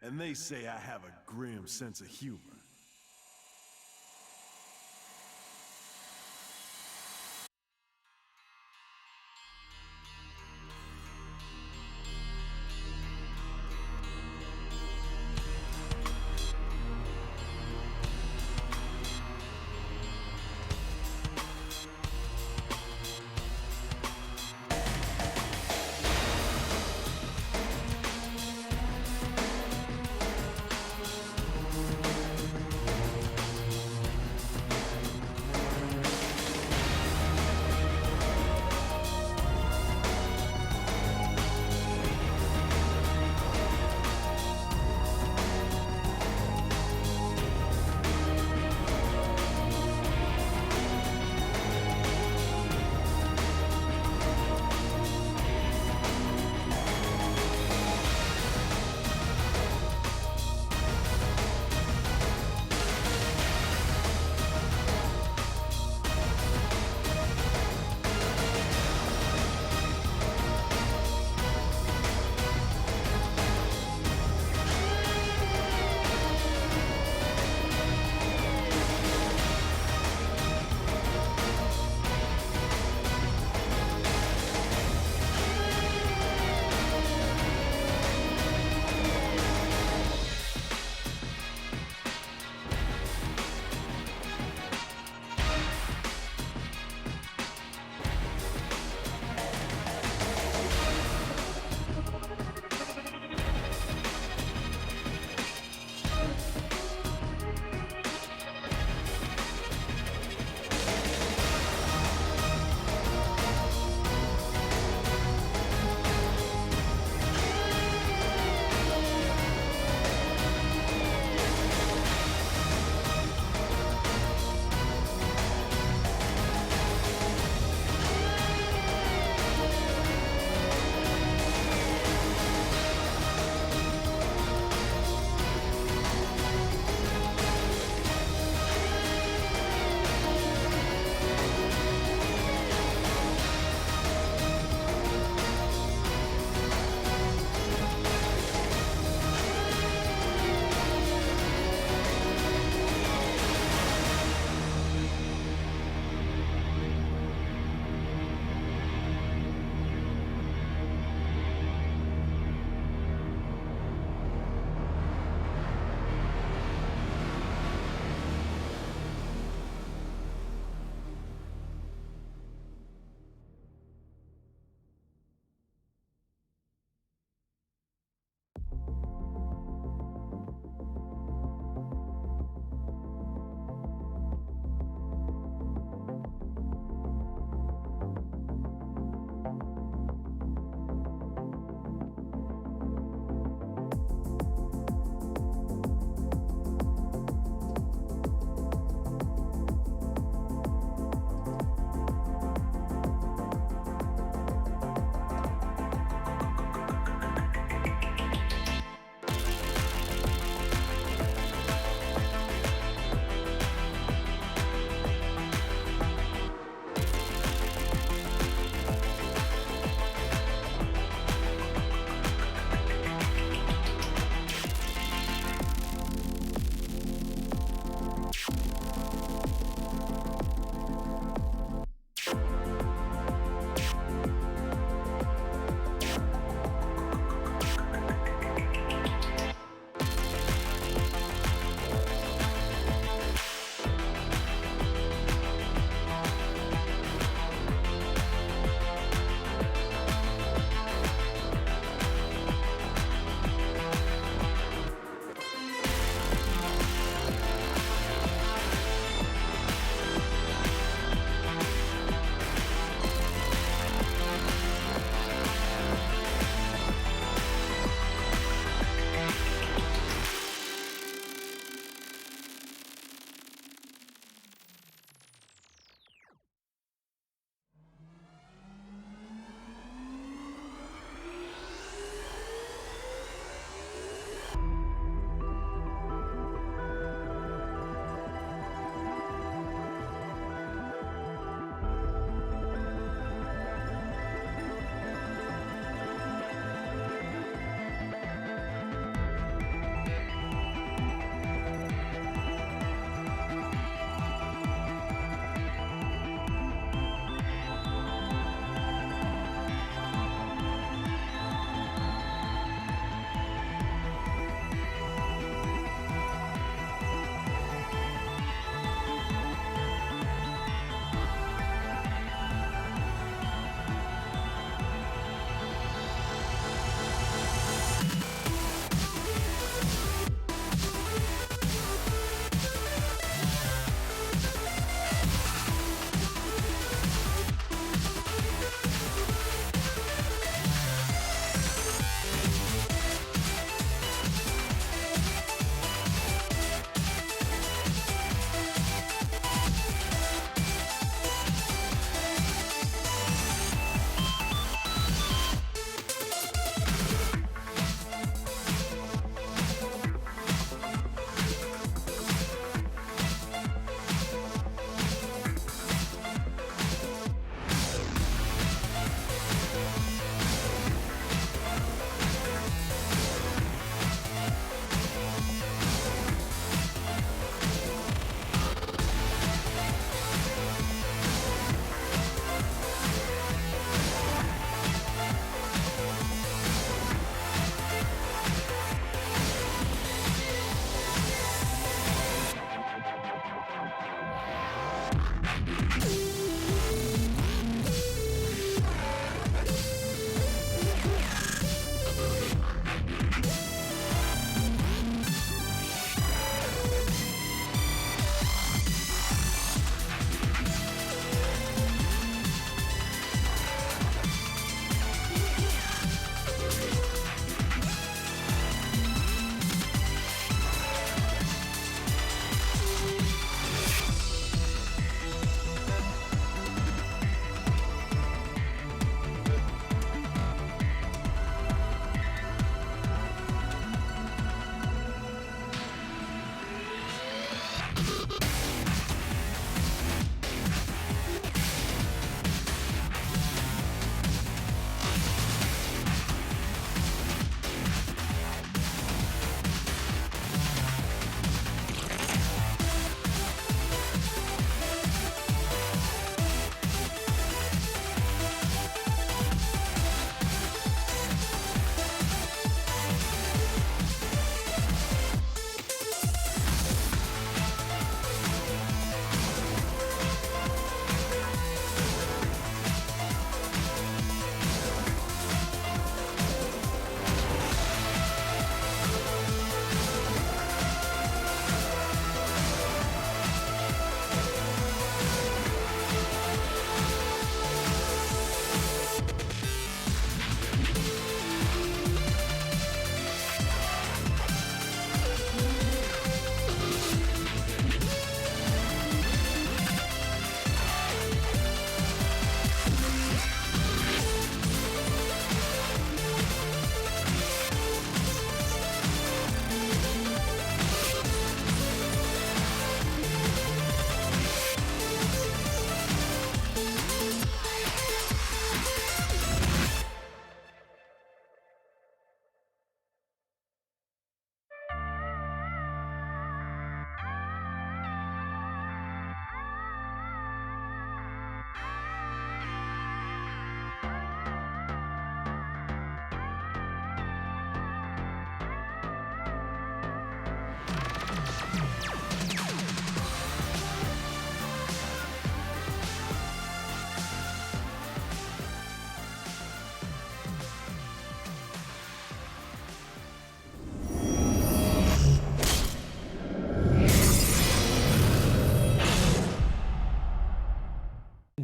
And they say I have a grim sense of humor.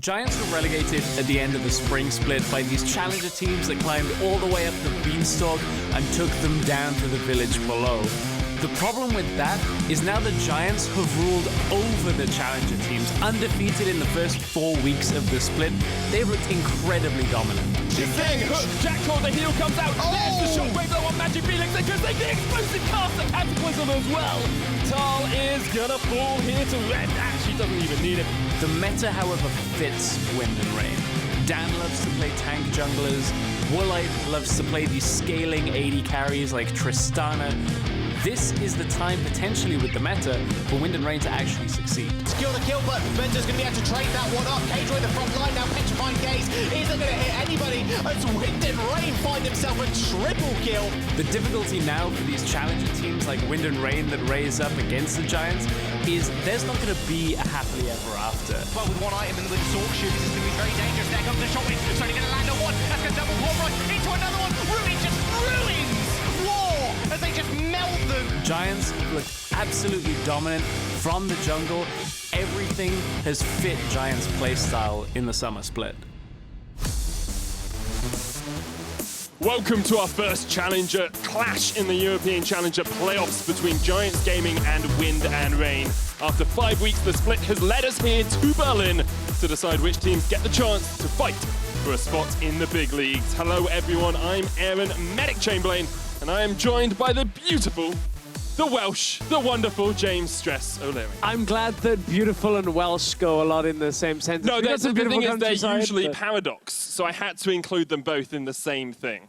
Giants were relegated at the end of the spring split by these challenger teams that climbed all the way up the beanstalk and took them down to the village below. The problem with that is now the Giants have ruled over the challenger teams. Undefeated in the first 4 weeks of the split, they've looked incredibly dominant. She's getting hooked. Jack Troll, the heel comes out. There's the shockwave though on Magic Felix. They can take the explosive cast at Cataclysm as well. Tal is gonna fall here to red. She doesn't even need it. The meta, however, fits Wind and Rain. Dan loves to play tank junglers. Woolite loves to play these scaling AD carries like Tristana. This is the time, potentially with the meta, for Wind and Rain to actually succeed. Secure the kill, but Bender's going to be able to trade that one up. Kadra in the front line now, petrifying gaze. Isn't going to hit anybody as Wind and Rain find himself a triple kill. The difficulty now for these challenger teams like Wind and Rain that raise up against the Giants is there's not going to be a happily ever after. Well, with one item and with Zork shoot, this is going to be very dangerous. There comes the shockwave. It's only going to land on one. That's going to double warp right into another one. Ruin just ruins War as they just melt them. Giants look absolutely dominant from the jungle. Everything has fit Giants' playstyle in the summer split. Welcome to our first Challenger clash in the European Challenger playoffs between Giants Gaming and Wind and Rain. After 5 weeks, the split has led us here to Berlin to decide which teams get the chance to fight for a spot in the big leagues. Hello everyone, I'm Aaron Medic Chamberlain, and I am joined by the beautiful, the Welsh, the wonderful James Stress O'Leary. I'm glad that beautiful and Welsh go a lot in the same sentence. No, the thing is they're usually but... paradox, so I had to include them both in the same thing.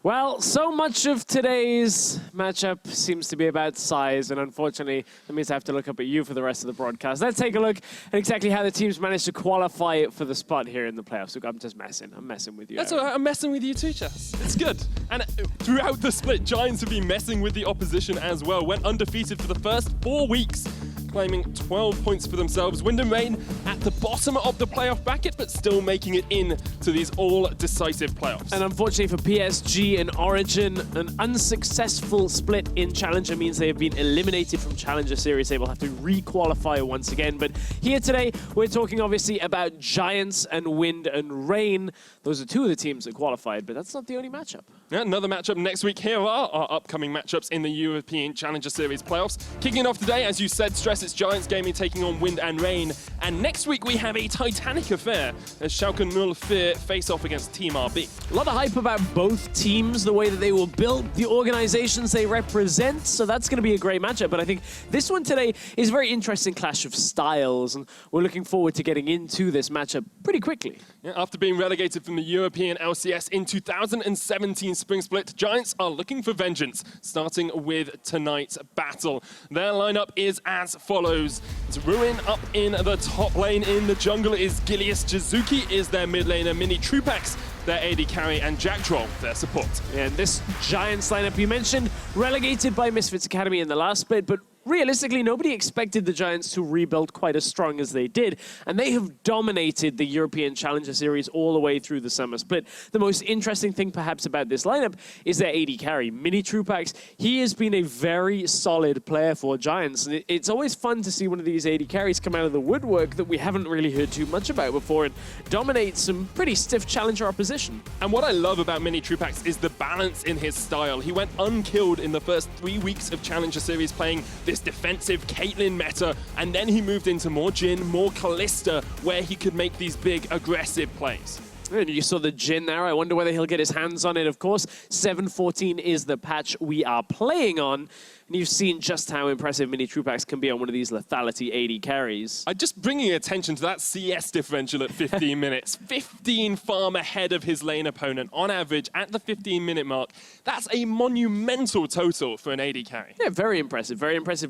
Well, so much of today's matchup seems to be about size, and unfortunately, that means I have to look up at you for the rest of the broadcast. Let's take a look at exactly how the teams managed to qualify for the spot here in the playoffs. Look, I'm just messing. I'm messing with you. That's all right. I'm messing with you too, Chess. It's good. And throughout the split, Giants have been messing with the opposition as well. Went undefeated for the first 4 weeks, claiming 12 points for themselves. Wind and Rain at the bottom of the playoff bracket, but still making it in to these all-decisive playoffs. And unfortunately for PSG and Origin, an unsuccessful split in Challenger means they have been eliminated from Challenger Series. They will have to re-qualify once again. But here today, we're talking obviously about Giants and Wind and Rain. Those are two of the teams that qualified, but that's not the only matchup. Yeah, another matchup next week. Here are our upcoming matchups in the European Challenger Series playoffs. Kicking off today, as you said, Stress, it's Giants Gaming taking on Wind and Rain. And next week we have a titanic affair as Schalke 04 face off against Team RB. A lot of hype about both teams, the way that they will build, the organizations they represent. So that's going to be a great matchup. But I think this one today is a very interesting clash of styles. And we're looking forward to getting into this matchup pretty quickly. Yeah, after being relegated from the European LCS in 2017 Spring Split, Giants are looking for vengeance, starting with tonight's battle. Their lineup is as follows. It's Ruin up in the top lane. In the jungle is Gilius. Jizuki is their mid laner. Mini Trupax, their AD carry, and Jack Troll, their support. Yeah, and this Giants lineup you mentioned, relegated by Misfits Academy in the last split, but realistically, nobody expected the Giants to rebuild quite as strong as they did, and they have dominated the European Challenger Series all the way through the summer split. The most interesting thing perhaps about this lineup is their AD carry, Mini Trupax. He has been a very solid player for Giants, and it's always fun to see one of these AD carries come out of the woodwork that we haven't really heard too much about before and dominate some pretty stiff challenger opposition. And what I love about Mini Trupax is the balance in his style. He went unkilled in the first 3 weeks of Challenger Series playing this defensive Caitlyn meta, and then he moved into more Jhin, more Kalista, where he could make these big aggressive plays. And you saw the Jhin there. I wonder whether he'll get his hands on it. Of course, 7.14 is the patch we are playing on. And you've seen just how impressive Mini Trupax can be on one of these lethality AD carries. I'm just bringing attention to that CS differential at 15 minutes. 15 farm ahead of his lane opponent on average at the 15-minute mark. That's a monumental total for an AD carry. Yeah, very impressive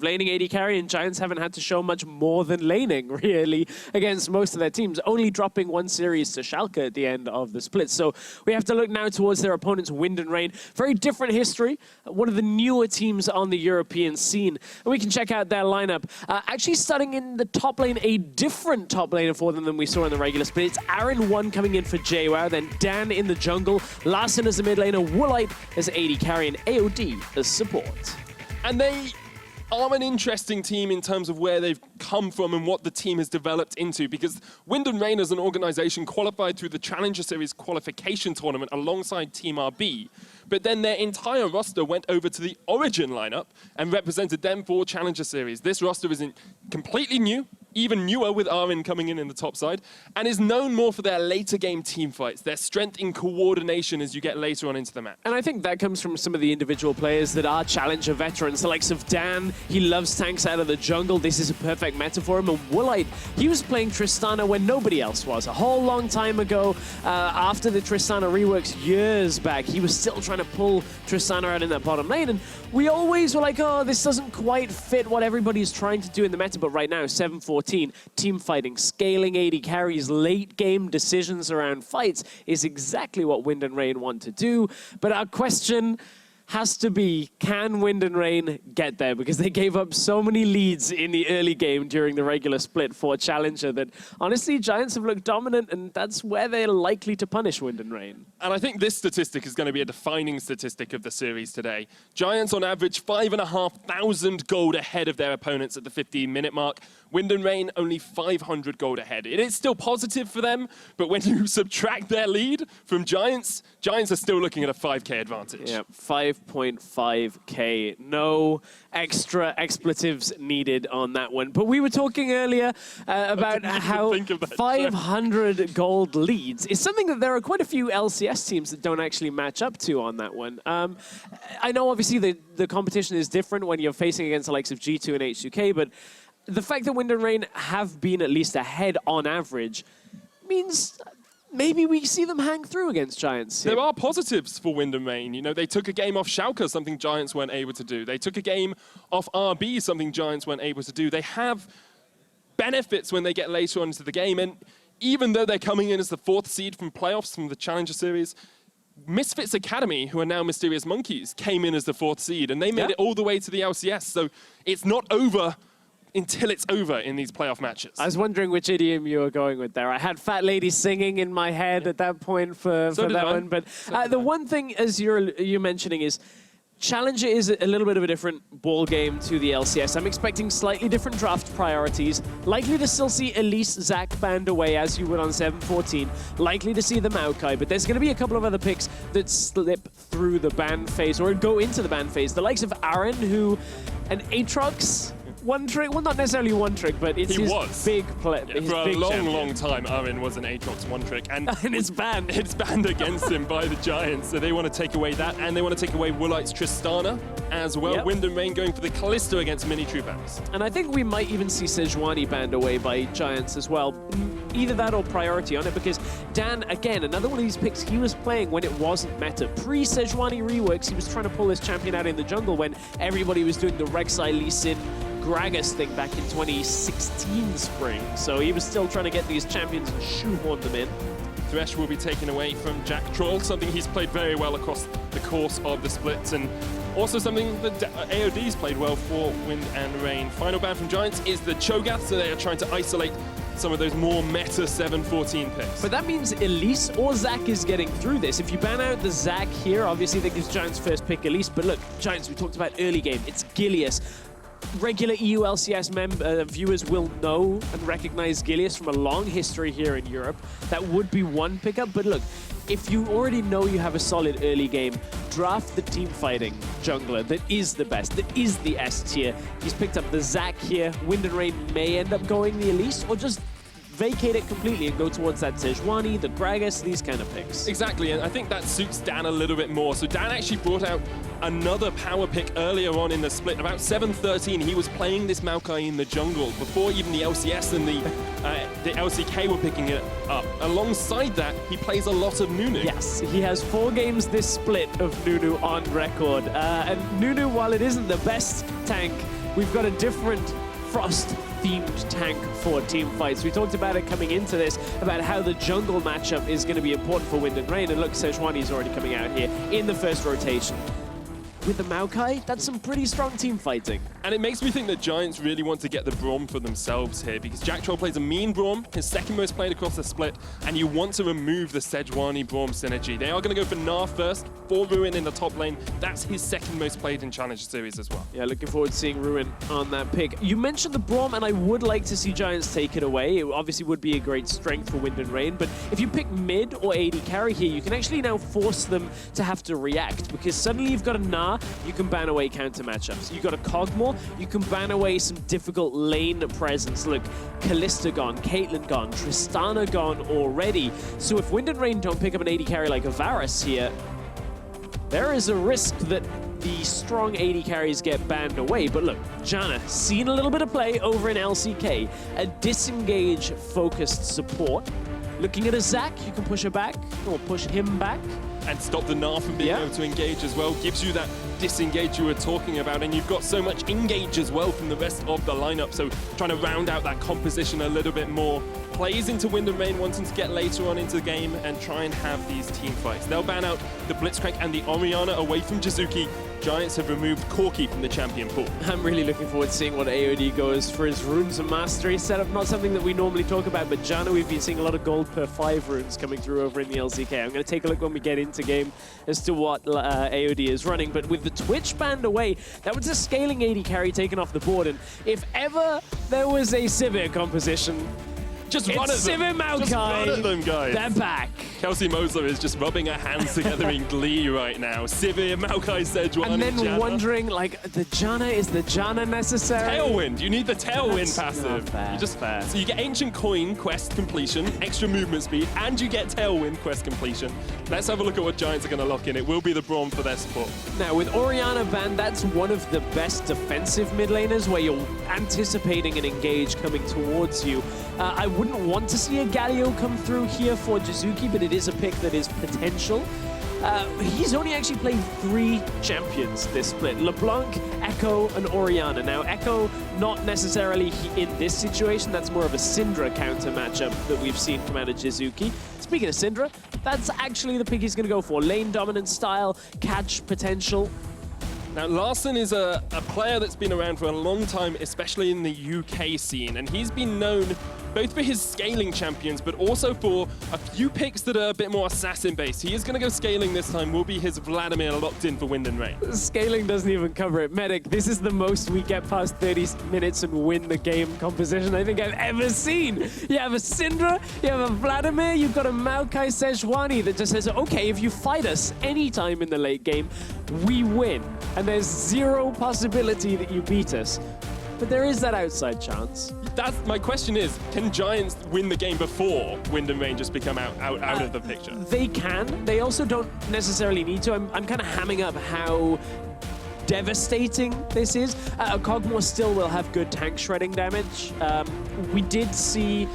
laning AD carry, and Giants haven't had to show much more than laning, really, against most of their teams, only dropping one series to Schalke at the end of the split. So we have to look now towards their opponents, Wind and Rain. Very different history, one of the newer teams on the European scene. And we can check out their lineup. Actually starting in the top lane, a different top laner for them than we saw in the regular split. It's Aaron 1 coming in for JWoww, then Dan in the jungle, Larson as a mid laner, Woolite as AD carry, and AOD as support. And they are an interesting team in terms of where they've come from and what the team has developed into, because Wind and Rain as an organization qualified through the Challenger Series qualification tournament alongside Team RB, but then their entire roster went over to the Origin lineup and represented them for Challenger Series. This roster is completely new, even newer with Arin coming in the top side, and is known more for their later game team fights, their strength in coordination as you get later on into the match. And I think that comes from some of the individual players that are Challenger veterans, the likes of Dan. He loves tanks out of the jungle. This is a perfect meta for him. And Woolite, he was playing Tristana when nobody else was. A whole long time ago, after the Tristana reworks years back, he was still trying to pull Tristana out in that bottom lane. And we always were like, oh, this doesn't quite fit what everybody's trying to do in the meta. But right now, 7-14, team fighting, scaling AD carries, late game decisions around fights is exactly what Wind and Rain want to do. But our question has to be, can Wind and Rain get there? Because they gave up so many leads in the early game during the regular split for Challenger that, honestly, Giants have looked dominant, and that's where they're likely to punish Wind and Rain. And I think this statistic is going to be a defining statistic of the series today. Giants, on average, 5,500 gold ahead of their opponents at the 15-minute mark. Wind and Rain, only 500 gold ahead. It is still positive for them, but when you subtract their lead from Giants, Giants are still looking at a 5K advantage. Yeah, 5.5K. No extra expletives needed on that one. But we were talking earlier about how 500 gold leads is something that there are quite a few LCS teams that don't actually match up to on that one. I know, obviously, the competition is different when you're facing against the likes of G2 and HUK, but the fact that Wind and Rain have been at least ahead on average means maybe we see them hang through against Giants. There are positives for Wind and Rain. You know, they took a game off Schalke, something Giants weren't able to do. They took a game off RB, something Giants weren't able to do. They have benefits when they get later on into the game. And even though they're coming in as the 4th seed from playoffs from the Challenger Series, Misfits Academy, who are now Mysterious Monkeys, came in as the 4th seed, and they made it all the way to the LCS. So it's not over until it's over in these playoff matches. I was wondering which idiom you were going with there. I had Fat Lady singing in my head at that point for that one. But the one thing, as you're mentioning, is Challenger is a little bit of a different ball game to the LCS. I'm expecting slightly different draft priorities. Likely to still see Elise, Zac banned away as you would on 7-14. Likely to see the Maokai, but there's going to be a couple of other picks that slip through the ban phase or go into the ban phase. The likes of Aaron, who an Aatrox one trick, well, not necessarily one trick, but it's his big play. Yeah, for a long time, Aaron was an Aatrox one trick. And it's banned. It's banned against him by the Giants, so they want to take away that, and they want to take away Woolite's Tristana as well. Yep. Wind and Rain going for the Callisto against Mini Troopas. And I think we might even see Sejuani banned away by Giants as well. Either that or priority on it, because Dan, again, another one of these picks he was playing when it wasn't meta. Pre-Sejuani reworks, he was trying to pull his champion out in the jungle when everybody was doing the Rek'Sai, Lee Sin, Gragas thing back in 2016 spring. So he was still trying to get these champions and shoehorn them in. Thresh will be taken away from Jack Troll, something he's played very well across the course of the splits, and also something that AOD's played well for Wind and Rain. Final ban from Giants is the Cho'Gath, so they are trying to isolate some of those more meta 7-14 picks. But that means Elise or Zac is getting through this. If you ban out the Zac here, obviously that gives Giants first pick Elise, but look, Giants, we talked about early game, it's Gilius. Regular EULCS viewers will know and recognize Gilius from a long history here in Europe. That would be one pickup, but look, if you already know you have a solid early game, draft the team fighting jungler that is the best, that is the S tier. He's picked up the Zac here. Wind and Rain may end up going the Elise, or just vacate it completely and go towards that Sejuani, the Gragas, these kind of picks. Exactly, and I think that suits Dan a little bit more. So Dan actually brought out another power pick earlier on in the split. About 7-13, he was playing this Maokai in the jungle before even the LCS and the LCK were picking it up. Alongside that, he plays a lot of Nunu. Yes, he has 4 games this split of Nunu on record. And Nunu, while it isn't the best tank, we've got a different Frost-themed tank for team fights. We talked about it coming into this, about how the jungle matchup is going to be important for Wind and Rain. And look, Sejuani is already coming out here in the first rotation. with the Maokai, that's some pretty strong team fighting. And it makes me think that Giants really want to get the Braum for themselves here, because Jack Troll plays a mean Braum, his second most played across the split, and you want to remove the Sejuani Braum synergy. They are going to go for Gnar first, for Ruin in the top lane. That's his second most played in Challenger Series as well. Yeah, looking forward to seeing Ruin on that pick. You mentioned the Braum, and I would like to see Giants take it away. It obviously would be a great strength for Wind and Rain, but if you pick mid or AD carry here, you can actually now force them to have to react, because suddenly you've got a Gnar, you can ban away counter matchups. You've got a Kog'Maw, you can ban away some difficult lane presence. Look, Kalista gone, Caitlyn gone, Tristana gone already. So if Wind and Rain don't pick up an AD carry like a Varus here, there is a risk that the strong AD carries get banned away. But look, Janna, seen a little bit of play over in LCK, a disengage-focused support. Looking at a Zac, you can push her back, or push him back. And stop the Gnar from being able to engage as well. Gives you that disengage you were talking about, and you've got so much engage as well from the rest of the lineup, so trying to round out that composition a little bit more. Plays into Wind and Rain, wanting to get later on into the game and try and have these team fights. They'll ban out the Blitzcrank and the Orianna away from Jizuki. Giants have removed Corki from the champion pool. I'm really looking forward to seeing what AOD goes for his Runes of Mastery setup. Not something that we normally talk about, but Janna, we've been seeing a lot of gold per 5 runes coming through over in the LCK. I'm going to take a look when we get into game as to what AOD is running. But with the Twitch banned away, that was a scaling AD carry taken off the board. And if ever there was a Sivir composition, just run at them. Sivir Maokai. Just run at them, guys. They're back. Kelsey Mosler is just rubbing her hands together in glee right now. Sivir, Maokai, Sejuani, and then Janna. wondering, like, the Janna, is the Janna necessary? Tailwind. You need the Tailwind That's passive. Fair, You just fair. So you get Ancient Coin quest completion, extra movement speed, and you get Tailwind quest completion. Let's have a look at what Giants are going to lock in. It will be the Braum for their support. Now, with Orianna banned, that's one of the best defensive mid laners where you're anticipating an engage coming towards you. I wouldn't want to see a Galio come through here for Jizuki, but it is a pick that is potential. He's only actually played 3 champions this split: LeBlanc, Echo, and Orianna. Now, Echo, not necessarily in this situation. That's more of a Syndra counter matchup that we've seen come out of Jizuki. Speaking of Syndra, that's actually the pick he's going to go for. Lane dominant style, catch potential. Now, Larson is a player that's been around for a long time, especially in the UK scene, and he's been known both for his scaling champions, but also for a few picks that are a bit more assassin-based. He is going to go scaling this time, will be his Vladimir locked in for Wind and Rain. Scaling doesn't even cover it. Medic, this is the most we get past 30 minutes and win the game composition I think I've ever seen. You have a Syndra, you have a Vladimir, you've got a Maokai Sejuani that just says, okay, if you fight us anytime in the late game, we win. And there's 0 possibility that you beat us. But there is that outside chance. That's my question is, can Giants win the game before Wind and Rain just become out of the picture? They can. They also don't necessarily need to. I'm kind of hamming up how devastating this is. Kog'Maw still will have good tank shredding damage. We did see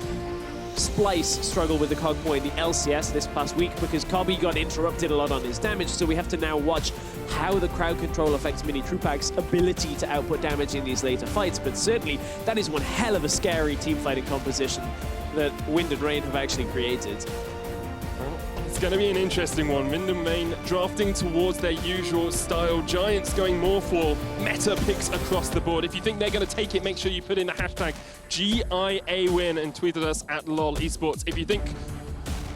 Splice struggle with the Kog'Maw in the LCS this past week because Kobe got interrupted a lot on his damage, so we have to now watch how the crowd control affects Mini Trupak's ability to output damage in these later fights. But certainly, that is one hell of a scary team fighting composition that Wind and Rain have actually created. It's going to be an interesting one. Wind and Rain drafting towards their usual style. Giants going more for meta picks across the board. If you think they're going to take it, make sure you put in the hashtag GIA win and tweet at us at LOL Esports. If you think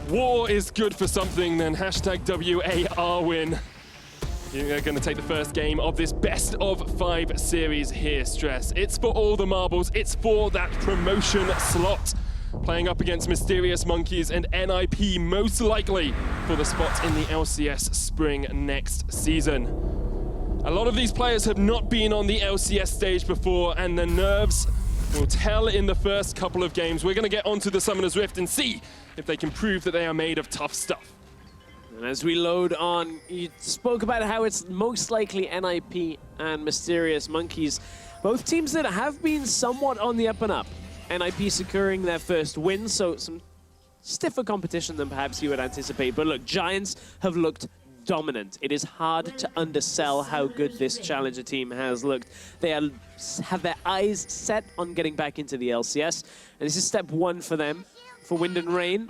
war is good for something, then hashtag WAR win. You're going to take the first game of this best of 5 series here, Stress. It's for all the marbles. It's for that promotion slot. Playing up against Mysterious Monkeys and NIP, most likely for the spot in the LCS spring next season. A lot of these players have not been on the LCS stage before, and the nerves will tell in the first couple of games. We're going to get onto the Summoner's Rift and see if they can prove that they are made of tough stuff. And as we load on, you spoke about how it's most likely NIP and Mysterious Monkeys, both teams that have been somewhat on the up and up. NIP securing their first win, so some stiffer competition than perhaps you would anticipate. But look, Giants have looked dominant. It is hard to undersell how good this Challenger team has looked. They have their eyes set on getting back into the LCS, and this is step 1 for them. For Wind and Rain,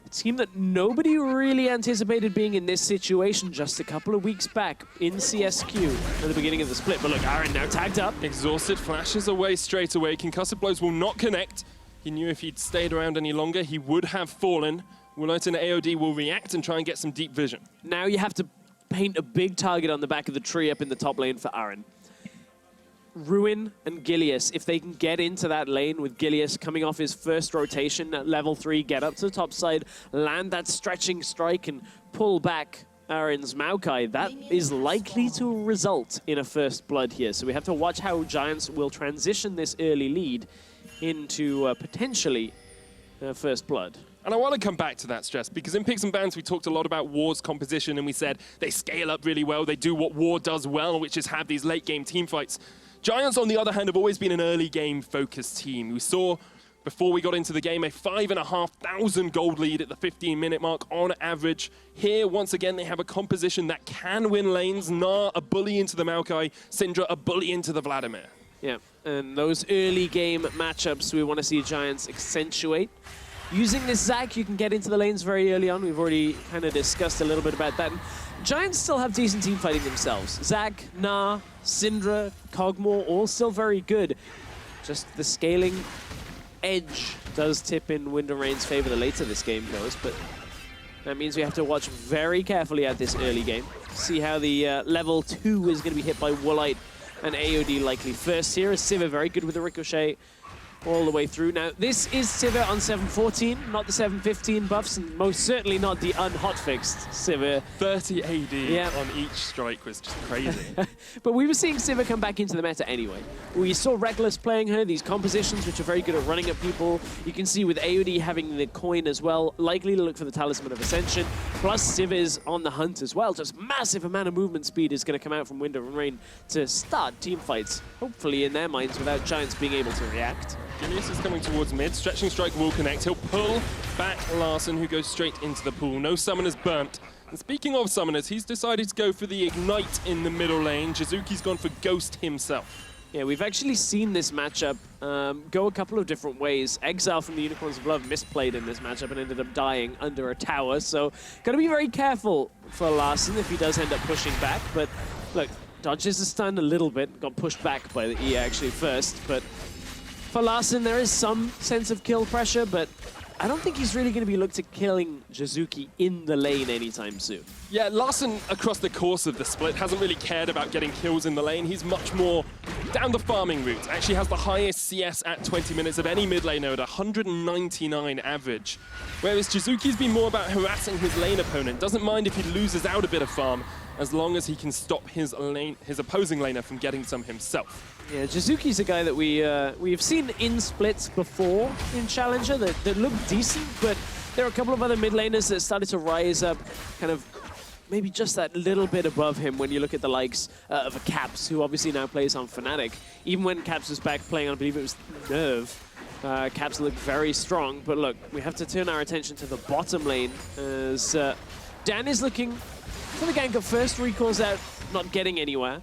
A team that nobody really anticipated being in this situation just a couple of weeks back in CSQ at the beginning of the split. But look, Aaron now tagged up. Exhausted, flashes away straight away. Concussive blows will not connect. He knew if he'd stayed around any longer, he would have fallen. Willite and AOD will react and try and get some deep vision. Now you have to paint a big target on the back of the tree up in the top lane for Aaron. Ruin and Gilius, if they can get into that lane with Gilius coming off his first rotation at level 3, get up to the top side, land that stretching strike and pull back Aaron's Maokai, that is likely to result in a first blood here. So we have to watch how Giants will transition this early lead into potentially first blood. And I want to come back to that, Stress, because in Picks and Bans we talked a lot about War's composition and we said they scale up really well, they do what War does well, which is have these late game team fights. Giants, on the other hand, have always been an early game focused team. We saw, before we got into the game, a 5,500 gold lead at the 15-minute mark on average. Here, once again, they have a composition that can win lanes. Gnar, a bully into the Maokai. Syndra, a bully into the Vladimir. Yeah, and those early game matchups we want to see Giants accentuate. Using this Zac, you can get into the lanes very early on. We've already kind of discussed a little bit about that. Giants still have decent team fighting themselves. Zac, Gnar, Syndra, Kog'Maw, all still very good. Just the scaling edge does tip in Wind and Rain's favor the later this game goes, but that means we have to watch very carefully at this early game. See how the level 2 is going to be hit by Woolite and AOD likely first here. Is Sivir very good with the Ricochet all the way through. Now, this is Sivir on 714, not the 715 buffs, and most certainly not the unhotfixed Sivir. 30 AD on each strike was just crazy. But we were seeing Sivir come back into the meta anyway. We saw Reckless playing her, these compositions which are very good at running at people. You can see with AOD having the coin as well, likely to look for the Talisman of Ascension. Plus Sivir's on the hunt as well. Just massive amount of movement speed is going to come out from Wind and Rain to start team fights, hopefully in their minds, without Giants being able to react. Gilius is coming towards mid. Stretching strike will connect. He'll pull back Larson, who goes straight into the pool. No summoners burnt. And speaking of summoners, he's decided to go for the Ignite in the middle lane. Jizuki's gone for Ghost himself. Yeah, we've actually seen this matchup go a couple of different ways. Exile from the Unicorns of Love misplayed in this matchup and ended up dying under a tower. So, got to be very careful for Larson if he does end up pushing back. But look, dodges the stun a little bit. Got pushed back by the E actually first, but for Larson, there is some sense of kill pressure, but I don't think he's really going to be looked at killing Jizuki in the lane anytime soon. Yeah, Larson, across the course of the split, hasn't really cared about getting kills in the lane. He's much more down the farming route. Actually has the highest CS at 20 minutes of any mid laner at 199 average. Whereas Jizuki's been more about harassing his lane opponent. Doesn't mind if he loses out a bit of farm, as long as he can stop his opposing laner from getting some himself. Yeah, Jizuki's a guy that we've seen in splits before in Challenger that look decent, but there are a couple of other mid laners that started to rise up kind of maybe just that little bit above him when you look at the likes of a Caps, who obviously now plays on Fnatic. Even when Caps was back playing on, I believe it was Nerve, Caps looked very strong. But look, we have to turn our attention to the bottom lane as Dan is looking for the gank up first, recalls out, not getting anywhere.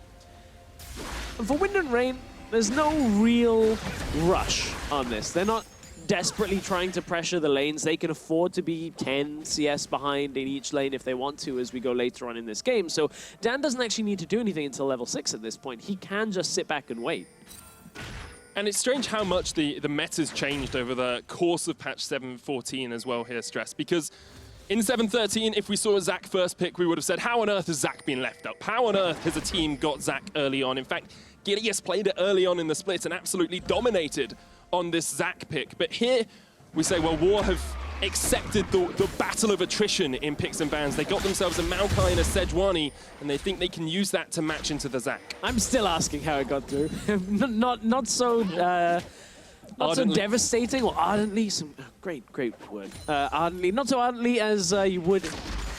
And for Wind and Rain, there's no real rush on this. They're not desperately trying to pressure the lanes. They can afford to be 10 CS behind in each lane if they want to as we go later on in this game. So Dan doesn't actually need to do anything until level 6 at this point. He can just sit back and wait. And it's strange how much the meta's changed over the course of patch 7.14 as well here, Stress, because in 7.13, if we saw a Zac first pick, we would have said, how on earth has Zac been left up? How on earth has a team got Zac early on? In fact, Gilius played it early on in the split and absolutely dominated on this Zac pick. But here, we say, well, War have accepted the battle of attrition in picks and bans. They got themselves a Maokai and a Sejuani, and they think they can use that to match into the Zac. I'm still asking how it got through. not so devastating, or ardently, great word. Ardently, not so ardently as you would,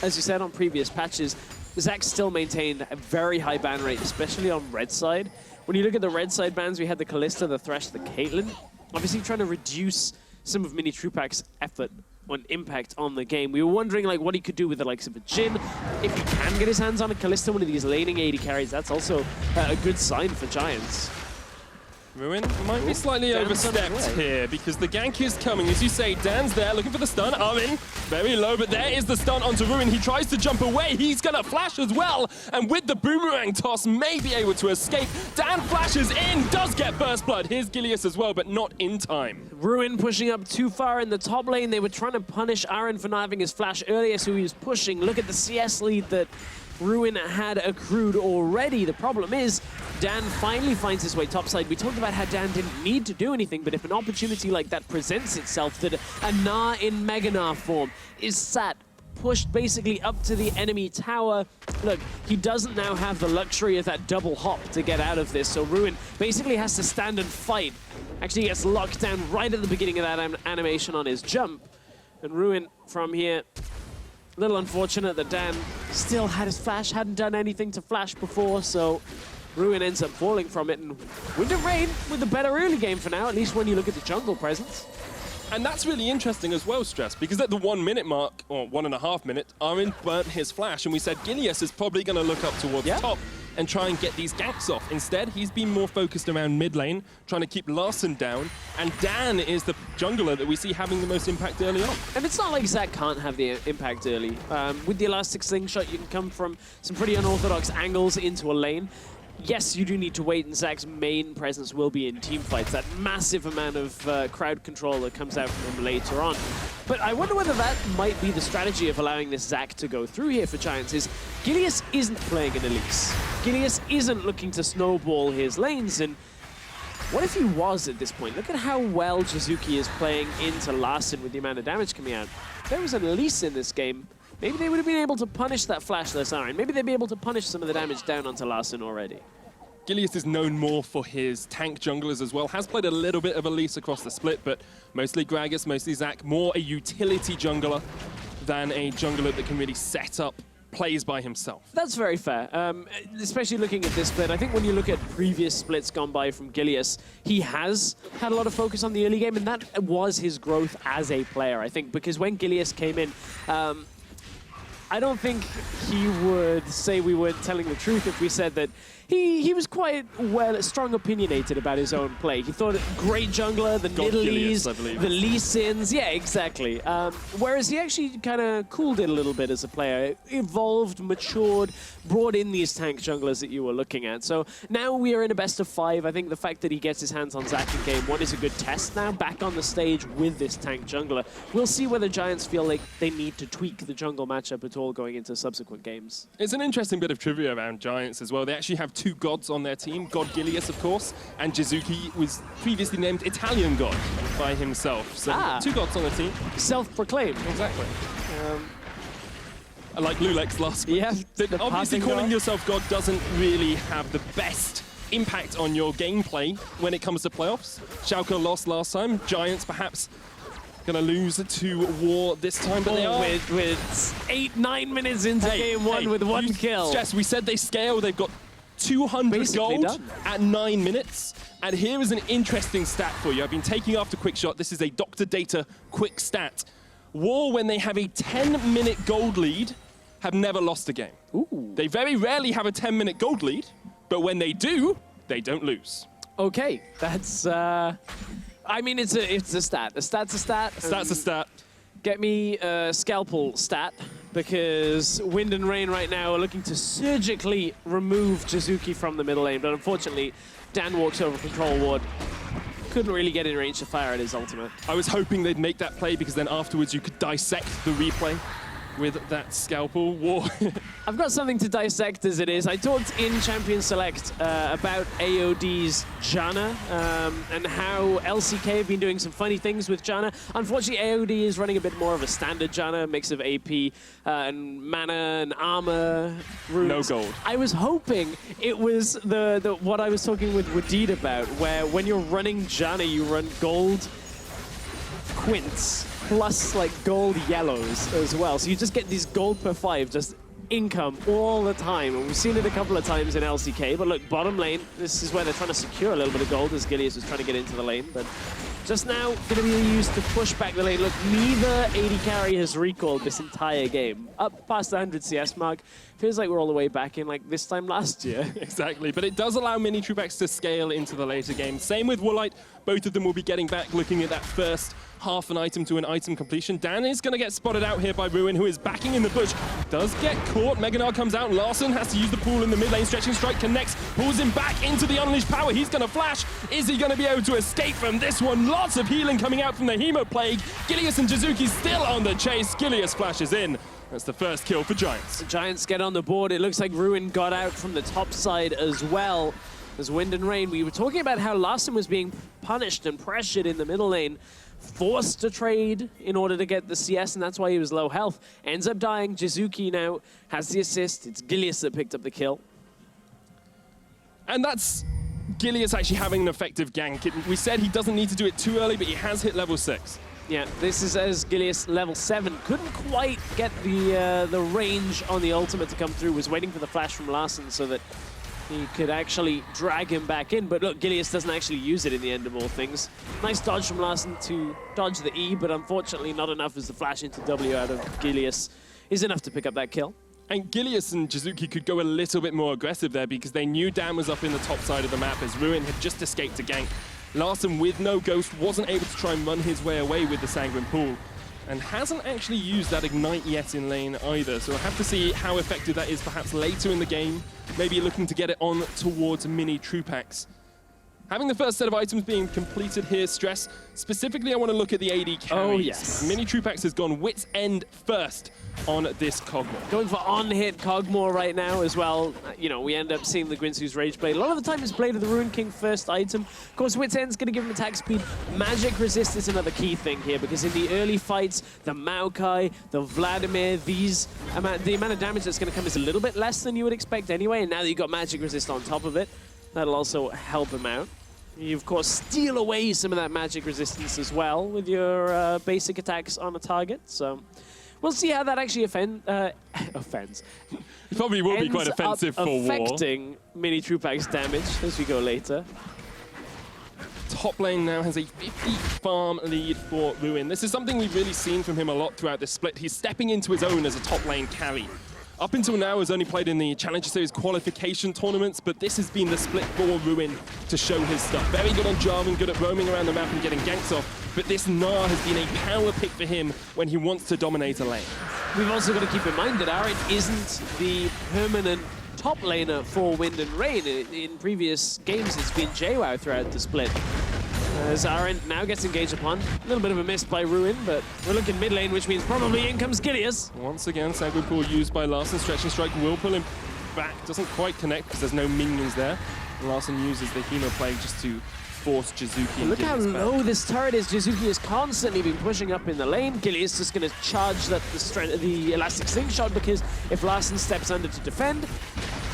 as you said on previous patches. Zac still maintained a very high ban rate, especially on red side. When you look at the red side bans, we had the Kalista, the Thresh, the Caitlyn. Obviously trying to reduce some of Mini Trupak's effort on impact on the game. We were wondering like what he could do with the likes of a Jhin. If he can get his hands on a Kalista, one of these laning AD carries, that's also a good sign for Giants. Ruin might be slightly overstepped here because the gank is coming. As you say, Dan's there looking for the stun. Armin, very low, but there is the stun onto Ruin. He tries to jump away. He's going to flash as well. And with the boomerang toss, may be able to escape. Dan flashes in, does get burst blood. Here's GIAS as well, but not in time. Ruin pushing up too far in the top lane. They were trying to punish Aaron for not having his flash earlier, so he was pushing. Look at the CS lead that Ruin had accrued already. The problem is, Dan finally finds his way topside. We talked about how Dan didn't need to do anything, but if an opportunity like that presents itself, that a Gnar in Mega Gnar form is sat, pushed basically up to the enemy tower. Look, he doesn't now have the luxury of that double hop to get out of this, so Ruin basically has to stand and fight. Actually, he gets locked down right at the beginning of that animation on his jump. And Ruin from here, a little unfortunate that Dan still had his flash, hadn't done anything to flash before, so Ruin ends up falling from it. And Wind and Rain with the better early game for now, at least when you look at the jungle presence. And that's really interesting as well, Stress, because at the 1 minute mark, or 1.5 minutes, Armin burnt his flash, and we said GIAS is probably going to look up towards the top and try and get these ganks off. Instead, he's been more focused around mid lane, trying to keep Larssen down, and Dan is the jungler that we see having the most impact early on. And it's not like Zac can't have the impact early. With the elastic slingshot, you can come from some pretty unorthodox angles into a lane. Yes, you do need to wait, and Zac's main presence will be in teamfights. That massive amount of crowd control that comes out from him later on. But I wonder whether that might be the strategy of allowing this Zac to go through here for Giants, is GIAS isn't playing an Elise. GIAS isn't looking to snowball his lanes, and what if he was at this point? Look at how well Jizuki is playing into Larssen with the amount of damage coming out. If there was an Elise in this game, maybe they would have been able to punish that flashless Iron. Maybe they'd be able to punish some of the damage down onto Larssen already. GIAS is known more for his tank junglers as well. Has played a little bit of Elise across the split, but mostly Gragas, mostly Zac. More a utility jungler than a jungler that can really set up plays by himself. That's very fair, especially looking at this split. I think when you look at previous splits gone by from GIAS, he has had a lot of focus on the early game, and that was his growth as a player, I think, because when GIAS came in, I don't think he would say we weren't telling the truth if we said that he was quite strong opinionated about his own play. He thought great jungler, the Nidalees, the Lee Sins, yeah, exactly. Whereas he actually kind of cooled it a little bit as a player, evolved, matured, brought in these tank junglers that you were looking at. So now we are in a best of 5. I think the fact that he gets his hands on Zac in game 1 is a good test now, back on the stage with this tank jungler. We'll see whether Giants feel like they need to tweak the jungle matchup at all going into subsequent games. It's an interesting bit of trivia around Giants as well. They actually have 2 gods on their team. God GIAS, of course, and Jizuki was previously named Italian God by himself. So 2 gods on the team. Self-proclaimed. Exactly. Like Lulex last week. Yeah, but obviously calling yourself God doesn't really have the best impact on your gameplay when it comes to playoffs. Schalke lost last time. Giants perhaps gonna lose to War this time, but they are with 8-9 minutes into game 1 with 1 kill. Jess, we said they scale. They've got 200 basically gold done at 9 minutes. And here is an interesting stat for you. I've been taking after Quickshot. This is a Dr. Data quick stat. War, when they have a 10-minute gold lead, have never lost a game. Ooh. They very rarely have a 10-minute gold lead, but when they do, they don't lose. Okay, that's... I mean, it's a stat. A stat's a stat. A stat's a stat. Get me a scalpel stat, because Wind and Rain right now are looking to surgically remove Jizuki from the middle lane, but unfortunately, Dan walks over Control Ward. Couldn't really get in range to fire at his ultimate. I was hoping they'd make that play, because then afterwards you could dissect the replay with that scalpel. War. I've got something to dissect as it is. I talked in Champion Select about AOD's Janna and how LCK have been doing some funny things with Janna. Unfortunately, AOD is running a bit more of a standard Janna, a mix of AP and mana and armor runes. No gold. I was hoping it was the what I was talking with Wadid about, where when you're running Janna, you run gold quints plus like gold yellows as well. So you just get these gold per 5, just income all the time. And we've seen it a couple of times in LCK. But look, bottom lane, this is where they're trying to secure a little bit of gold as GIAS was trying to get into the lane. But Just now, going to be used to push back the lane. Look, neither AD carry has recalled this entire game. Up past the 100 CS mark. Feels like we're all the way back in like this time last year. Exactly, but it does allow mini Truex to scale into the later game. Same with Woolite. Both of them will be getting back, looking at that first half an item to an item completion. Dan is going to get spotted out here by Ruin, who is backing in the bush. Does get caught. Meganar comes out. Larson has to use the pool in the mid lane. Stretching Strike connects, pulls him back into the Unleashed Power. He's going to flash. Is he going to be able to escape from this one? Lots of healing coming out from the Hemo Plague. Gilius and Jizuki still on the chase. Gilius flashes in. That's the first kill for Giants. The Giants get on the board. It looks like Ruin got out from the top side as well as Wind and Rain. We were talking about how Larson was being punished and pressured in the middle lane, forced to trade in order to get the CS, and that's why he was low health. Ends up dying. Jizuki now has the assist. It's Gilius that picked up the kill. And that's Gilius actually having an effective gank. We said he doesn't need to do it too early, but he has hit level 6. Yeah, this is as Gilius level 7. Couldn't quite get the range on the ultimate to come through. Was waiting for the flash from Larson so that he could actually drag him back in. But look, Gilius doesn't actually use it in the end of all things. Nice dodge from Larson to dodge the E, but unfortunately not enough as the flash into W out of Gilius is enough to pick up that kill. And Gilius and Jizuki could go a little bit more aggressive there because they knew Dan was up in the top side of the map as Ruin had just escaped a gank. Larson, with no Ghost, wasn't able to try and run his way away with the Sanguine Pool and hasn't actually used that Ignite yet in lane either. So we'll have to see how effective that is perhaps later in the game, maybe looking to get it on towards mini Truex. Having the first set of items being completed here, Stress, specifically I want to look at the AD carries. Oh, yes. Mini Truex has gone Wit's End first on this Cogmore. Going for on-hit Cogmore right now as well. You know, we end up seeing the Guinsoo's Rage Blade. A lot of the time it's Blade of the Ruin King first item. Of course, Wit's End's going to give him attack speed. Magic Resist is another key thing here because in the early fights, the Maokai, the Vladimir, the amount of damage that's going to come is a little bit less than you would expect anyway, and now that you've got Magic Resist on top of it, that'll also help him out. You, of course, steal away some of that magic resistance as well with your basic attacks on a target. So we'll see how that actually offends. It probably will be quite offensive for War. Affecting mini Truex damage as we go later. Top lane now has a 50 farm lead for Ruin. This is something we've really seen from him a lot throughout this split. He's stepping into his own as a top lane carry. Up until now, has only played in the Challenger Series qualification tournaments, but this has been the split for Ruin to show his stuff. Very good on Jarvan, good at roaming around the map and getting ganks off, but this Gnar has been a power pick for him when he wants to dominate a lane. We've also got to keep in mind that Arid isn't the permanent top laner for Wind and Rain. In previous games, it's been JWoww throughout the split. As Arid now gets engaged upon. A little bit of a miss by Ruin, but we're looking mid lane, which means probably in comes Gilius. Once again, Sanguine Pool used by Larson. Stretching Strike will pull him back. Doesn't quite connect because there's no minions there. Larson uses the Hemo Plague just to force Jizuki and Look how Gilius low back. this turret is. Jizuki has constantly been pushing up in the lane. Gilius just going to charge the Elastic Slingshot because if Larson steps under to defend,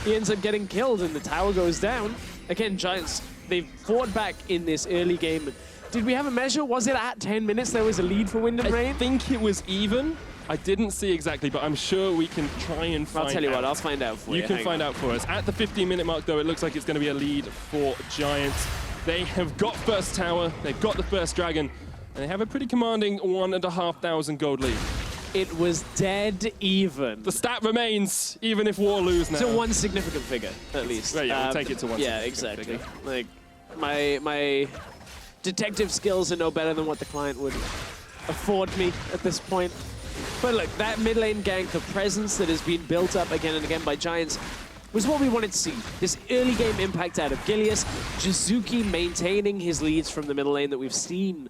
he ends up getting killed and the tower goes down. Again, Giants, they've fought back in this early game. Did we have a measure? Was it at 10 minutes there was a lead for Wind and Rain? I think it was even. I didn't see exactly, but I'm sure we can try and find out. I'll tell you what, I'll find out for you. You can find out for us. At the 15-minute mark, though, it looks like it's going to be a lead for Giants. They have got first tower, they've got the first dragon, and they have a pretty commanding 1,500 gold lead. It was dead even. The stat remains, even if War lose now. To one significant figure, at least. Right, yeah, we'll take it to one Yeah, significant exactly. figure. Like, my detective skills are no better than what the client would afford me at this point. But look, that mid lane gank, the presence that has been built up again and again by Giants, was what we wanted to see. This early game impact out of Gilius, Jizuki maintaining his leads from the middle lane that we've seen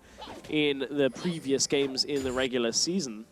in the previous games in the regular season.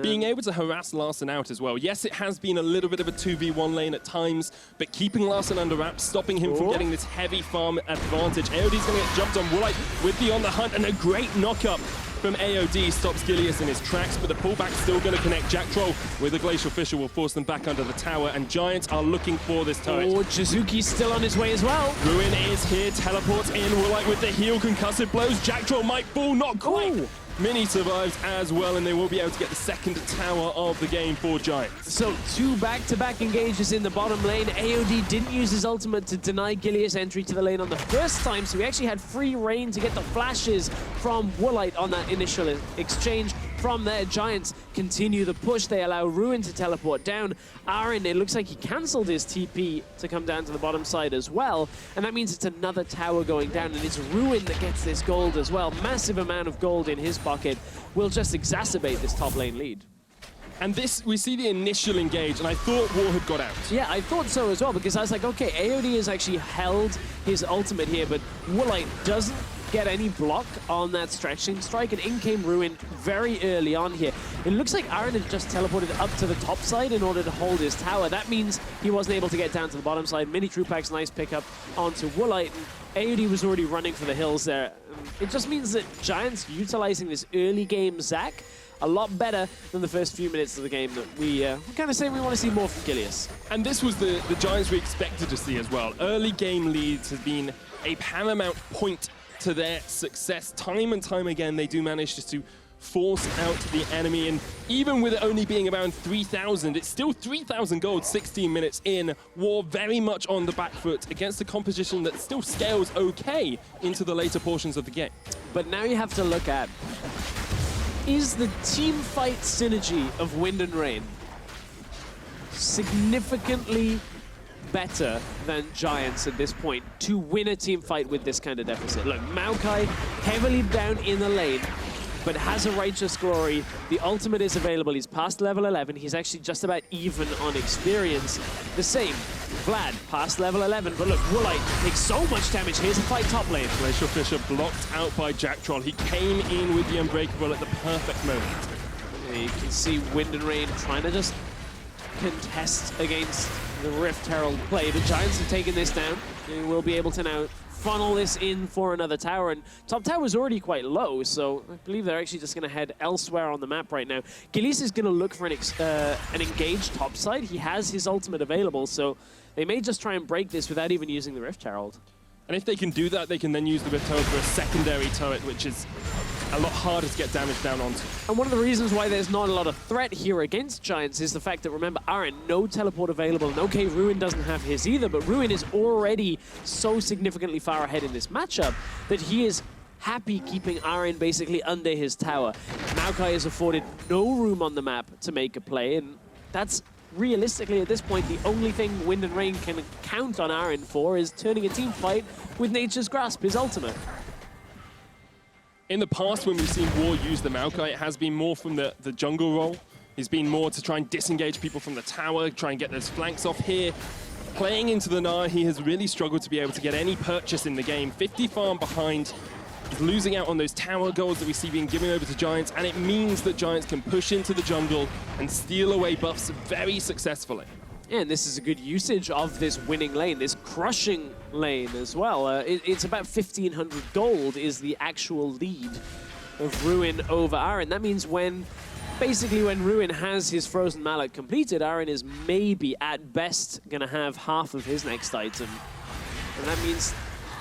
Being able to harass Larson out as well. Yes, it has been a little bit of a 2v1 lane at times, but keeping Larson under wraps, stopping him from getting this heavy farm advantage. AOD's going to get jumped on Woolite with the on the hunt, and a great knock-up from AOD stops Gilius in his tracks, but the pullback's still going to connect. Jack Troll with the Glacial Fissure will force them back under the tower, and Giants are looking for this turret. Oh, Jizuki's still on his way as well. Ruin is here, teleports in, Woolite with the heal, concussive blows. Jack Troll might fall, not quite. Ooh. Mini survives as well, and they will be able to get the second tower of the game for Giants. So 2 back-to-back engages in the bottom lane. AOD didn't use his ultimate to deny GIA's entry to the lane on the first time, so he actually had free reign to get the flashes from Woolite on that initial exchange. From there, Giants continue the push. They allow Ruin to teleport down. Aaron, it looks like he cancelled his TP to come down to the bottom side as well, and that means it's another tower going down, and it's Ruin that gets this gold as well. Massive amount of gold in his pocket will just exacerbate this top lane lead. And this, we see the initial engage, and I thought War had got out. Yeah, I thought so as well, because I was like, okay, AOD has actually held his ultimate here, but Woolite doesn't get any block on that stretching strike, and in came Ruin very early on here. It looks like Aaron had just teleported up to the top side in order to hold his tower. That means he wasn't able to get down to the bottom side. Mini Trupac's nice pickup onto Woolite, and AOD was already running for the hills there. It just means that Giants utilizing this early game Zac a lot better than the first few minutes of the game that we kind of say we want to see more from GIA's. And this was the Giants we expected to see as well. Early game leads has been a paramount point to their success. Time and time again, they do manage just to force out the enemy, and even with it only being around 3,000, it's still 3,000 gold 16 minutes in. War very much on the back foot against a composition that still scales okay into the later portions of the game. But now you have to look at, is the team fight synergy of Wind and Rain significantly better than Giants at this point to win a team fight with this kind of deficit? Look, Maokai heavily down in the lane, but has a Righteous Glory. The ultimate is available. He's past level 11. He's actually just about even on experience. The same, Vlad, past level 11. But look, Woolite takes so much damage. Here's a fight top lane. Glacial Fisher blocked out by Jack Troll. He came in with the Unbreakable at the perfect moment. You can see Wind and Rain trying to just contest against the Rift Herald play. The Giants have taken this down. They will be able to now funnel this in for another tower, and top tower is already quite low, so I believe they're actually just going to head elsewhere on the map right now. GIA's is going to look for an engaged top side. He has his ultimate available, so they may just try and break this without even using the Rift Herald. And if they can do that, they can then use the Rift Herald for a secondary turret, which is a lot harder to get damage down onto. And one of the reasons why there's not a lot of threat here against Giants is the fact that, remember, Aaron, no teleport available. And okay, Ruin doesn't have his either, but Ruin is already so significantly far ahead in this matchup that he is happy keeping Aaron basically under his tower. Maokai is afforded no room on the map to make a play, and that's realistically, at this point, the only thing Wind and Rain can count on Aaron for is turning a team fight with Nature's Grasp, his ultimate. In the past, when we've seen War use the Maokai, it has been more from the jungle role. He's been more to try and disengage people from the tower, try and get those flanks off here. Playing into the Nara, he has really struggled to be able to get any purchase in the game. 50 farm behind. He's losing out on those tower goals that we see being given over to Giants, and it means that Giants can push into the jungle and steal away buffs very successfully. Yeah, and this is a good usage of this winning lane, this crushing lane as well. It's about 1,500 gold is the actual lead of Ruin over Aaron. That means basically when Ruin has his Frozen Mallet completed, Aaron is maybe at best going to have half of his next item. And that means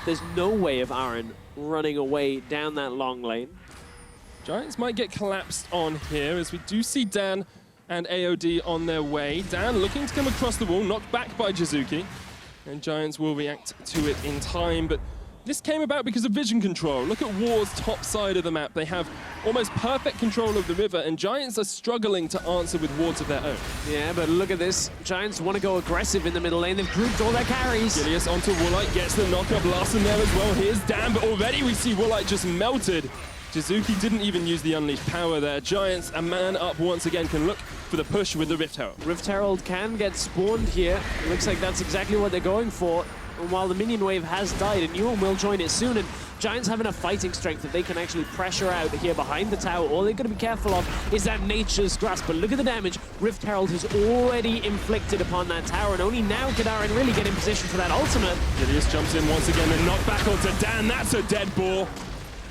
there's no way of Aaron running away down that long lane. Giants might get collapsed on here, as we do see Dan and AOD on their way. Dan looking to come across the wall, knocked back by Jizuki, and Giants will react to it in time, but this came about because of vision control. Look at War's top side of the map. They have almost perfect control of the river, and Giants are struggling to answer with wards of their own. Yeah, but look at this. Giants want to go aggressive in the middle lane. They've grouped all their carries. GIA's onto Woolite, gets the knockup. Larson there as well. Here's Dan, but already we see Woolite just melted. Jizuki didn't even use the Unleashed power there. Giants, a man up once again, can look for the push with the Rift Herald. Rift Herald can get spawned here. It looks like that's exactly what they're going for. And while the minion wave has died, a new one will join it soon. And Giants have enough fighting strength that they can actually pressure out here behind the tower. All they're going to be careful of is that Nature's Grasp. But look at the damage Rift Herald has already inflicted upon that tower. And only now can Aaron really get in position for that ultimate. GIA jumps in once again and knocked back onto Dan. That's a dead ball.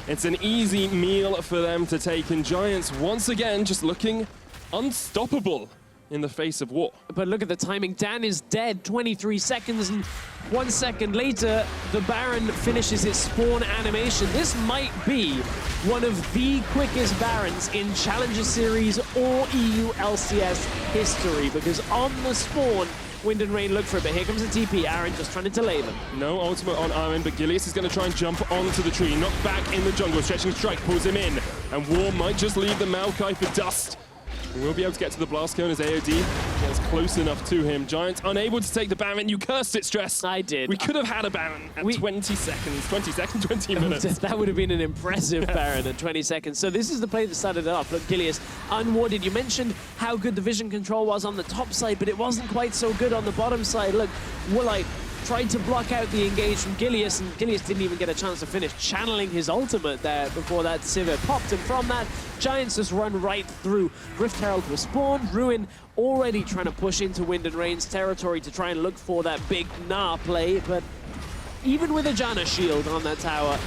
It's an easy meal for them to take, and Giants once again just looking unstoppable in the face of War. But look at the timing. Dan is dead, 23 seconds, and 1 second later, the Baron finishes its spawn animation. This might be one of the quickest Barons in Challenger Series or EULCS history, because on the spawn, Wind and Rain look for it, but here comes the TP. Aaron just trying to delay them. No ultimate on Aaron, but Gilius is going to try and jump onto the tree. Knocked back in the jungle. Stretching strike pulls him in. And War might just leave the Maokai for dust. We will be able to get to the blast cone as AOD gets close enough to him. Giants unable to take the Baron. You cursed it, Stress. I did. We could have had a Baron at 20 seconds. 20 minutes. That would have been an impressive Baron at 20 seconds. So this is the play that started it off. Look, Gilius unwarded. You mentioned how good the vision control was on the top side, but it wasn't quite so good on the bottom side. Look, Woolite tried to block out the engage from Gilius, and Gilius didn't even get a chance to finish channeling his ultimate there before that Sivir popped. And from that, Giants just run right through. Rift Herald was spawned. Ruin already trying to push into Wind and Rain's territory to try and look for that big Gnar play, but even with a Janna shield on that tower,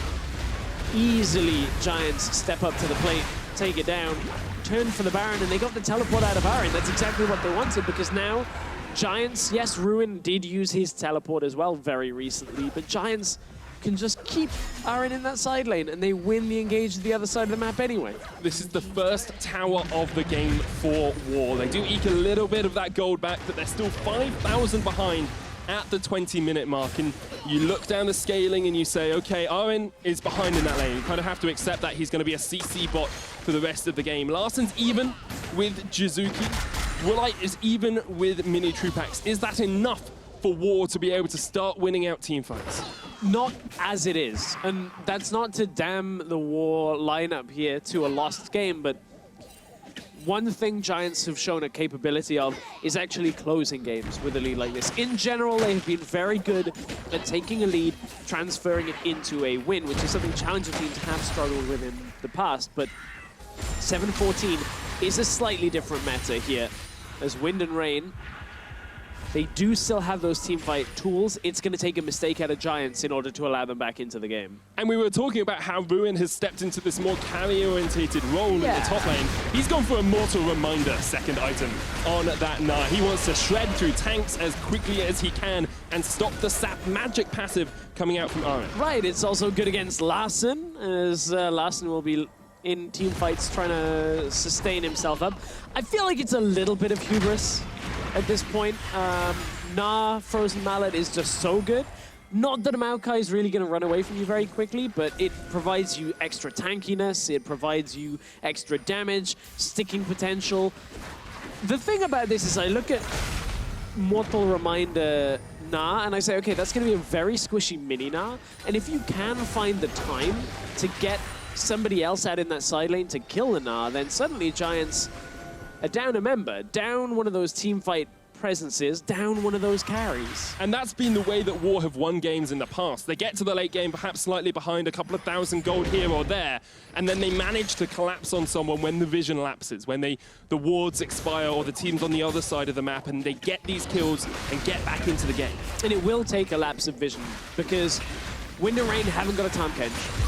easily Giants step up to the plate, take it down, turn for the Baron, and they got the teleport out of Baron. That's exactly what they wanted, because now Giants, yes, Ruin did use his teleport as well very recently, but Giants can just keep Aaron in that side lane and they win the engage to the other side of the map anyway. This is the first tower of the game for War. They do eke a little bit of that gold back, but they're still 5,000 behind at the 20-minute mark. And you look down the scaling and you say, okay, Aaron is behind in that lane. You kind of have to accept that he's going to be a CC bot for the rest of the game. Larsen's even with Jizuki. Woolite is even with Mini Trupax. Is that enough for War to be able to start winning out teamfights? Not as it is. And that's not to damn the War lineup here to a lost game, but one thing Giants have shown a capability of is actually closing games with a lead like this. In general, they have been very good at taking a lead, transferring it into a win, which is something Challenger teams have struggled with in the past. But 7-14 is a slightly different meta here. As Wind and Rain, they do still have those teamfight tools. It's going to take a mistake out of Giants in order to allow them back into the game. And we were talking about how Ruin has stepped into this more carry-orientated role in the top lane. He's gone for a Mortal Reminder second item on that Gnar. He wants to shred through tanks as quickly as he can and stop the Sap magic passive coming out from Aaron. Right, it's also good against Larsen, as Larsen will be in team fights trying to sustain himself up. I feel like it's a little bit of hubris at this point. Gnar Frozen Mallet is just so good. Not that a Maokai is really going to run away from you very quickly, but it provides you extra tankiness, it provides you extra damage, sticking potential. The thing about this is I look at Mortal Reminder Gnar and I say, okay, that's going to be a very squishy mini Gnar, and if you can find the time to get somebody else out in that side lane to kill the Gnar, then suddenly Giants are down a member, down one of those team fight presences, down one of those carries. And that's been the way that War have won games in the past. They get to the late game, perhaps slightly behind, a couple of thousand gold here or there, and then they manage to collapse on someone when the vision lapses, when the wards expire or the team's on the other side of the map, and they get these kills and get back into the game. And it will take a lapse of vision, because Wind and Rain haven't got a Tahm Kench.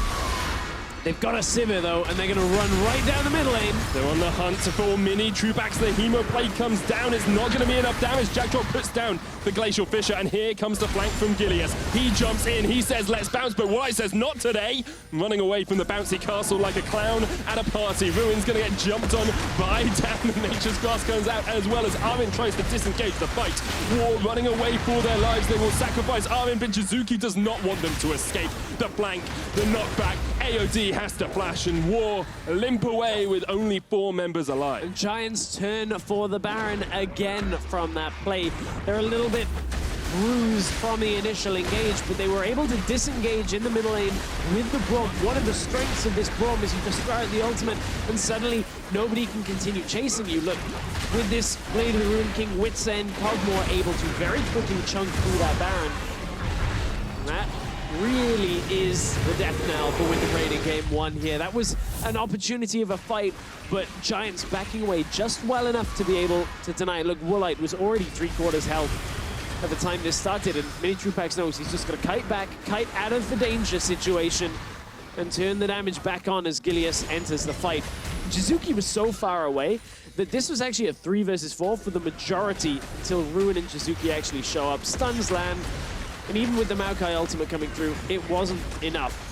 They've got a Sivir, though, and they're going to run right down the middle lane. They're on the hunt for Mini Trupax. The Hemo Plate comes down. It's not going to be enough damage. Jackdaw puts down the Glacial Fissure, and here comes the flank from Gilius. He jumps in. He says, let's bounce, but Woolite says, not today. Running away from the bouncy castle like a clown at a party. Ruin's going to get jumped on by down. The Nature's Grass comes out, as well as Armin tries to disengage the fight. War running away for their lives. They will sacrifice Armin, but Jizuki does not want them to escape. The flank, the knockback. AOD has to flash, and War limp away with only 4 members alive. Giants turn for the Baron again from that play. They're a little bit bruised from the initial engage, but they were able to disengage in the middle lane with the Braum. One of the strengths of this Braum is you just throw out the ultimate, and suddenly nobody can continue chasing you. Look, with this Blade of the Ruin King, Wits End, Cogmore able to very quickly chunk through that Baron. And that really is the death knell for Wind and Rain in game 1 here. That was an opportunity of a fight, but Giants backing away just well enough to be able to deny it. Look, Woolite was already 3/4 health at the time this started, and Mini Trupax knows he's just going to kite back, kite out of the danger situation, and turn the damage back on as Gilius enters the fight. Jizuki was so far away that this was actually a 3 versus 4 for the majority until Ruin and Jizuki actually show up. Stuns land, and even with the Maokai ultimate coming through, it wasn't enough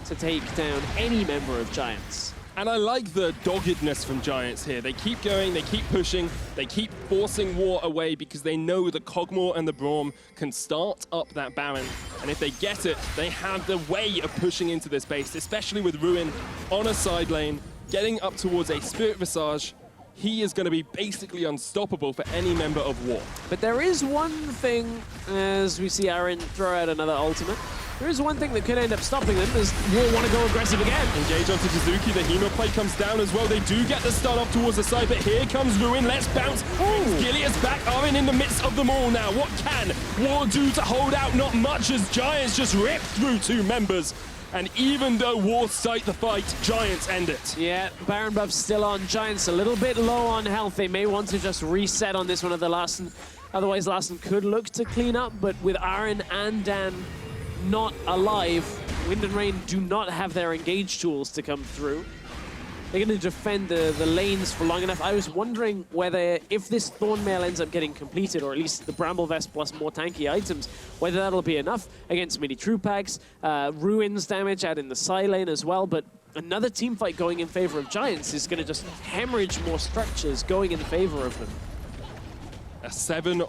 to take down any member of Giants. And I like the doggedness from Giants here. They keep going, they keep pushing, they keep forcing War away because they know the Kog'Maw and the Braum can start up that Baron. And if they get it, they have the way of pushing into this base, especially with Ruin on a side lane, getting up towards a Spirit Visage. He is going to be basically unstoppable for any member of War. But there is one thing, as we see Aaron throw out another ultimate, there is one thing that could end up stopping them, as War want to go aggressive again. Engage onto Jizuki, the Hemo plate comes down as well. They do get the stun off towards the side, but here comes Ruin. Let's bounce. Gilia's back. Arwen in the midst of them all now. What can War do to hold out? Not much, as Giants just rip through 2 members. And even though War start the fight, Giants end it. Yeah, Baron buff's still on. Giants a little bit low on health. They may want to just reset on this one of the Larssen. Otherwise, Larssen could look to clean up, but with Aaron and Dan not alive, Wind and Rain do not have their engage tools to come through. They're going to defend the lanes for long enough. I was wondering whether, if this Thornmail ends up getting completed, or at least the Bramble Vest plus more tanky items, whether that'll be enough against mini true packs, Ruins damage out in the side lane as well, but another team fight going in favor of Giants is going to just hemorrhage more structures going in favor of them. A 7-1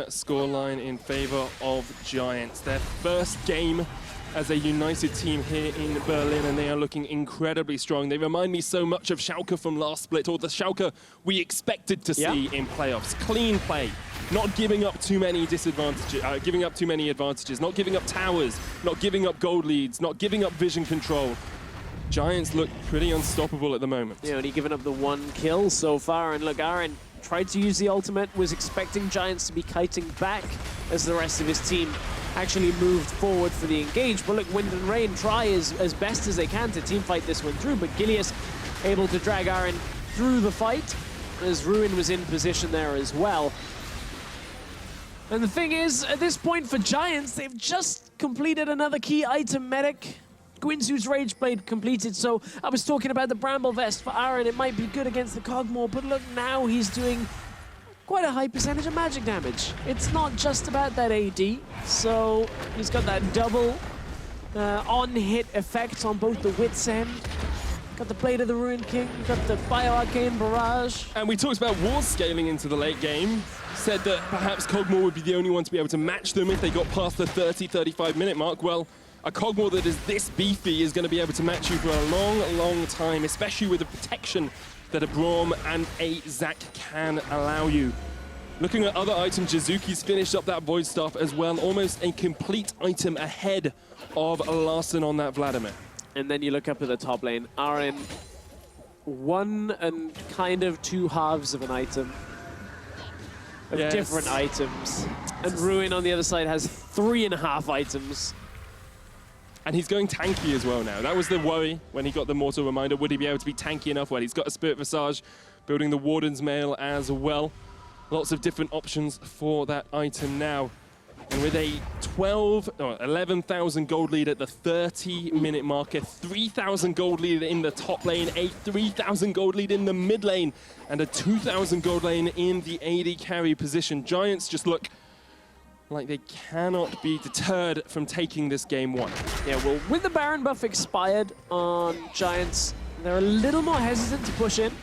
scoreline in favor of Giants. Their first game as a united team here in Berlin, and they are looking incredibly strong. They remind me so much of Schalke from last split, or the Schalke we expected to see in playoffs. Clean play, not giving up too many disadvantages, not giving up towers, not giving up gold leads, not giving up vision control. Giants look pretty unstoppable at the moment. Yeah, only given up the 1 kill so far, and look, Aaron tried to use the ultimate, was expecting Giants to be kiting back as the rest of his team actually moved forward for the engage. But look, Wind and Rain try as best as they can to team fight this one through, but Gilius able to drag Aaron through the fight as Ruin was in position there as well. And the thing is, at this point for Giants, they've just completed another key item, Medic. Guinsoo's Rage Blade completed, so I was talking about the Bramble Vest for Aaron. It might be good against the Kog'Maw, but look, now he's doing quite a high percentage of magic damage. It's not just about that AD, so he's got that double on-hit effect on both the Wit's End. Got the Blade of the Ruined King, got the Bio-Arcane Barrage. And we talked about War scaling into the late game. Said that perhaps Kog'Maw would be the only one to be able to match them if they got past the 30-35 minute mark. Well, a Kog'Maw that is this beefy is going to be able to match you for a long, long time, especially with the protection that a Braum and a Zac can allow you. Looking at other items, Jizuki's finished up that Void Staff as well, almost a complete item ahead of Larssen on that Vladimir. And then you look up at the top lane, Aaron, 1 and kind of 2 halves of an item. Of different items. And Ruin on the other side has 3.5 items. And he's going tanky as well now. That was the worry when he got the Mortal Reminder. Would he be able to be tanky enough? Well, he's got a Spirit Visage, building the Warden's Mail as well. Lots of different options for that item now. And with a 11,000 gold lead at the 30-minute marker, 3,000 gold lead in the top lane, a 3,000 gold lead in the mid lane, and a 2,000 gold lane in the AD carry position, Giants just look like they cannot be deterred from taking this game 1. Yeah, well, with the Baron buff expired on Giants, they're a little more hesitant to push in.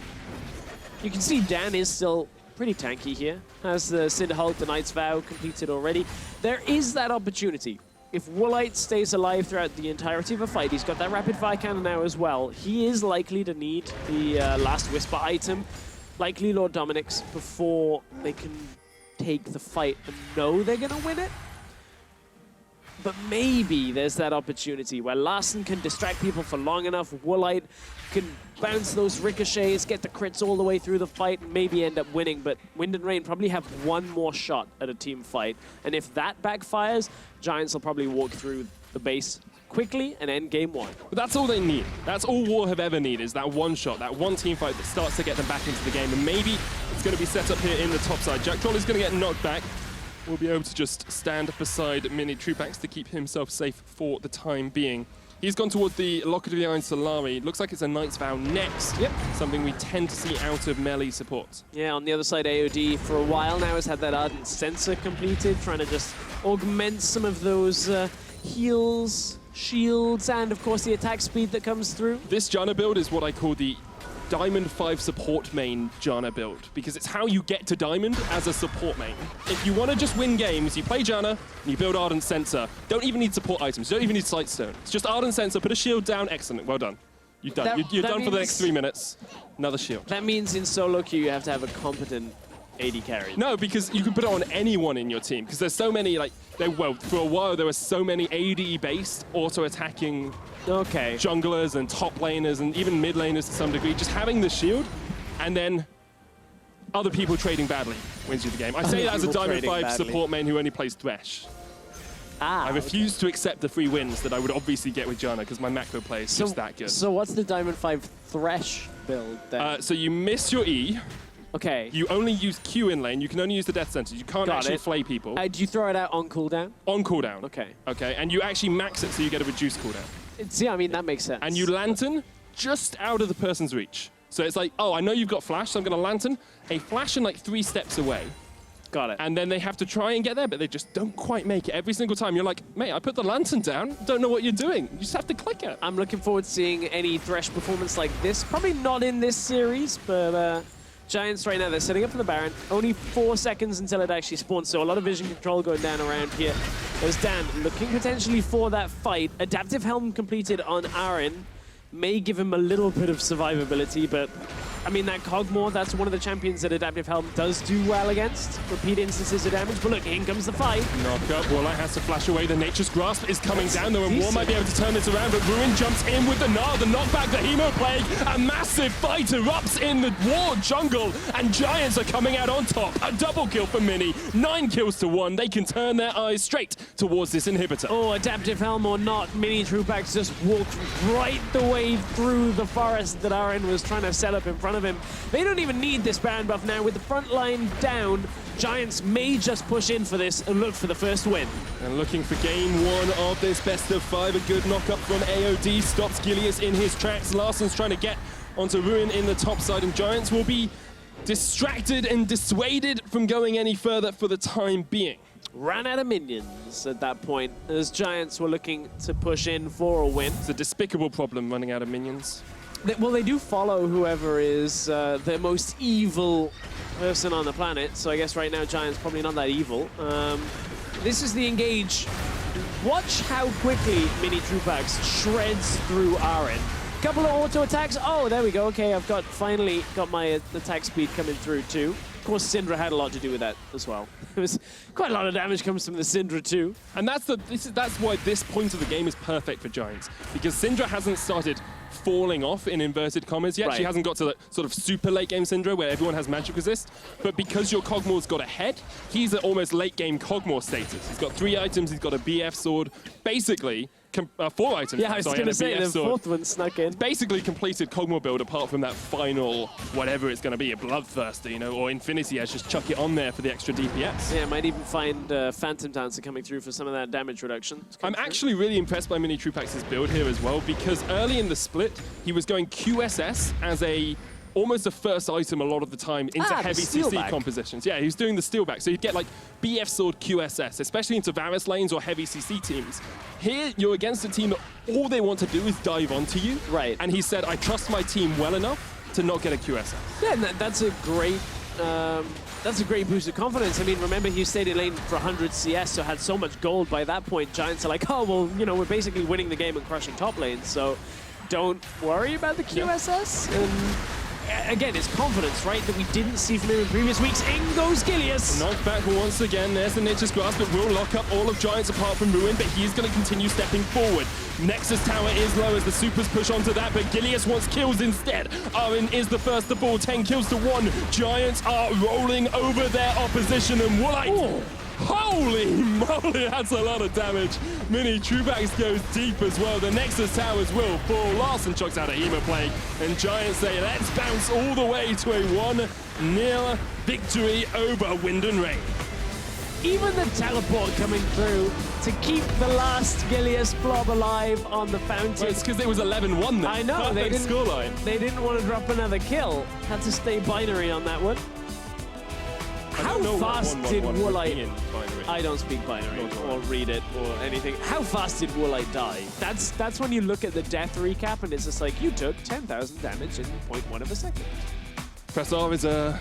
You can see Dan is still pretty tanky here. Has the Cinder Hulk, the Knight's Vow completed already. There is that opportunity. If Woolite stays alive throughout the entirety of a fight, he's got that Rapid Fire Cannon now as well. He is likely to need the Last Whisper item, likely Lord Dominic's, before they can take the fight and know they're going to win it. But maybe there's that opportunity where Larssen can distract people for long enough, Woolite can bounce those ricochets, get the crits all the way through the fight, and maybe end up winning. But Wind and Rain probably have 1 more shot at a team fight. And if that backfires, Giants will probably walk through the base quickly and end game 1. But that's all they need. That's all War have ever needed, is that 1 shot, that 1 team fight that starts to get them back into the game. And maybe it's going to be set up here in the top side. Jack Trolley's going to get knocked back. Will be able to just stand beside Mini Trupax to keep himself safe for the time being. He's gone towards the Locket of the Iron Solari. Looks like it's a Knight's Vow next. Yep. Something we tend to see out of melee support. Yeah, on the other side, AOD for a while now has had that Ardent Sensor completed, trying to just augment some of those heals, shields, and of course the attack speed that comes through. This Janna build is what I call the Diamond 5 support main Janna build, because it's how you get to Diamond as a support main. If you want to just win games, you play Janna and you build Ardent Sensor. Don't even need support items, don't even need Sightstone. It's just Ardent Sensor, put a shield down, excellent, well done. You're done. You're done for the next 3 minutes. Another shield. That means in solo queue you have to have a competent AD carry. No, because you can put it on anyone in your team, because there's so many, like, well, for a while there were so many AD-based auto-attacking junglers and top laners and even mid laners to some degree. Just having the shield and then other people trading badly wins you the game. I say that as a Diamond 5 support main who only plays Thresh. I refuse to accept the free wins that I would obviously get with Janna because my macro play is just that good. So what's the Diamond 5 Thresh build then? So you miss your E. Okay. You only use Q in lane. You can only use the death sentence. You can't actually flay people. Do you throw it out on cooldown? On cooldown. Okay. Okay, and you actually max it so you get a reduced cooldown. See, I mean, that makes sense. And you lantern just out of the person's reach. So it's like, oh, I know you've got flash, so I'm going to lantern a flash in like 3 steps away. Got it. And then they have to try and get there, but they just don't quite make it every single time. You're like, mate, I put the lantern down. Don't know what you're doing. You just have to click it. I'm looking forward to seeing any Thresh performance like this. Probably not in this series, but Giants right now, they're setting up for the Baron. Only 4 seconds until it actually spawns, so a lot of vision control going down around here. There's Dan looking potentially for that fight. Adaptive Helm completed on Aaron. May give him a little bit of survivability, but I mean, that Cogmore, that's one of the champions that Adaptive Helm does do well against. Repeat instances of damage, but look, in comes the fight. Knock up, Warlight has to flash away. The Nature's Grasp is coming down, though, and War might be able to turn this around, but Ruin jumps in with the Gnar, the knockback, the Hemo Plague. A massive fight erupts in the War jungle, and Giants are coming out on top. A double kill for Mini, 9 kills to 1. They can turn their eyes straight towards this inhibitor. Oh, Adaptive Helm or not, Mini Trupax just walked right the way through the forest that Aaron was trying to set up in front of him. They don't even need this Baron buff now. With the front line down, Giants may just push in for this and look for the first win. And looking for game 1 of this best of 5. A good knock-up from AOD stops Gilius in his tracks. Larsson's trying to get onto Ruin in the top side, and Giants will be distracted and dissuaded from going any further for the time being. Ran out of minions at that point as Giants were looking to push in for a win. It's a despicable problem, running out of minions. Well, they do follow whoever is the most evil person on the planet, so I guess right now Giants probably not that evil. This is the engage. Watch how quickly Mini Trupax shreds through Aaron. Couple of auto attacks. Oh, there we go. Okay, I've finally got my attack speed coming through too. Of course, Syndra had a lot to do with that as well. It was quite a lot of damage comes from the Syndra too. And that's why this point of the game is perfect for Giants, because Syndra hasn't started falling off in inverted commas yet. Right. She hasn't got to the sort of super late game Syndra where everyone has magic resist. But because your Cogmore's got ahead, he's at almost late game Cogmore status. He's got 3 items, he's got a BF sword. Basically, 4 items. Yeah, I was going to say, the fourth one snuck in. Basically completed Cogmore build apart from that final, whatever it's going to be, a Bloodthirster, you know, or Infinity Edge, just chuck it on there for the extra DPS. Yeah, might even find Phantom Dancer coming through for some of that damage reduction. I'm actually really impressed by Mini Trupax's build here as well, because early in the split, he was going QSS as almost a first item a lot of the time into heavy CC compositions. Yeah, he was doing the steelback, so you'd get like BF Sword QSS, especially into Varus lanes or heavy CC teams. Here, you're against a team that all they want to do is dive onto you. Right. And he said, I trust my team well enough to not get a QSS. Yeah, and that's a great boost of confidence. I mean, remember, he stayed in lane for 100 CS, so had so much gold by that point. Giants are like, oh, well, you know, we're basically winning the game and crushing top lanes, so don't worry about the QSS. And again, it's confidence, right, that we didn't see from him in previous weeks. In goes Gilius. Knockback once again. There's the Nature's Grasp. It will lock up all of Giants apart from Ruin, but he's going to continue stepping forward. Nexus Tower is low as the supers push onto that, but Gilius wants kills instead. Arwen is the first to fall. 10 kills to 1. Giants are rolling over their opposition, and Warlight... Holy moly, that's a lot of damage. Mini Trupax goes deep as well. The Nexus Towers will fall. Larsson chucks out a Hemo Plague, and Giants say, let's bounce all the way to a 1-0 victory over Wind and Rain. even the teleport coming through to keep the last Gilius blob alive on the fountain. Well, it's because it was 11-1 then. I know, they Perfect scoreline. They didn't want to drop another kill. Had to stay binary on that one. How fast did Woolite... I don't speak binary or read it or anything. How fast did Woolite die? That's when you look at the death recap and it's just like, you took 10,000 damage in 0.1 of a second. Press R is a...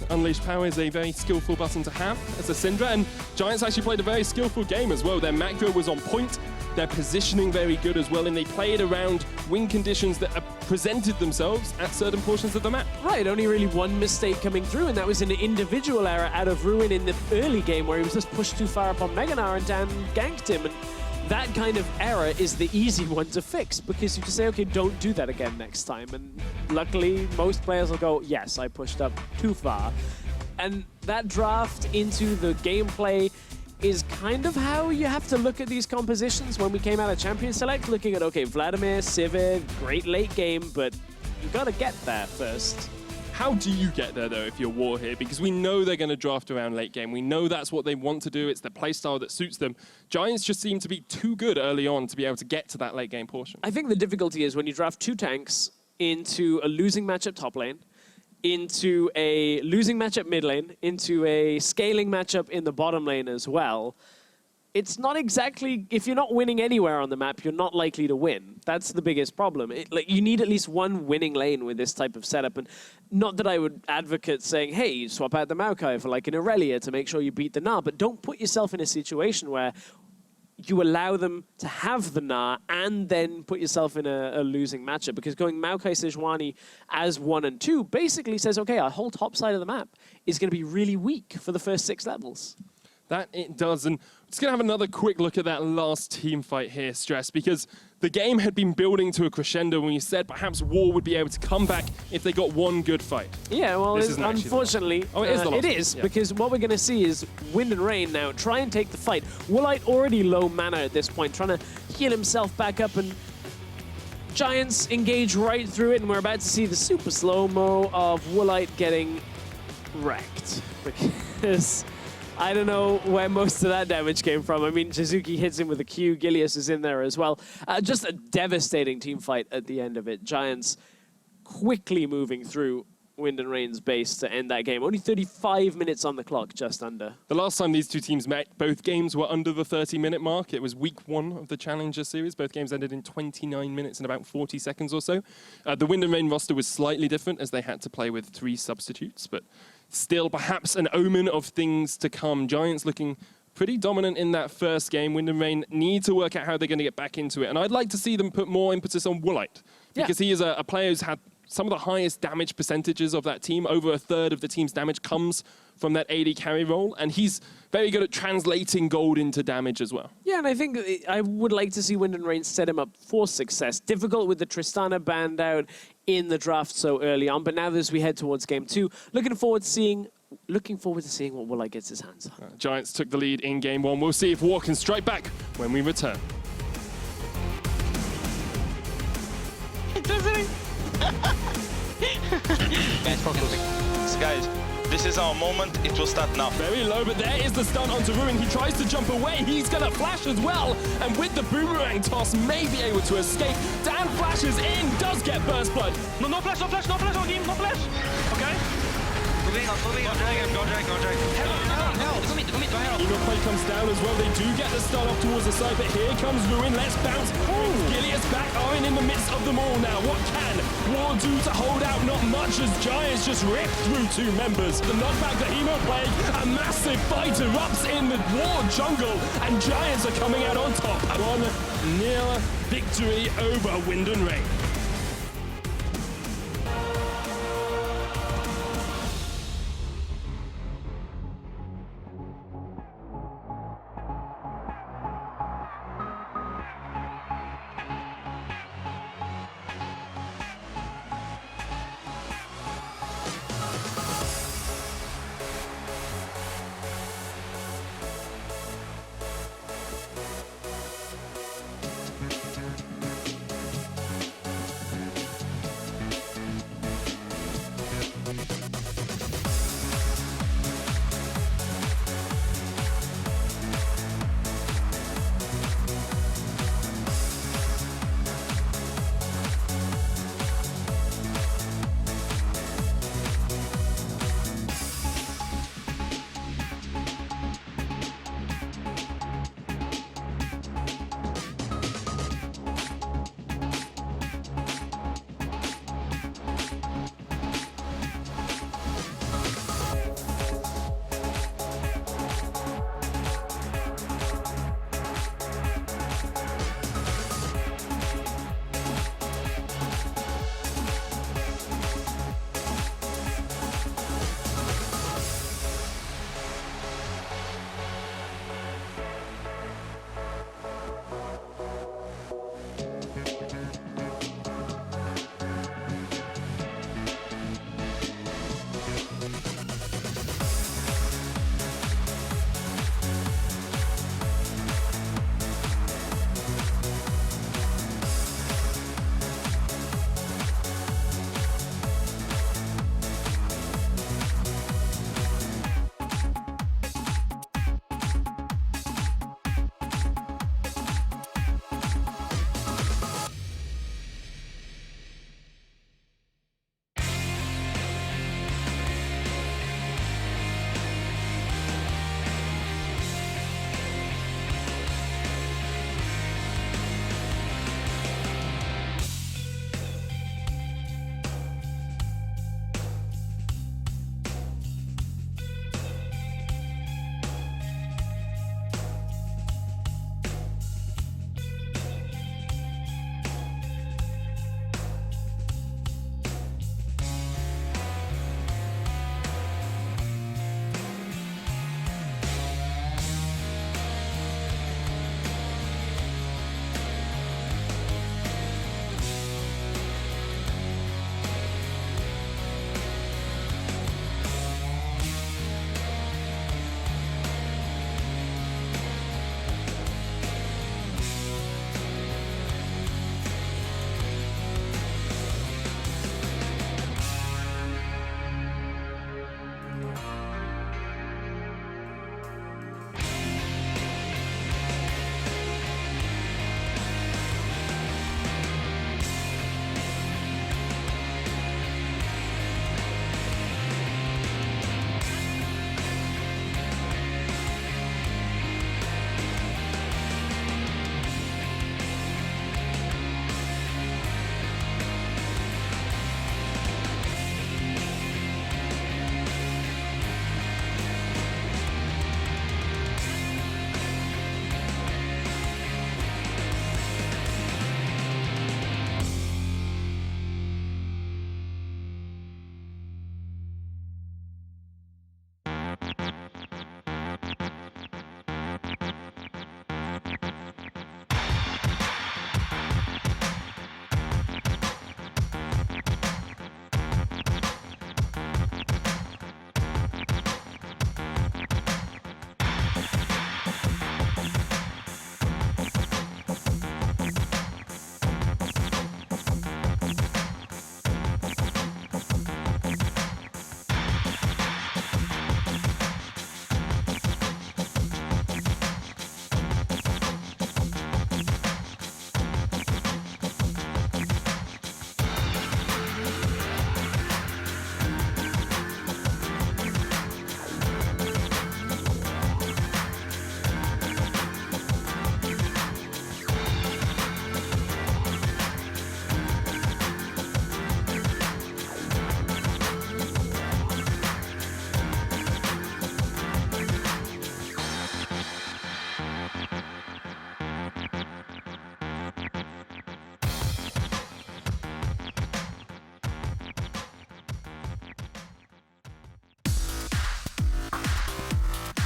Unleash Power is a very skillful button to have as a Syndra, and Giants actually played a very skillful game as well. Their macro was on point, their positioning very good as well, and they played around win conditions that presented themselves at certain portions of the map. Right, only really one mistake coming through, and that was an individual error out of Ruin in the early game where he was just pushed too far up on Meganar and Dan ganked him. And that kind of error is the easy one to fix because you just say, okay, don't do that again next time. And luckily, most players will go, yes, I pushed up too far. And that draft into the gameplay is kind of how you have to look at these compositions when we came out of Champion Select, looking at, okay, Vladimir, Civid, great late game, but you got to get there first. How do you get there, though, if you're War here? Because we know they're going to draft around late game. We know that's what they want to do. It's their playstyle that suits them. Giants just seem to be too good early on to be able to get to that late game portion. I think the difficulty is when you draft 2 tanks into a losing matchup top lane, into a losing matchup mid lane, into a scaling matchup in the bottom lane as well. It's not exactly, if you're not winning anywhere on the map, you're not likely to win. That's the biggest problem. You need at least one winning lane with this type of setup. And not that I would advocate saying, hey, swap out the Maokai for like an Aurelia to make sure you beat the Gnar, but don't put yourself in a situation where you allow them to have the Gnar and then put yourself in a losing matchup. Because going Maokai Sejuani as 1 and 2 basically says, okay, our whole top side of the map is going to be really weak for the first 6 levels. That it does, and I'm just going to have another quick look at that last team fight here, Stress, because the game had been building to a crescendo when you said perhaps War would be able to come back if they got one good fight. Yeah, well, unfortunately, it is, because what we're going to see is Wind and Rain now try and take the fight. Woolite already low mana at this point, trying to heal himself back up, and Giants engage right through it, and we're about to see the super slow-mo of Woolite getting wrecked, because I don't know where most of that damage came from. I mean, Jizuki hits him with a Q. Gilius is in there as well. Just a devastating team fight at the end of it. Giants quickly moving through Wind and Rain's base to end that game. Only 35 minutes on the clock, just under. The last time these two teams met, both games were under the 30-minute mark. It was week 1 of the Challenger Series. Both games ended in 29 minutes and about 40 seconds or so. The Wind and Rain roster was slightly different as they had to play with 3 substitutes, but still perhaps an omen of things to come. Giants looking pretty dominant in that first game. Wind and Rain need to work out how they're going to get back into it. And I'd like to see them put more emphasis on Woolite, because he is a player who's had some of the highest damage percentages of that team. Over a third of the team's damage comes from that AD carry role, and he's very good at translating gold into damage as well. Yeah, and I think I would like to see Wind and Rain set him up for success. Difficult with the Tristana banned out in the draft so early on, but now as we head towards game 2, looking forward to seeing what Woolite gets his hands on. Giants took the lead in game 1. We'll see if War can strike back when we return. Guys, this is our moment. It will start now. Very low, but there is the stun onto Ruin. He tries to jump away. He's going to flash as well. And with the boomerang toss, may be able to escape. Dan flashes in, does get burst blood. No flash on him, no flash. Okay. Moving on, go drag. Hell, go mid, go Herald. Eagle play comes down as well. They do get the stun off towards the side, but here comes Ruin. Let's bounce. Gilius back. Owen in the midst of them all now. What can War do to hold out? Not much, as Giants just rip through 2 members. The knockback, the Emo Plague, a massive fight erupts in the War jungle, and Giants are coming out on top. 1-0 victory over Wind and Rain.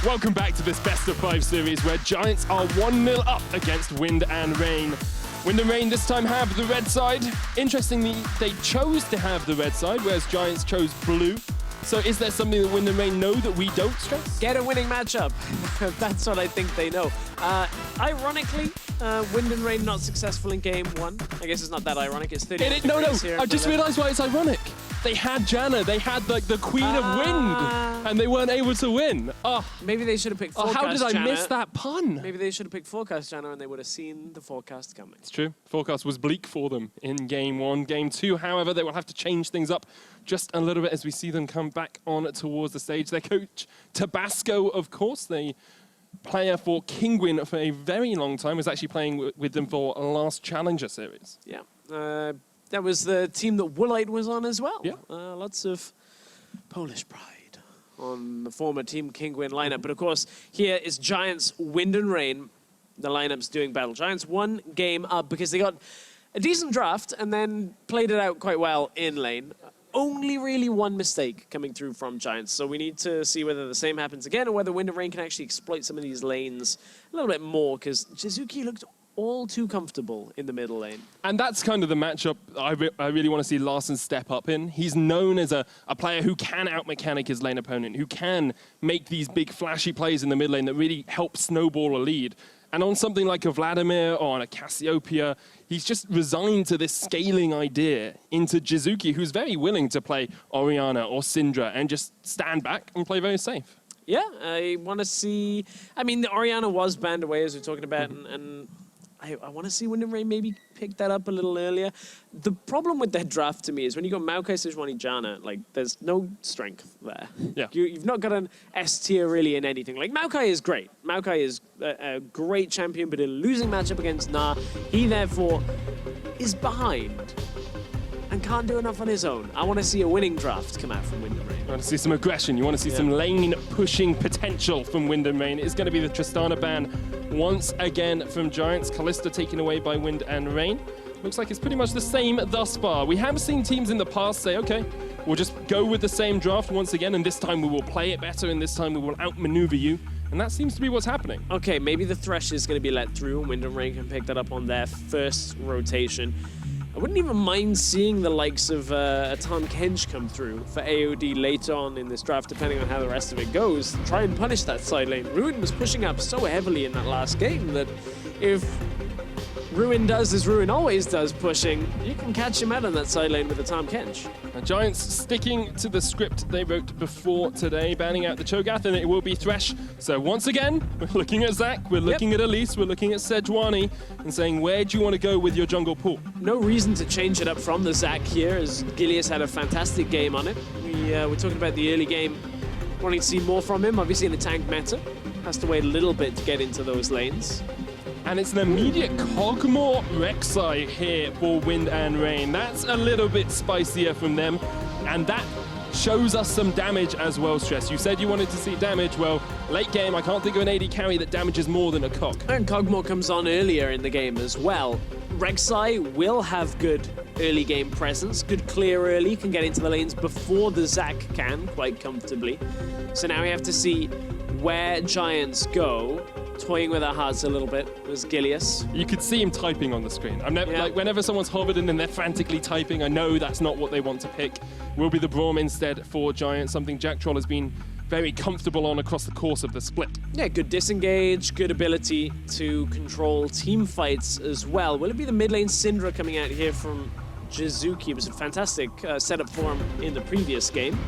Welcome back to this best of 5 series where Giants are 1-0 up against Wind and Rain. Wind and Rain this time have the red side. Interestingly, they chose to have the red side, whereas Giants chose blue. So is there something that Wind and Rain know that we don't stress? Get a winning matchup. That's what I think they know. Ironically, Wind and Rain not successful in game 1. I guess it's not that ironic. It's 30 No, here. I just realized why it's ironic. They had Janna, they had like the Queen of Wind, and they weren't able to win. Oh, maybe they should have picked Forecast how did I Janna. miss that pun? Maybe they should have picked Forecast Janna and they would have seen the forecast coming. It's true. Forecast was bleak for them in game 1. Game 2, however, they will have to change things up just a little bit as we see them come back on towards the stage. Their coach, Tabasco, of course, the player for Kingwin for a very long time, was actually playing with them for last Challenger series. Yeah. That was the team that Woolite was on as well. Yeah. Lots of Polish pride on the former Team Kingwin lineup. But of course, here is Giants Wind and Rain. The lineup's doing battle. Giants 1 game up because they got a decent draft and then played it out quite well in lane. Only really 1 mistake coming through from Giants. So we need to see whether the same happens again or whether Wind and Rain can actually exploit some of these lanes a little bit more, because Jizuki looked all too comfortable in the middle lane. And that's kind of the matchup I really want to see Larson step up in. He's known as a player who can out-mechanic his lane opponent, who can make these big flashy plays in the mid lane that really help snowball a lead. And on something like a Vladimir or on a Cassiopeia, he's just resigned to this scaling idea into Jizuki, who's very willing to play Orianna or Syndra and just stand back and play very safe. Yeah, I want to see... I mean, the Orianna was banned away, as we're talking about, and I want to see Wind and Rain maybe pick that up a little earlier. The problem with that draft to me is when you go Maokai, Sejuani, Janna, like, there's no strength there. Yeah. You've not got an S tier really in anything. Like, Maokai is great. Maokai is a great champion, but in a losing matchup against Na, he therefore is behind and can't do enough on his own. I want to see a winning draft come out from Wind and Rain. You want to see some aggression, you want to see some lane pushing potential from Wind and Rain. It's going to be the Tristana ban once again from Giants. Kalista taken away by Wind and Rain. Looks like it's pretty much the same thus far. We have seen teams in the past say, okay, we'll just go with the same draft once again, and this time we will play it better, and this time we will outmaneuver you. And that seems to be what's happening. Okay, maybe the Thresh is going to be let through, and Wind and Rain can pick that up on their first rotation. I wouldn't even mind seeing the likes of a Tom Kench come through for AOD later on in this draft, depending on how the rest of it goes. Try and punish that side lane. Ruin was pushing up so heavily in that last game that if Ruin does as Ruin always does pushing, you can catch him out on that side lane with a Tom Kench. The Giants sticking to the script they wrote before today, banning out the Cho'Gath, and it will be Thresh. So once again, we're looking at Zach, we're looking at Elise, we're looking at Sejuani, and saying, where do you want to go with your jungle pool? No reason to change it up from the Zach here, as Gilius had a fantastic game on it. We're talking about the early game, wanting to see more from him, obviously in the tank meta. Has to wait a little bit to get into those lanes. And it's an immediate Kog'Maw Rek'Sai here for Wind and Rain. That's a little bit spicier from them, and that shows us some damage as well, Stress. You said you wanted to see damage. Well, late game, I can't think of an AD carry that damages more than a Kog. And Kog'Maw comes on earlier in the game as well. Rek'Sai will have good early game presence, good clear early, can get into the lanes before the Zac can, quite comfortably. So now we have to see where Giants go. Toying with our hearts a little bit was Gilius. You could see him typing on the screen. I'm never, like, whenever someone's hovered and then they're frantically typing, I know that's not what they want to pick. Will be the Braum instead for Giants, something Jack Troll has been very comfortable on across the course of the split. Yeah, good disengage, good ability to control team fights as well. Will it be the mid lane Syndra coming out here from Jizuki? It was a fantastic setup for him in the previous game.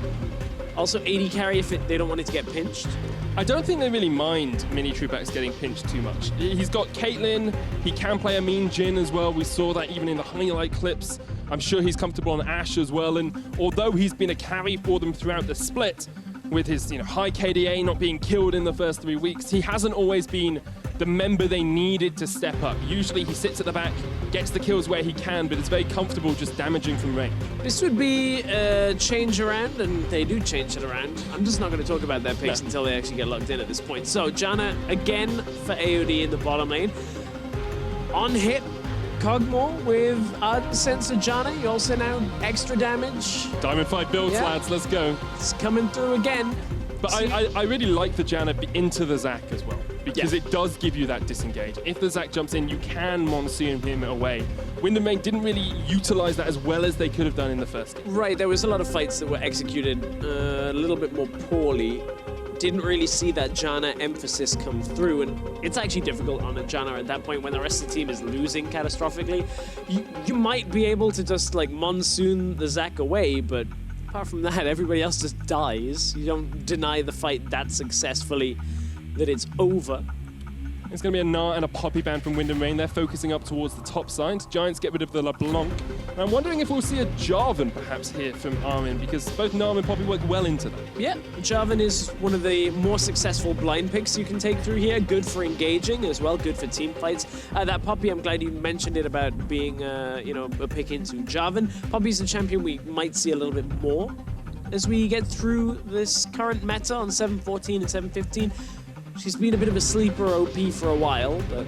Also, AD carry if they don't want it to get pinched. I don't think they really mind Mini Truebax getting pinched too much. He's got Caitlyn, he can play a mean Jhin as well. We saw that even in the highlight clips. I'm sure he's comfortable on Ashe as well, and although he's been a carry for them throughout the split, with his high KDA not being killed in the first 3 weeks, he hasn't always been the member they needed to step up. Usually he sits at the back, gets the kills where he can, but it's very comfortable just damaging from range. This would be a change around, and they do change it around. I'm just not going to talk about their picks until they actually get locked in at this point. So Janna again for AOD in the bottom lane. On hit, Kog'Maw with Ardent Sensor Janna. You also now extra damage. Diamond 5 builds, lads, let's go. It's coming through again. But I really like the Janna into the Zac as well, because it does give you that disengage. If the Zac jumps in, you can monsoon him away. Wind and Rain didn't really utilize that as well as they could have done in the first game. Right, there was a lot of fights that were executed a little bit more poorly. Didn't really see that Janna emphasis come through, and it's actually difficult on a Janna at that point when the rest of the team is losing catastrophically. You might be able to just like monsoon the Zac away, but apart from that, everybody else just dies. You don't deny the fight that successfully that it's over. It's going to be a Gnar and a Poppy ban from Wind and Rain. They're focusing up towards the top side. Giants get rid of the LeBlanc. And I'm wondering if we'll see a Jarvan perhaps here from Armin, because both Gnar and Poppy work well into that. Yeah, Jarvan is one of the more successful blind picks you can take through here. Good for engaging as well, good for team fights. That Poppy, I'm glad you mentioned it about being, a pick into Jarvan. Poppy's a champion we might see a little bit more as we get through this current meta on 7.14 and 7.15. She's been a bit of a sleeper OP for a while, but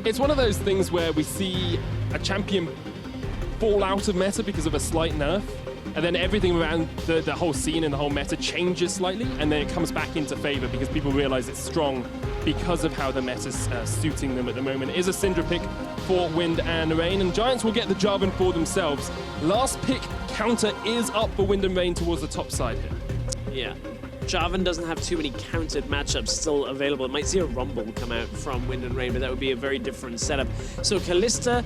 it's one of those things where we see a champion fall out of meta because of a slight nerf, and then everything around the whole scene and the whole meta changes slightly, and then it comes back into favor because people realize it's strong because of how the meta's suiting them at the moment. It is a Syndra pick for Wind and Rain, and Giants will get the Jarvan for themselves. Last pick counter is up for Wind and Rain towards the top side here. yeah. Jarvan doesn't have too many countered matchups still available. It might see a Rumble come out from Wind and Rain, but that would be a very different setup. So Kalista,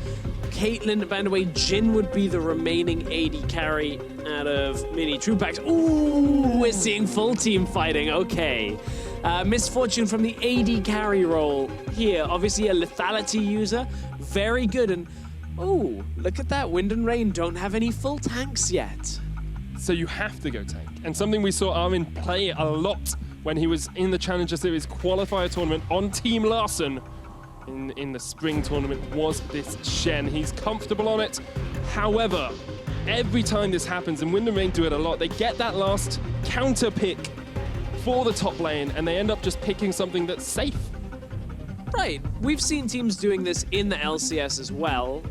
Caitlyn, by the way, Jhin would be the remaining AD carry out of Mini Truepax. Ooh, we're seeing full team fighting, okay. Misfortune from the AD carry role here. Obviously a lethality user, very good. And oh, look at that, Wind and Rain don't have any full tanks yet. So you have to go tank. And something we saw Armin play a lot when he was in the Challenger Series qualifier tournament on Team Larson in the spring tournament was this Shen. He's comfortable on it. However, every time this happens, and Wind and Rain do it a lot, they get that last counter pick for the top lane, and they end up just picking something that's safe. Right. We've seen teams doing this in the LCS as well.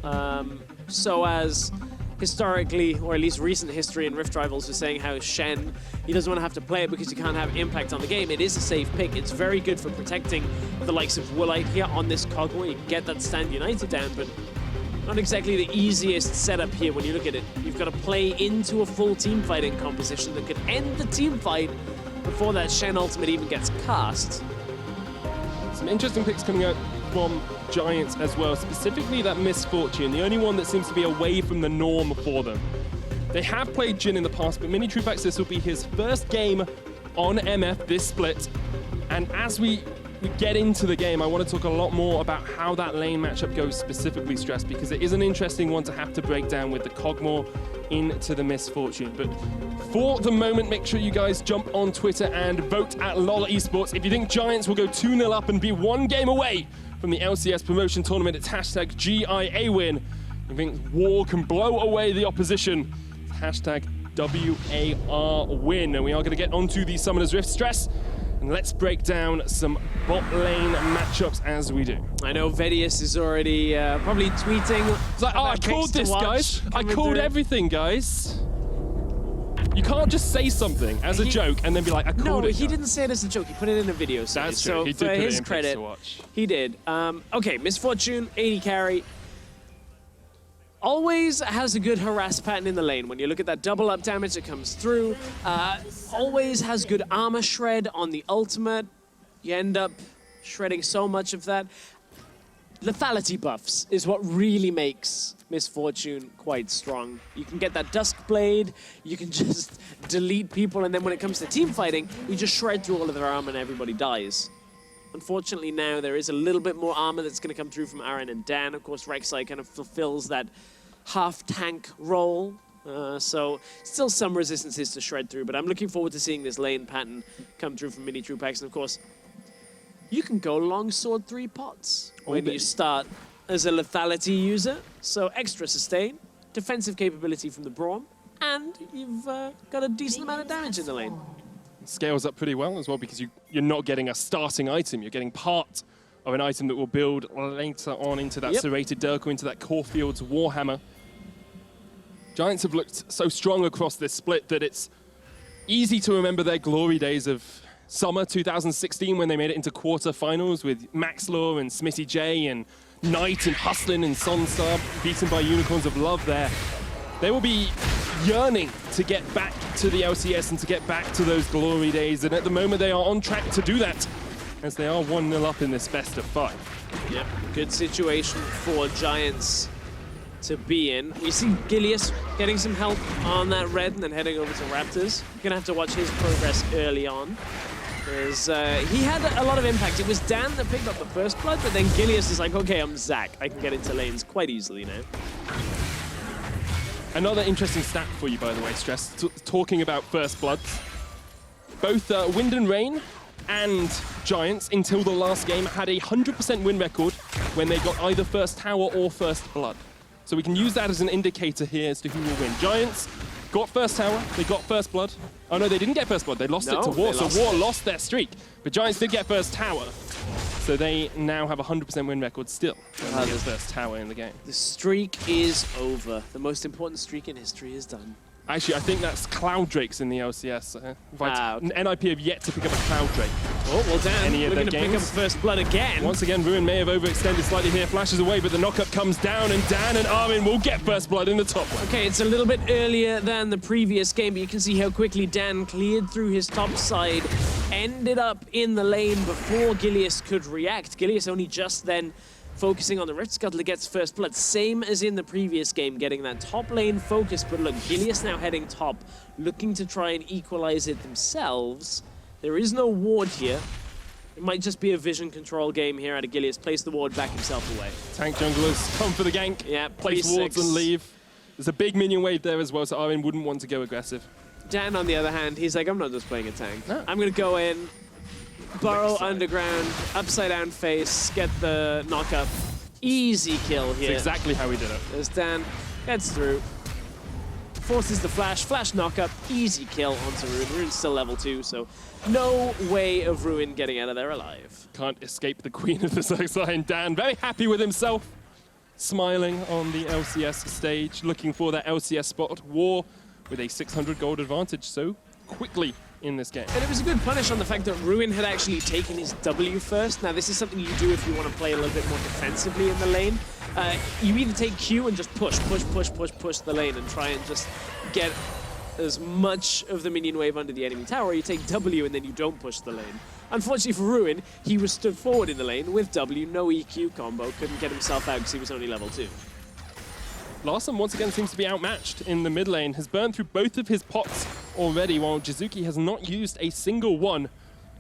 So as historically, or at least recent history in Rift Rivals, was saying how Shen, he doesn't want to have to play it because you can't have impact on the game. It is a safe pick. It's very good for protecting the likes of Woolite here on this Kog'Maw. You can get that Stand United down, but not exactly the easiest setup here when you look at it. You've got to play into a full team fighting composition that could end the team fight before that Shen ultimate even gets cast. Some interesting picks coming out from Giants as well, specifically that Misfortune, the only one that seems to be away from the norm for them. They have played Jhin in the past, but Mini Truepax, this will be his first game on MF this split. And as we get into the game, I want to talk a lot more about how that lane matchup goes specifically, Stress, because it is an interesting one to have to break down with the Kog'Maw into the Misfortune. But for the moment, make sure you guys jump on Twitter and vote at LOL Esports. If you think Giants will go 2-0 up and be one game away from the LCS promotion tournament, it's hashtag GIA win. If you think War can blow away the opposition, it's hashtag WAR win. And we are going to get onto the Summoner's Rift, Stress, and let's break down some bot lane matchups as we do. I know Vedius is already probably tweeting. It's like, oh, I called this, guys. I called everything, guys. You can't just say something as a joke and then be like, I called it. No, he didn't say it as a joke. He put it in a video. That's true. So He did for put his it in credit, to watch. he did. Okay, Misfortune, 80 carry. Always has a good harass pattern in the lane. When you look at that double up damage that comes through, always has good armor shred on the ultimate. You end up shredding so much of that. Lethality buffs is what really makes Misfortune quite strong. You can get that Dusk Blade, you can just delete people, and then when it comes to team fighting, you just shred through all of their armor and everybody dies. Unfortunately now, there is a little bit more armor that's going to come through from Aaron and Dan. Of course, Rek'Sai kind of fulfills that half-tank role. So still some resistances to shred through, but I'm looking forward to seeing this lane pattern come through from Mini Truepax. And of course, you can go longsword 3 pots when you start as a lethality user. So extra sustain, defensive capability from the Braum, and you've got a decent amount of damage in the lane. Scales up pretty well as well because you're not getting a starting item, you're getting part of an item that will build later on into that serrated Durkle, into that Corefield's Warhammer. Giants have looked so strong across this split that it's easy to remember their glory days of summer 2016 when they made it into quarterfinals with Maxlaw and Smitty J and Knight and Hustlin and Sonstar beaten by Unicorns of Love there. They will be yearning to get back to the LCS and to get back to those glory days, and at the moment they are on track to do that as they are 1-0 up in this best of 5. Yep, good situation for Giants to be in. We see Gilius getting some help on that red and then heading over to Raptors. You're gonna have to watch his progress early on, because he had a lot of impact. It was Dan that picked up the first blood, but then Gilius is like, okay, I'm Zach. I can get into lanes quite easily now. Another interesting stat for you, by the way, Stress, talking about first bloods. Both Wind and Rain and Giants, until the last game, had a 100% win record when they got either first tower or first blood. So we can use that as an indicator here as to who will win. Giants got first tower, they got first blood. Oh no, they didn't get first blood, they lost it to War, so War lost their streak. But Giants did get first tower. So they now have a 100% win record still when they get first tower in the game. The streak is over. The most important streak in history is done. Actually, I think that's Cloud Drakes in the LCS. Okay. NIP have yet to pick up a Cloud Drake. Oh, well, Dan, we're going to pick up first blood again. Once again, Ruin may have overextended slightly here, flashes away, but the knockup comes down, and Dan and Armin will get first blood in the top one. Okay, it's a little bit earlier than the previous game, but you can see how quickly Dan cleared through his top side, ended up in the lane before Gilius could react. Gilius only just then focusing on the Rift Scuttler gets first blood, same as in the previous game, getting that top lane focus. But look, Gilius now heading top, looking to try and equalize it themselves. There is no ward here. It might just be a vision control game here out of Gilius. Place the ward, back himself away. Tank junglers come for the gank, yeah, place wards and leave. There's a big minion wave there as well, so Armin wouldn't want to go aggressive. Dan, on the other hand, he's like, I'm not just playing a tank. No. I'm going to go in, burrow underground, upside down face, get the knockup. Easy kill here. That's exactly how he did it. As Dan gets through, forces the flash knockup, easy kill onto Ruin. Ruin's still level 2, so no way of Ruin getting out of there alive. Can't escape the queen of the Zerg line. Dan very happy with himself, smiling on the LCS stage, looking for that LCS spot. War with a 600 gold advantage so quickly in this game. And it was a good punish on the fact that Ruin had actually taken his W first. Now, this is something you do if you want to play a little bit more defensively in the lane. You either take Q and just push the lane and try and just get as much of the minion wave under the enemy tower, or you take W and then you don't push the lane. Unfortunately for Ruin, he was stood forward in the lane with W, no EQ combo, couldn't get himself out because he was only level 2. Larson once again seems to be outmatched in the mid lane, has burned through both of his pots already, while Jizuki has not used a single one.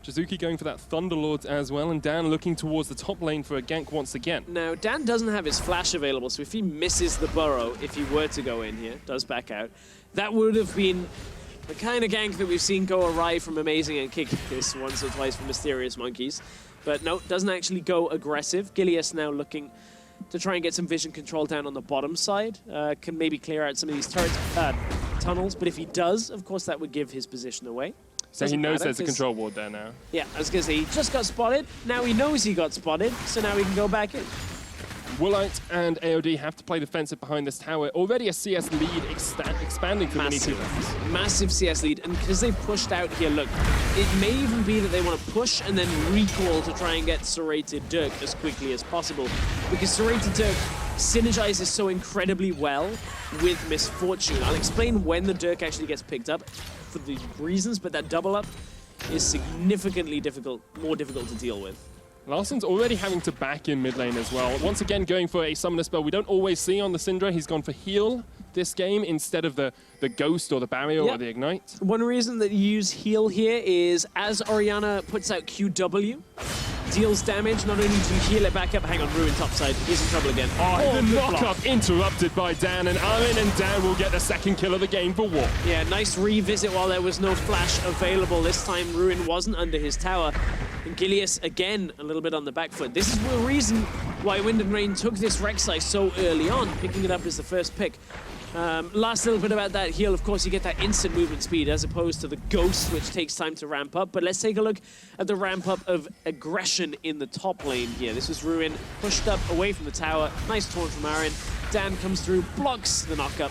Jizuki going for that Thunderlord as well, and Dan looking towards the top lane for a gank once again. Now, Dan doesn't have his flash available, so if he misses the burrow, if he were to go in here, does back out, that would have been the kind of gank that we've seen go awry from Amazing and Kick this once or twice from Mysterious Monkeys. But no, doesn't actually go aggressive. Gilius now looking to try and get some vision control down on the bottom side. Can maybe clear out some of these turret tunnels, but if he does, of course, that would give his position away. So he knows there's a control ward there now. Yeah, I was going to say, he just got spotted. Now he knows he got spotted, so now he can go back in. Woolite and AOD have to play defensive behind this tower. Already a CS lead expanding for many teams. Massive CS lead, and because they've pushed out here, look, it may even be that they want to push and then recall to try and get Serrated Dirk as quickly as possible. Because Serrated Dirk synergizes so incredibly well with Misfortune. I'll explain when the Dirk actually gets picked up for the reasons, but that double up is significantly more difficult to deal with. Larson's already having to back in mid lane as well. Once again, going for a summoner spell we don't always see on the Syndra. He's gone for heal this game instead of the Ghost or the Barrier or the Ignite. One reason that you use heal here is as Orianna puts out QW, deals damage, not only to heal it back up. Hang on, Ruin topside. He's in trouble again. Oh, the knock-up interrupted by Dan and Armin, and Dan will get the second kill of the game for War. Yeah, nice revisit while there was no flash available. This time, Ruin wasn't under his tower. And Gilius, again, a little bit on the back foot. This is the reason why Wind and Rain took this Rek'Sai so early on, picking it up as the first pick. Last little bit about that heal, of course, you get that instant movement speed as opposed to the Ghost, which takes time to ramp up. But let's take a look at the ramp up of aggression in the top lane here. This was Ruin, pushed up away from the tower. Nice taunt from Aaron. Dan comes through, blocks the knockup.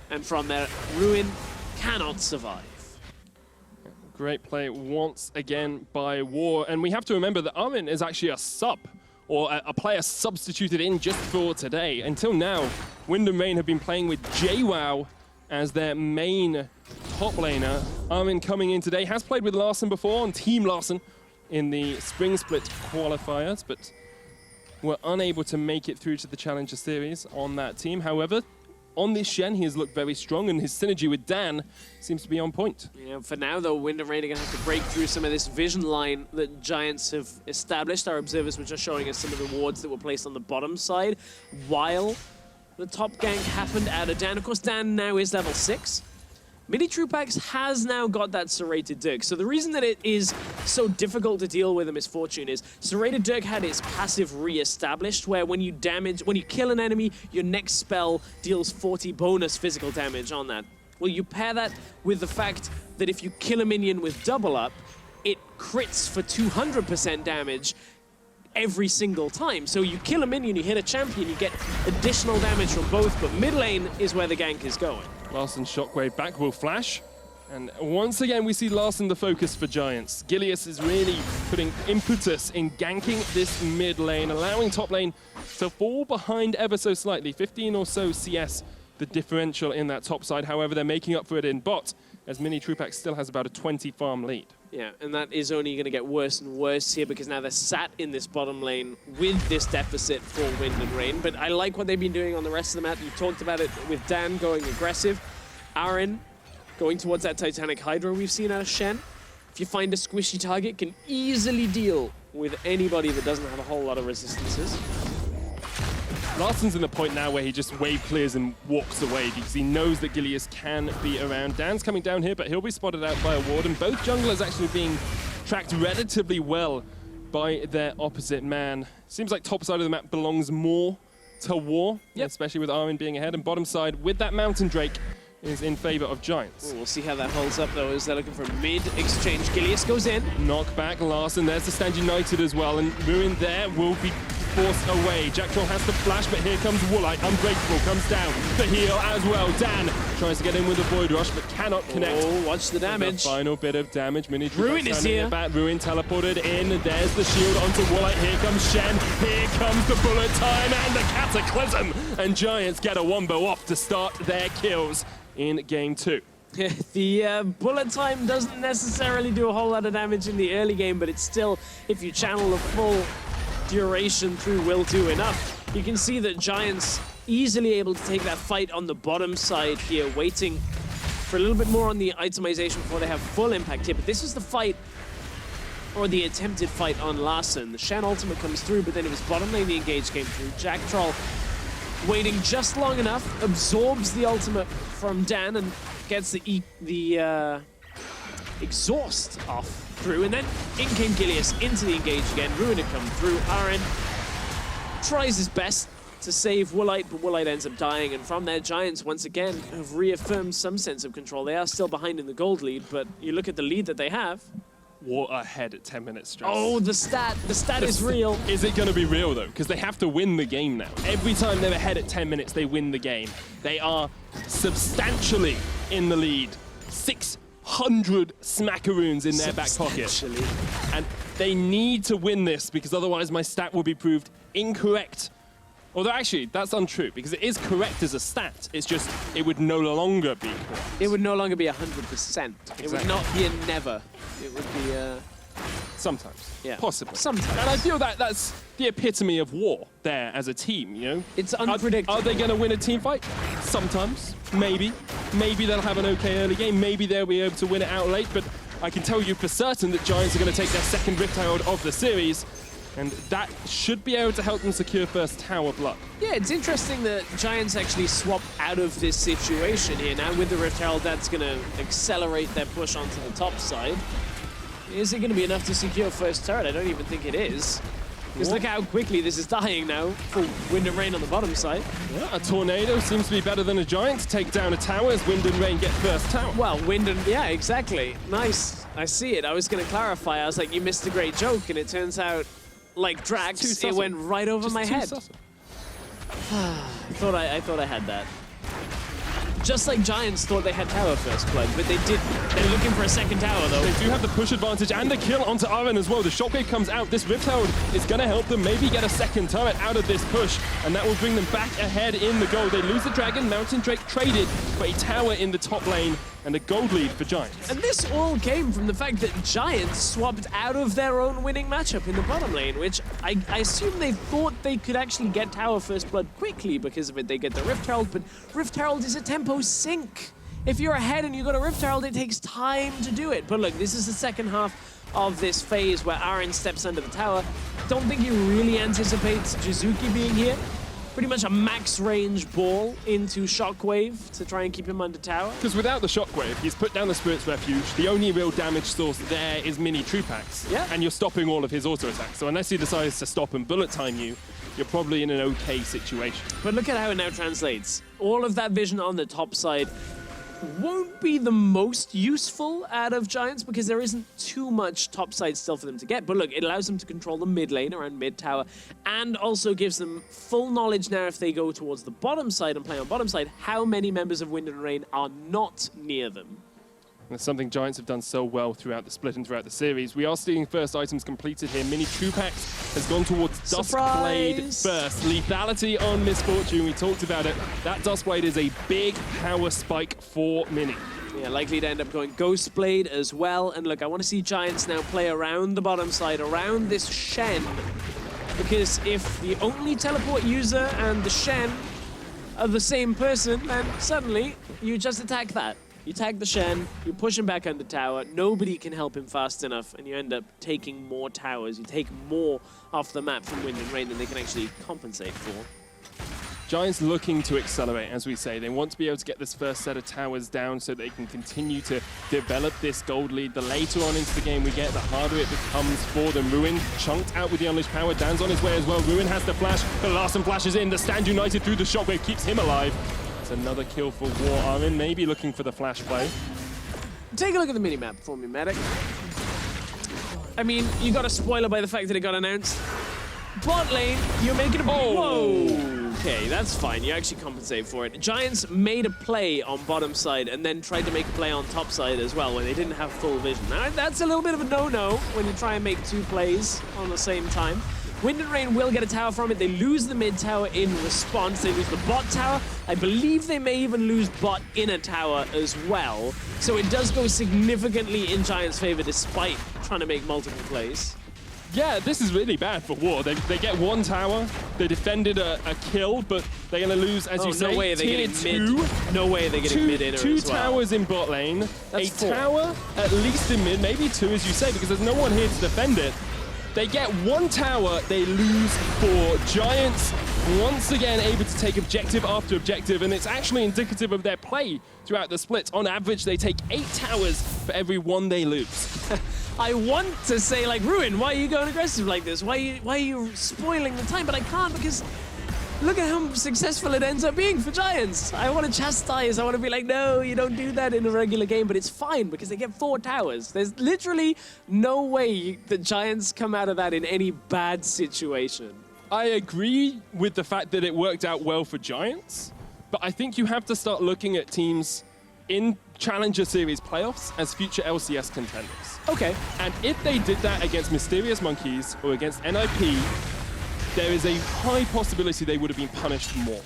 And from there, Ruin cannot survive. Great play once again by War. And we have to remember that Armin is actually a sub, or a player substituted in just for today. Until now, Wind and Rain have been playing with JWoww as their main top laner. Armin coming in today has played with Larssen before on Team Larssen in the Spring Split qualifiers, but were unable to make it through to the Challenger Series on that team. However, on this Shen, he has looked very strong, and his synergy with Dan seems to be on point. Yeah, for now, though, Wind and Rain are going to have to break through some of this vision line that Giants have established. Our observers were just showing us some of the wards that were placed on the bottom side while the top gank happened out of Dan. Of course, Dan now is level 6. Mini Trupax has now got that Serrated Dirk. So the reason that it is so difficult to deal with a Misfortune is Serrated Dirk had its passive re-established, where when you kill an enemy, your next spell deals 40 bonus physical damage on that. Well, you pair that with the fact that if you kill a minion with double up, it crits for 200% damage every single time. So you kill a minion, you hit a champion, you get additional damage from both, but mid lane is where the gank is going. Larssen Shockwave back will flash. And once again, we see Larssen the focus for Giants. Gilius is really putting impetus in ganking this mid lane, allowing top lane to fall behind ever so slightly. 15 or so CS, the differential in that top side. However, they're making up for it in bot, as Mini Trupax still has about a 20 farm lead. Yeah, and that is only going to get worse and worse here because now they're sat in this bottom lane with this deficit for Wind and Rain. But I like what they've been doing on the rest of the map. You talked about it with Dan going aggressive. Aaron going towards that Titanic Hydra we've seen out of Shen. If you find a squishy target, can easily deal with anybody that doesn't have a whole lot of resistances. Larssen's in the point now where he just wave clears and walks away because he knows that Gilius can be around. Dan's coming down here, but he'll be spotted out by a ward, and both junglers actually being tracked relatively well by their opposite man. Seems like top side of the map belongs more to War, especially with Armin being ahead, and bottom side with that Mountain Drake is in favor of Giants. Ooh, we'll see how that holds up, though, as they're looking for mid-exchange. Gilius goes in. Knockback, Larssen, there's the Stand United as well, and Ruin there will be forced away. Jack Troll has to flash, but here comes Woolite. Unbreakable comes down. The heal as well. Dan tries to get in with a Void Rush, but cannot connect. Oh, watch the damage. The final bit of damage. Mini Ruin is here. Back. Ruin teleported in. There's the shield onto Woolite. Here comes Shen. Here comes the bullet time and the Cataclysm. And Giants get a wombo off to start their kills in game 2. The bullet time doesn't necessarily do a whole lot of damage in the early game, but it's still, if you channel the full duration through, will do enough. You can see that Giants easily able to take that fight on the bottom side here, waiting for a little bit more on the itemization before they have full impact here. But this is the fight, or the attempted fight on Larssen. The Shen ultimate comes through, but then it was bottom lane the engage came through. Jack Troll waiting just long enough, absorbs the ultimate from Dan and gets the exhaust off through, and then in came Gilius into the engage again. Ruin had come through. Aaron tries his best to save Woolite, but Woolite ends up dying, and from there, Giants once again have reaffirmed some sense of control. They are still behind in the gold lead, but you look at the lead that they have. War ahead at 10 minutes stress. Oh, the stat is real. Is it going to be real, though? Because they have to win the game now. Every time they're ahead at 10 minutes, they win the game. They are substantially in the lead. 600 smackaroons in their back pocket. And they need to win this, because otherwise my stat will be proved incorrect. Although actually, that's untrue, because it is correct as a stat. It's just, it would no longer be correct. It would no longer be 100%. Exactly. It would not be a never. It would be a... Sometimes. Yeah. Possibly. Sometimes. And I feel that that's the epitome of War there as a team, you know? It's unpredictable. Are they going to win a team fight? Sometimes. Maybe. Maybe they'll have an okay early game. Maybe they'll be able to win it out late. But I can tell you for certain that Giants are going to take their second Rift Herald of the series. And that should be able to help them secure first Tower blood. Yeah, it's interesting that Giants actually swap out of this situation here. Now with the Rift Herald, that's going to accelerate their push onto the top side. Is it going to be enough to secure first turret? I don't even think it is. Because look how quickly this is dying now for Wind and Rain on the bottom side. Yeah, a tornado seems to be better than a giant to take down a tower as Wind and Rain get first tower. Well, yeah, exactly. Nice. I see it. I was going to clarify. I was like, you missed a great joke, and it turns out, like Drax, it went right over my head. I thought I had that. Just like Giants thought they had tower first blood, but they didn't. They're looking for a second tower, though. They do have the push advantage and the kill onto Aaron as well. The shockwave comes out. This Rift Herald is going to help them maybe get a second turret out of this push, and that will bring them back ahead in the goal. They lose the Dragon. Mountain Drake traded for a tower in the top lane and a gold lead for Giants. And this all came from the fact that Giants swapped out of their own winning matchup in the bottom lane, which I assume they thought they could actually get tower first blood quickly because of it. They get the Rift Herald, but Rift Herald is a tempo sink. If you're ahead and you got a Rift Herald, it takes time to do it. But look, this is the second half of this phase where Aaron steps under the tower. Don't think he really anticipates Jizuki being here. Pretty much a max range ball into Shockwave to try and keep him under tower. Because without the Shockwave, he's put down the Spirit's Refuge. The only real damage source there is mini Trupax. Yeah. And you're stopping all of his auto attacks. So unless he decides to stop and bullet time you, you're probably in an okay situation. But look at how it now translates. All of that vision on the top side won't be the most useful out of Giants because there isn't too much top side still for them to get. But look, it allows them to control the mid lane around mid tower and also gives them full knowledge now if they go towards the bottom side and play on bottom side, how many members of Wind and Rain are not near them. That's something Giants have done so well throughout the split and throughout the series. We are seeing first items completed here. Mini Trupax has gone towards Duskblade first. Lethality on Misfortune, we talked about it. That Duskblade is a big power spike for Mini. Yeah, likely to end up going Ghostblade as well. And look, I want to see Giants now play around the bottom side, around this Shen. Because if the only teleport user and the Shen are the same person, then suddenly you just attack that. You tag the Shen, you push him back under tower, nobody can help him fast enough, and you end up taking more towers. You take more off the map from Wind and Rain than they can actually compensate for. Giants looking to accelerate, as we say. They want to be able to get this first set of towers down so they can continue to develop this gold lead. The later on into the game we get, the harder it becomes for them. Ruin chunked out with the Unleashed Power. Dan's on his way as well. Ruin has the flash. The Larson flashes in. The Stand United through the Shockwave keeps him alive. It's another kill for War. Armin maybe looking for the flash play. Take a look at the minimap for me, Medic. I mean, you got a spoiler by the fact that it got announced. Bot lane, you're making a... Whoa! Okay, that's fine. You actually compensate for it. Giants made a play on bottom side and then tried to make a play on top side as well when they didn't have full vision. Now, that's a little bit of a no-no when you try and make two plays on the same time. Wind and Rain will get a tower from it. They lose the mid tower in response. They lose the bot tower. I believe they may even lose bot in a tower as well. So it does go significantly in Giants' favor despite trying to make multiple plays. Yeah, this is really bad for War. They get one tower, they defended a kill, but they're going to lose, as you say, no way they're getting two. mid. No way they're getting mid in Two as well. towers in bot lane, That's a four. tower at least in mid, maybe two, as you say, because there's no one here to defend it. They get one tower, they lose four. Giants once again able to take objective after objective, and it's actually indicative of their play throughout the split. On average, they take 8 towers for every one they lose. I want to say, like, Ruin, why are you going aggressive like this? Why are you spoiling the time? But I can't because look at how successful it ends up being for Giants. I want to chastise. I want to be like, no, you don't do that in a regular game. But it's fine because they get 4 towers. There's literally no way the Giants come out of that in any bad situation. I agree with the fact that it worked out well for Giants, but I think you have to start looking at teams in Challenger Series playoffs as future LCS contenders. Okay. And if they did that against Mysterious Monkeys or against NIP, there is a high possibility they would have been punished more.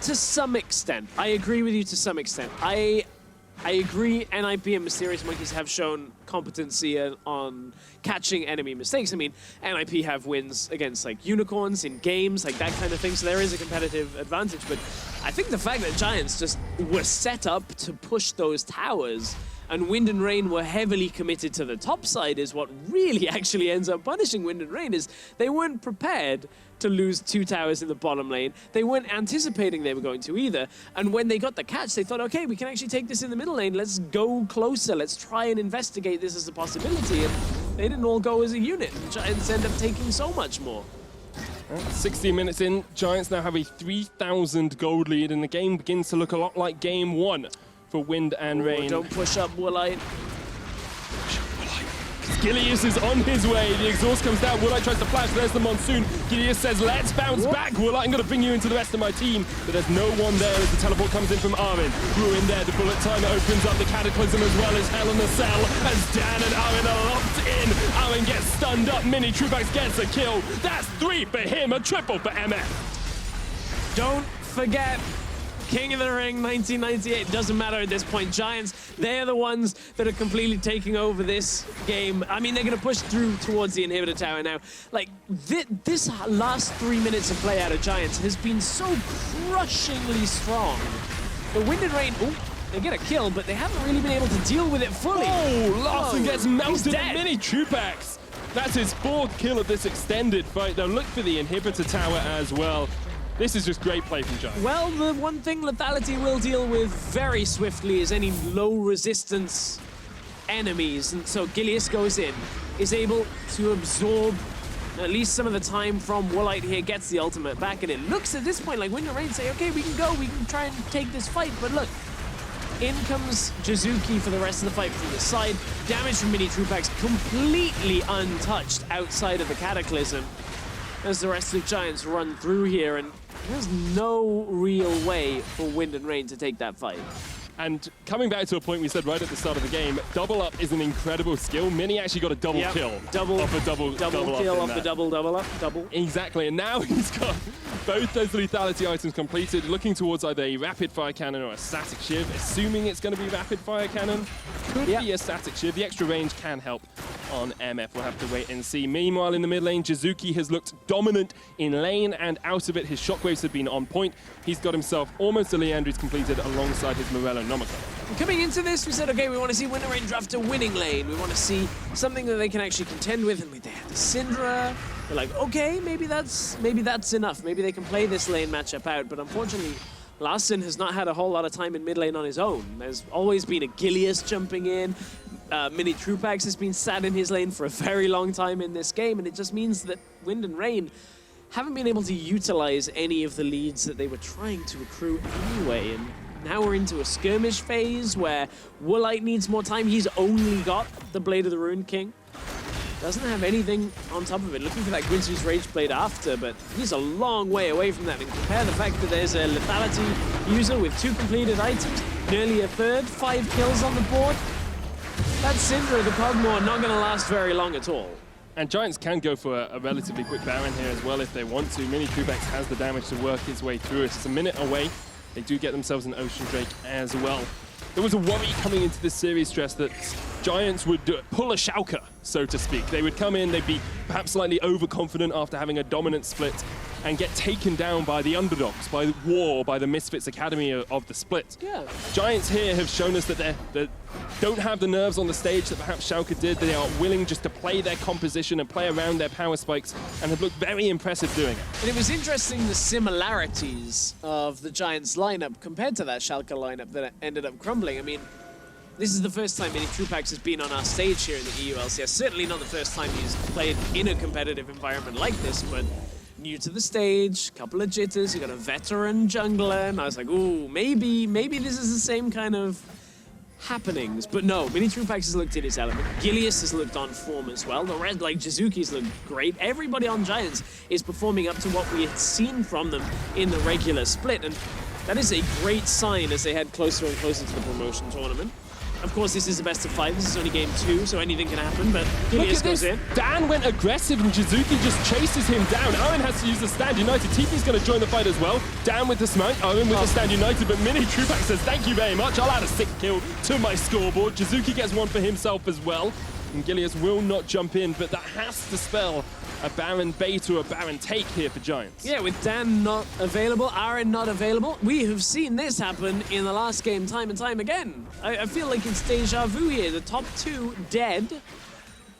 To some extent. I agree with you to some extent. I agree NIP and Mysterious Monkeys have shown competency on catching enemy mistakes. I mean, NIP have wins against like unicorns in games, like that kind of thing, so there is a competitive advantage. But I think the fact that Giants just were set up to push those towers and Wind and Rain were heavily committed to the top side is what really actually ends up punishing Wind and Rain. Is they weren't prepared to lose 2 towers in the bottom lane. They weren't anticipating they were going to either. And when they got the catch, they thought, okay, we can actually take this in the middle lane. Let's go closer. Let's try and investigate this as a possibility. And they didn't all go as a unit. And Giants end up taking so much more. 60 minutes in, Giants now have a 3,000 gold lead, and the game begins to look a lot like game 1 for Wind and Rain. Don't push up, Woolite. Gilius is on his way. The exhaust comes down. Woolite tries to flash. There's the Monsoon. Gilius says, let's bounce back. Woolite, I'm going to bring you into the rest of my team. But there's no one there as the teleport comes in from Armin. Ruin there. The bullet timer opens up the Cataclysm as well as Hell in a Cell. As Dan and Armin are locked in. Armin gets stunned up. Mini Trubax gets a kill. That's 3 for him. A triple for MF. Don't forget, King of the Ring 1998. Doesn't matter at this point. Giants, they're the ones that are completely taking over this game. I mean, they're going to push through towards the inhibitor tower now. Like, this last 3 minutes of play out of Giants has been so crushingly strong. The Wind and Rain, they get a kill, but they haven't really been able to deal with it fully. Oh, Larson gets melted. dead. Mini Trubax. That's his 4th kill of this extended fight. They'll look for the inhibitor tower as well. This is just great play from Giants. Well, the one thing Lethality will deal with very swiftly is any low resistance enemies. And so Gilius goes in, is able to absorb at least some of the time from Woolite here, gets the ultimate back, and it looks at this point like Wind and Rain say, okay, we can go, we can try and take this fight, but look, in comes Jizuki for the rest of the fight from the side. Damage from Mini Trupax completely untouched outside of the Cataclysm as the rest of Giants run through here, and there's no real way for Wind and Rain to take that fight. And coming back to a point we said right at the start of the game, double up is an incredible skill. Mini actually got a double kill. Double off a double kill up off the double up. Exactly, and now he's got both those lethality items completed, looking towards either a rapid fire cannon or a static shiv, assuming it's going to be rapid fire cannon. Could be a static shiv. The extra range can help on MF. We'll have to wait and see. Meanwhile, in the mid lane, Jizuki has looked dominant in lane and out of it. His shockwaves have been on point. He's got himself almost a Leandry's completed alongside his Morello Nomico. Coming into this, we said, okay, we want to see Wind and Rain draft a winning lane. We want to see something that they can actually contend with. And they had the Syndra. We're like, okay, maybe that's enough. Maybe they can play this lane matchup out. But unfortunately, Larson has not had a whole lot of time in mid lane on his own. There's always been a Gilius jumping in. Mini Trupax has been sat in his lane for a very long time in this game, and it just means that Wind and Rain haven't been able to utilize any of the leads that they were trying to accrue anyway. And now we're into a skirmish phase where Woolite needs more time. He's only got the Blade of the Rune King. Doesn't have anything on top of it. Looking for that Gwynsu's Rage Blade after, but he's a long way away from that. And compare the fact that there's a lethality user with 2 completed items, nearly a third, 5 kills on the board. That Syndra, the Cogmore, not going to last very long at all. And Giants can go for a relatively quick Baron here as well if they want to. Mini Trubax has the damage to work his way through it. It's a minute away. They do get themselves an Ocean Drake as well. There was a worry coming into this series, Stress, that Giants would pull a Schalke, so to speak. They would come in, they'd be perhaps slightly overconfident after having a dominant split and get taken down by the underdogs, by War, by the Misfits Academy of the split. Yeah. Giants here have shown us that they don't have the nerves on the stage that perhaps Schalke did. They are willing just to play their composition and play around their power spikes and have looked very impressive doing it. And it was interesting the similarities of the Giants lineup compared to that Schalke lineup that ended up crumbling. I mean, this is the first time Mini Trupax has been on our stage here in the EULCS. Certainly not the first time he's played in a competitive environment like this, but new to the stage, couple of jitters, you got a veteran jungler, and I was like, ooh, maybe this is the same kind of happenings. But no, Mini Trupax has looked in his element. Gilius has looked on form as well. The rest, like Jizuki's looked great. Everybody on Giants is performing up to what we had seen from them in the regular split, and that is a great sign as they head closer and closer to the promotion tournament. Of course, this is the best of 5. This is only game 2, so anything can happen, but Gilius goes in. Dan went aggressive and Jizuki just chases him down. Owen has to use the Stand United. TP's going to join the fight as well. Dan with the smite, Owen with the Stand United, but Mini Trupax says, thank you very much. I'll add a 6th kill to my scoreboard. Jizuki gets one for himself as well. And Gilius will not jump in, but that has to spell a Baron bait or a Baron take here for Giants. Yeah, with Dan not available, Aaron not available, we have seen this happen in the last game time and time again. I feel like it's deja vu here. The top 2 dead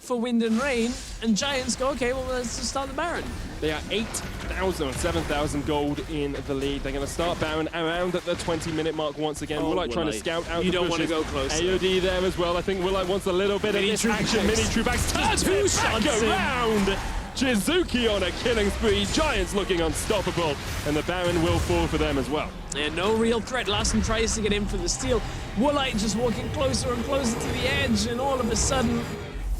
for Wind and Rain, and Giants go, okay, well, let's just start the Baron. They are 8,000 or 7,000 gold in the lead. They're going to start Baron around at the 20-minute mark once again. Woolite trying to scout out you the don't want to pushes. go close. AOD there as well. I think Woolite wants a little bit of this action. Mini Trubax turns it back around. Jizuki on a killing spree. Giants looking unstoppable, and the Baron will fall for them as well. And no real threat. Larson tries to get in for the steal. Woolite just walking closer and closer to the edge, and all of a sudden,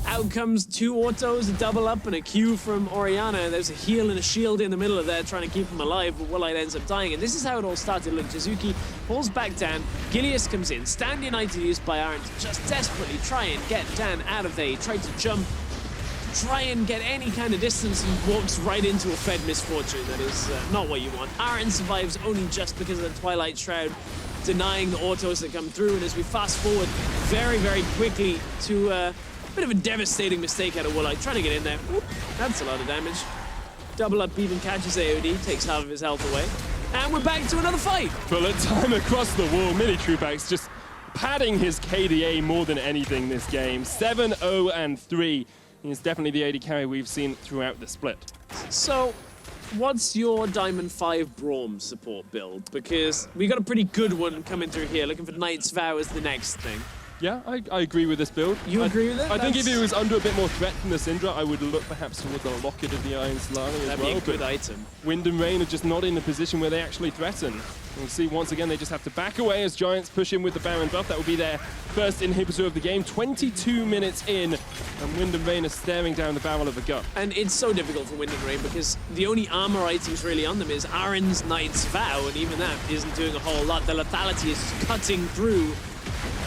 Out comes 2 autos, a double up, and a Q from Orianna. There's a heal and a shield in the middle of there trying to keep him alive, but Woolite ends up dying. And this is how it all started. Look, Jizuki falls back down. Gilius comes in. Stand United used by Aaron to just desperately try and get Dan out of there. He tried to jump, try and get any kind of distance, and walks right into a Fed Misfortune. That is not what you want. Aaron survives only just because of the Twilight Shroud, denying the autos that come through. And as we fast forward very, very quickly to a bit of a devastating mistake out of Woolite, trying to get in there. Oop, that's a lot of damage. Double up even catches AOD, takes half of his health away. And we're back to another fight. Bullet time across the wall. Mini Trupax just padding his KDA more than anything this game. 7-0-3. He's definitely the AD carry we've seen throughout the split. So, what's your Diamond 5 Braum support build? Because we got a pretty good one coming through here, looking for Knight's Vow as the next thing. Yeah, I agree with this build. You agree with it? I think if it was under a bit more threat from the Syndra, I would look perhaps towards the Locket of the Iron Solari as well. That'd be a good item. Wind and Rain are just not in the position where they actually threaten. We'll see once again they just have to back away as Giants push in with the Baron buff. That will be their first inhibitor of the game. 22 minutes in, and Wind and Rain are staring down the barrel of a gun. And it's so difficult for Wind and Rain because the only armor items really on them is Aaron's Knight's Vow, and even that isn't doing a whole lot. The lethality is cutting through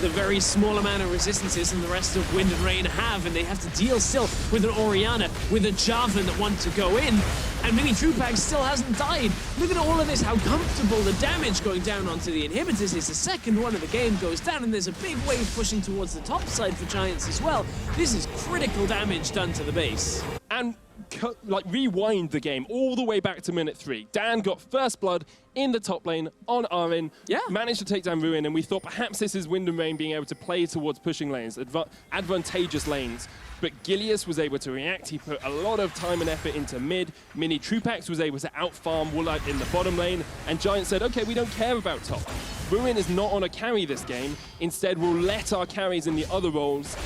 the very small amount of resistances and the rest of Wind and Rain have, and they have to deal still with an Orianna, with a Javelin that want to go in, and Mini Trupax still hasn't died. Look at all of this, how comfortable the damage going down onto the inhibitors is. The second one of the game goes down, and there's a big wave pushing towards the top side for Giants as well. This is critical damage done to the base. And like rewind the game all the way back to minute 3. Dan got first blood in the top lane on Arin, managed to take down Ruin, and we thought perhaps this is Wind and Rain being able to play towards pushing lanes, advantageous lanes. But Gilius was able to react. He put a lot of time and effort into mid. Mini Trupax was able to outfarm Woolite in the bottom lane, and Giants said, okay, we don't care about top. Ruin is not on a carry this game. Instead, we'll let our carries in the other roles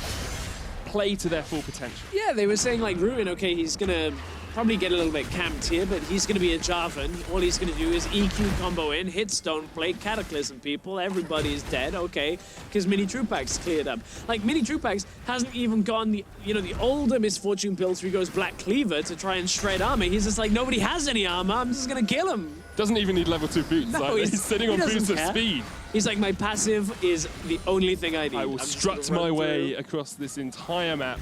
play to their full potential. Yeah, they were saying like Ruin, okay, he's gonna probably get a little bit camped here, but he's gonna be a Javelin. All he's gonna do is EQ combo in, hit Stone Plate, Cataclysm people, everybody's dead, okay, because Mini Trupax cleared up. Like, Mini Trupax hasn't even gone the, you know, the older Misfortune builds where he goes Black Cleaver to try and shred armor. He's just like, nobody has any armor, I'm just gonna kill him. Doesn't even need level 2 boots. No, like, he's sitting on boots of speed. He's like, my passive is the only thing I need. I will strut my way across this entire map,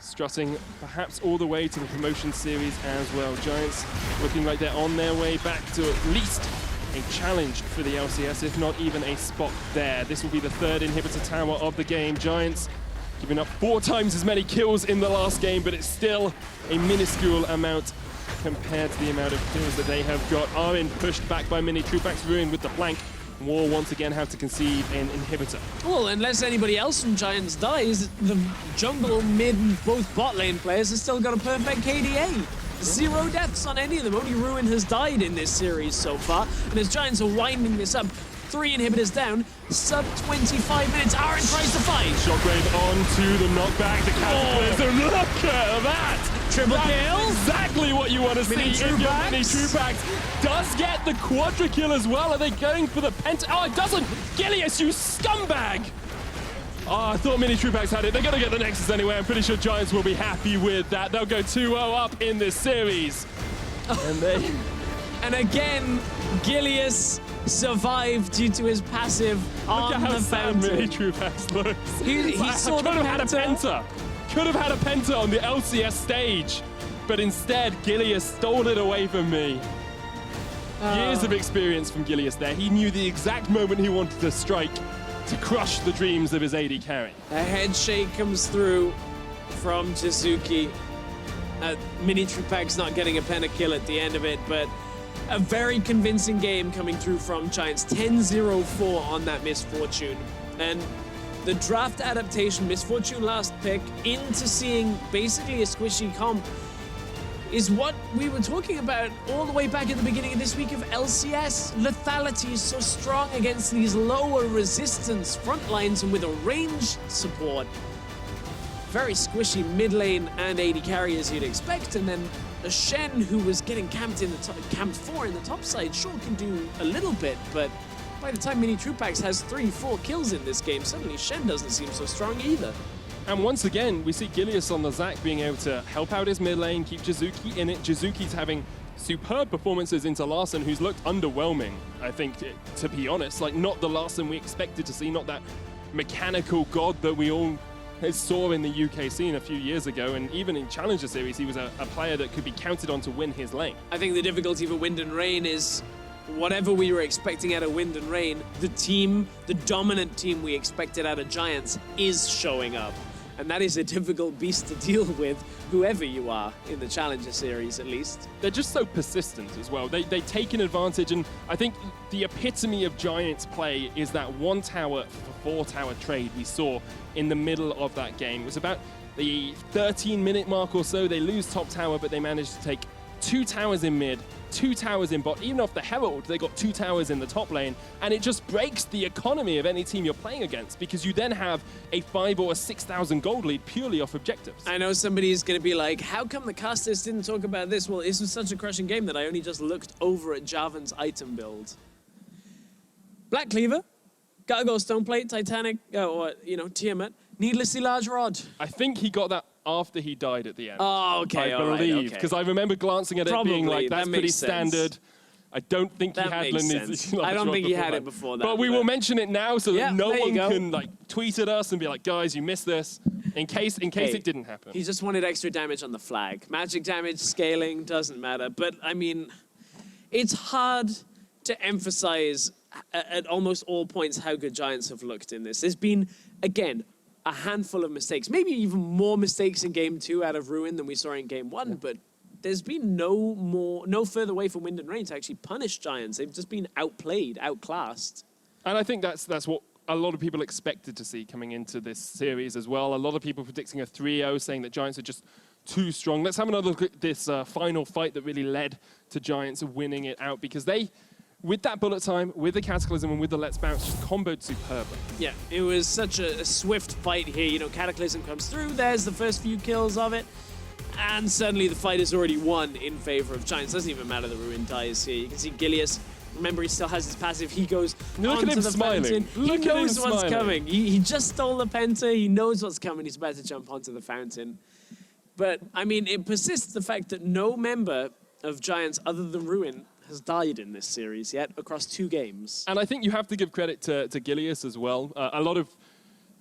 strutting perhaps all the way to the promotion series as well. Giants looking like they're on their way back to at least a challenge for the LCS, if not even a spot there. This will be the third inhibitor tower of the game. Giants giving up 4 times as many kills in the last game, but it's still a minuscule amount compared to the amount of kills that they have got. Arin pushed back by Mini Trupax, Ruined with the flank. War once again have to concede an inhibitor. Well, unless anybody else from Giants dies, the jungle, mid, and both bot lane players have still got a perfect KDA. 0 deaths on any of them. Only Ruin has died in this series so far. And as Giants are winding this up, 3 inhibitors down, sub 25 minutes. Aaron tries to fight. Shockwave onto the knockback. The Cataclysm. Look at that! Triple kill. Exactly what you want to see. Mini Trupax does get the quadra kill as well. Are they going for the penta? Oh, it doesn't! Gilius, you scumbag! Oh, I thought Mini Trupax had it. They're going to get the Nexus anyway. I'm pretty sure Giants will be happy with that. They'll go 2-0 up in this series. And again, Gilius survived due to his passive on the fountain. Look at how sad Mini Trupax looks. He saw the penta. Could have had a penta on the LCS stage, but instead Gilius stole it away from me. Years of experience from Gilius there. He knew the exact moment he wanted to strike to crush the dreams of his AD carry. A head shake comes through from Jizuki. Mini Trupax not getting a pentakill at the end of it, but a very convincing game coming through from Giants. 10-0-4 on that Misfortune. And the draft adaptation, Misfortune last pick, into seeing basically a squishy comp is what we were talking about all the way back at the beginning of this week of LCS. Lethality is so strong against these lower resistance front lines and with a range support. Very squishy mid lane and AD carry as you'd expect, and then a Shen who was getting camped 4 in the top side sure can do a little bit, but by the time Mini Trupax has 3-4 kills in this game, suddenly Shen doesn't seem so strong either. And once again, we see Gilius on the Zac being able to help out his mid lane, keep Jizuki in it. Jizuki's having superb performances into Larssen, who's looked underwhelming, I think, to be honest. Like, not the Larssen we expected to see, not that mechanical god that we all saw in the UK scene a few years ago. And even in Challenger Series, he was a player that could be counted on to win his lane. I think the difficulty for Wind and Rain is whatever we were expecting out of Wind and Rain, the dominant team we expected out of Giants is showing up. And that is a difficult beast to deal with, whoever you are in the Challenger Series, at least. They're just so persistent as well. They take an advantage, and I think the epitome of Giants play is that 1 tower for 4 tower trade we saw in the middle of that game. It was about the 13-minute mark or so. They lose top tower, but they managed to take 2 towers in mid, 2 towers in bot. Even off the Herald, they got 2 towers in the top lane, and it just breaks the economy of any team you're playing against, because you then have a 5 or a 6,000 gold lead purely off objectives. I know somebody's going to be like, how come the casters didn't talk about this? Well, this was such a crushing game that I only just looked over at Javan's item build. Black Cleaver, Gargoyle Stoneplate, Titanic, Tiamat, Needlessly Large Rod. I think he got that after he died at the end. Oh, okay, I believe, because I remember glancing at it being like, that's pretty standard. I don't think he had Lindsay. I don't think he had it before that. But we will mention it now so that no one can like tweet at us and be like, guys, you missed this, in case it didn't happen. He just wanted extra damage on the flag. Magic damage, scaling, doesn't matter. But I mean, it's hard to emphasize at almost all points how good Giants have looked in this. There's been, again, a handful of mistakes, maybe even more mistakes in Game 2 out of Ruin than we saw in Game 1, but there's been no further way for Wind and Rain to actually punish Giants. They've just been outplayed, outclassed. And I think that's what a lot of people expected to see coming into this series as well. A lot of people predicting a 3-0, saying that Giants are just too strong. Let's have another look at this final fight that really led to Giants winning it out, because they, with that bullet time, with the Cataclysm, and with the Let's Bounce, just comboed superbly. Yeah, it was such a swift fight here. You know, Cataclysm comes through, there's the first few kills of it, and suddenly the fight is already won in favor of Giants. Doesn't even matter the Ruin dies here. You can see Gilius, remember, he still has his passive. He goes onto the fountain. He knows what's coming. He just stole the Penta. He knows what's coming. He's about to jump onto the fountain. But, I mean, it persists the fact that no member of Giants other than Ruin has died in this series yet across 2 games. And I think you have to give credit to Gilius as well. A lot of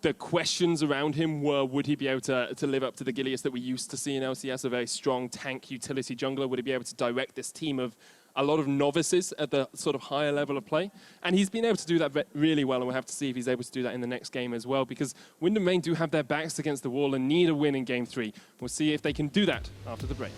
the questions around him were, would he be able to live up to the Gilius that we used to see in LCS, a very strong tank utility jungler? Would he be able to direct this team of a lot of novices at the sort of higher level of play? And he's been able to do that really well, and we'll have to see if he's able to do that in the next game as well, because Wind and Rain do have their backs against the wall and need a win in Game 3. We'll see if they can do that after the break.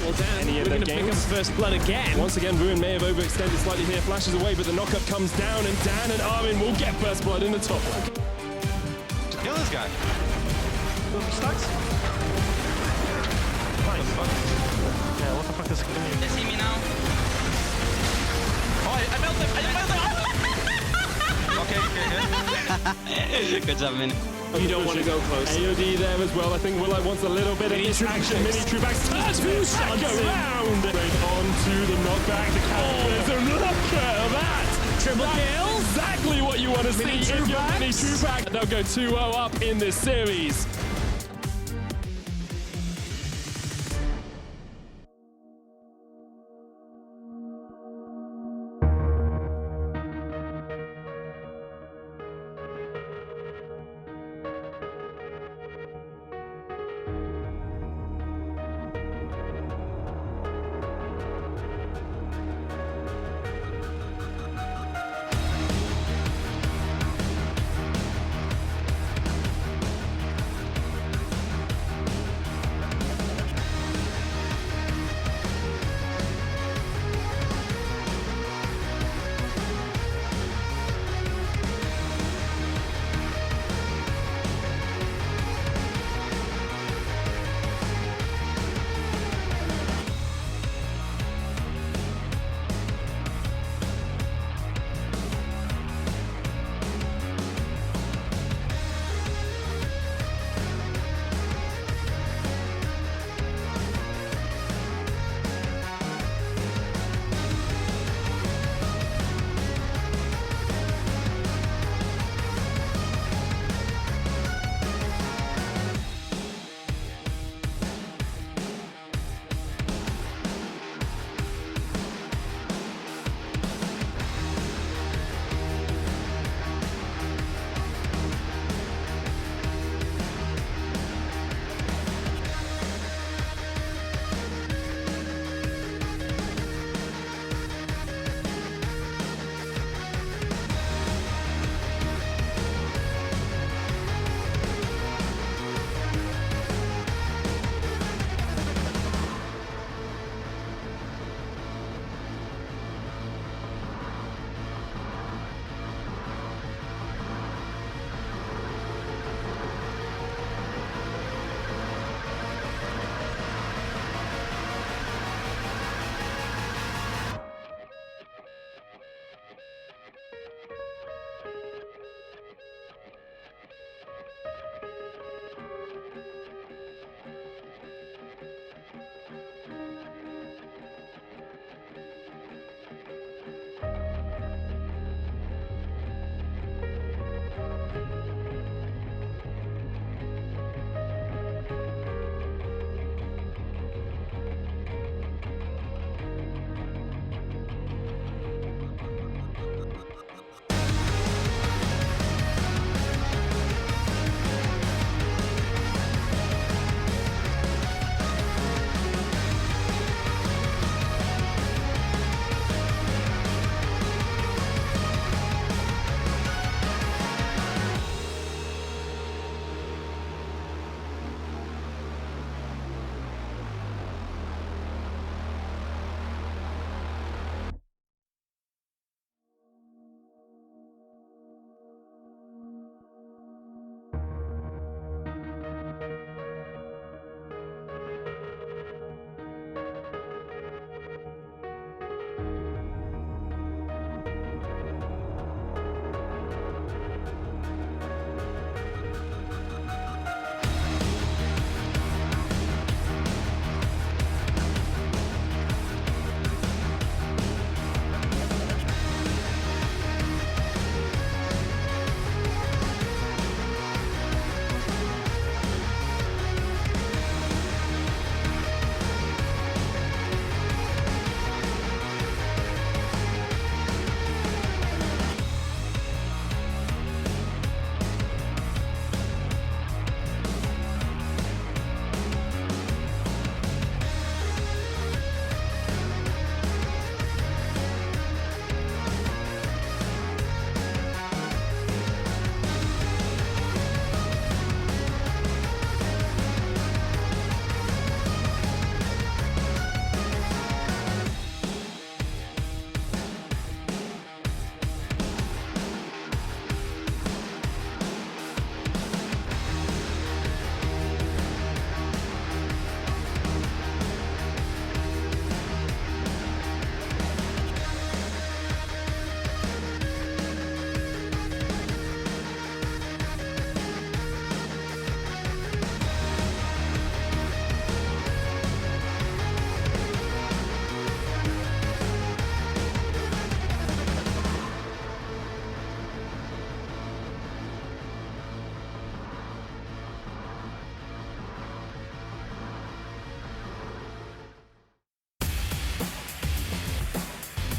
Well, Dan, we're going to pick up first blood again. Once again, Ruin may have overextended slightly here, flashes away, but the knockup comes down, and Dan and Armin will get first blood in the top lane. To kill this guy. Stacks? Nice. Yeah, what the fuck is killing you? They see me now. Oh, I built it! Okay, good. Good job, Min. You don't want to go close. AOD there as well. I think Willite wants a little bit of this action. Mini Trubax turns around. Onto the knockback. The Cataclysm. Look at that. Triple kill. Exactly what you want to see if you're Mini Trubax. They'll go 2-0 up in this series.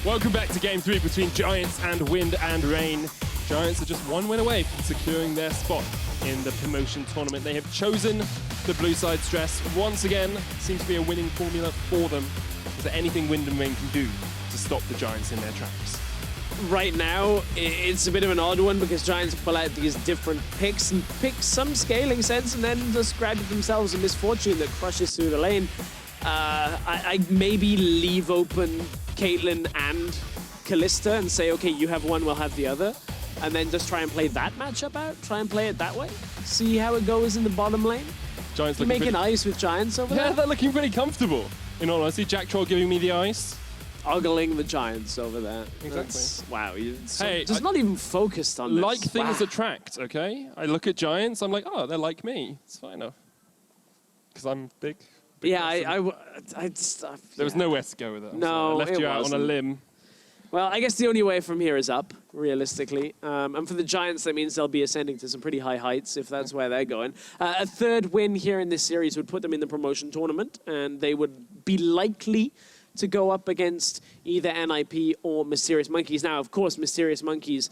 Welcome back to Game 3 between Giants and Wind and Rain. Giants are just one win away from securing their spot in the promotion tournament. They have chosen the blue side stress. Once again, seems to be a winning formula for them. Is there anything Wind and Rain can do to stop the Giants in their tracks? Right now, it's a bit of an odd one because Giants pull out these different picks and pick some scaling sense and then just grab themselves a misfortune that crushes through the lane. I maybe leave open Caitlyn and Callista and say, okay, you have one, we'll have the other. And then just try and play that matchup out, try and play it that way. See how it goes in the bottom lane. Giants you making ice with Giants over there? Yeah, they're looking pretty comfortable. In all honesty, Jack Troll giving me the ice. Ogling the Giants over there. Exactly. Wow, Hey, not even focused on this. Like things wow. attract, okay? I look at Giants, I'm like, oh, they're like me. It's fine enough. Because I'm big. Yeah, There was nowhere to go with it. No, I left it you out wasn't. on a limb. Well, I guess the only way from here is up, realistically. And for the Giants, that means they'll be ascending to some pretty high heights if that's where they're going. A third win here in this series would put them in the promotion tournament, and they would be likely to go up against either NIP or Mysterious Monkeys. Now, of course, Mysterious Monkeys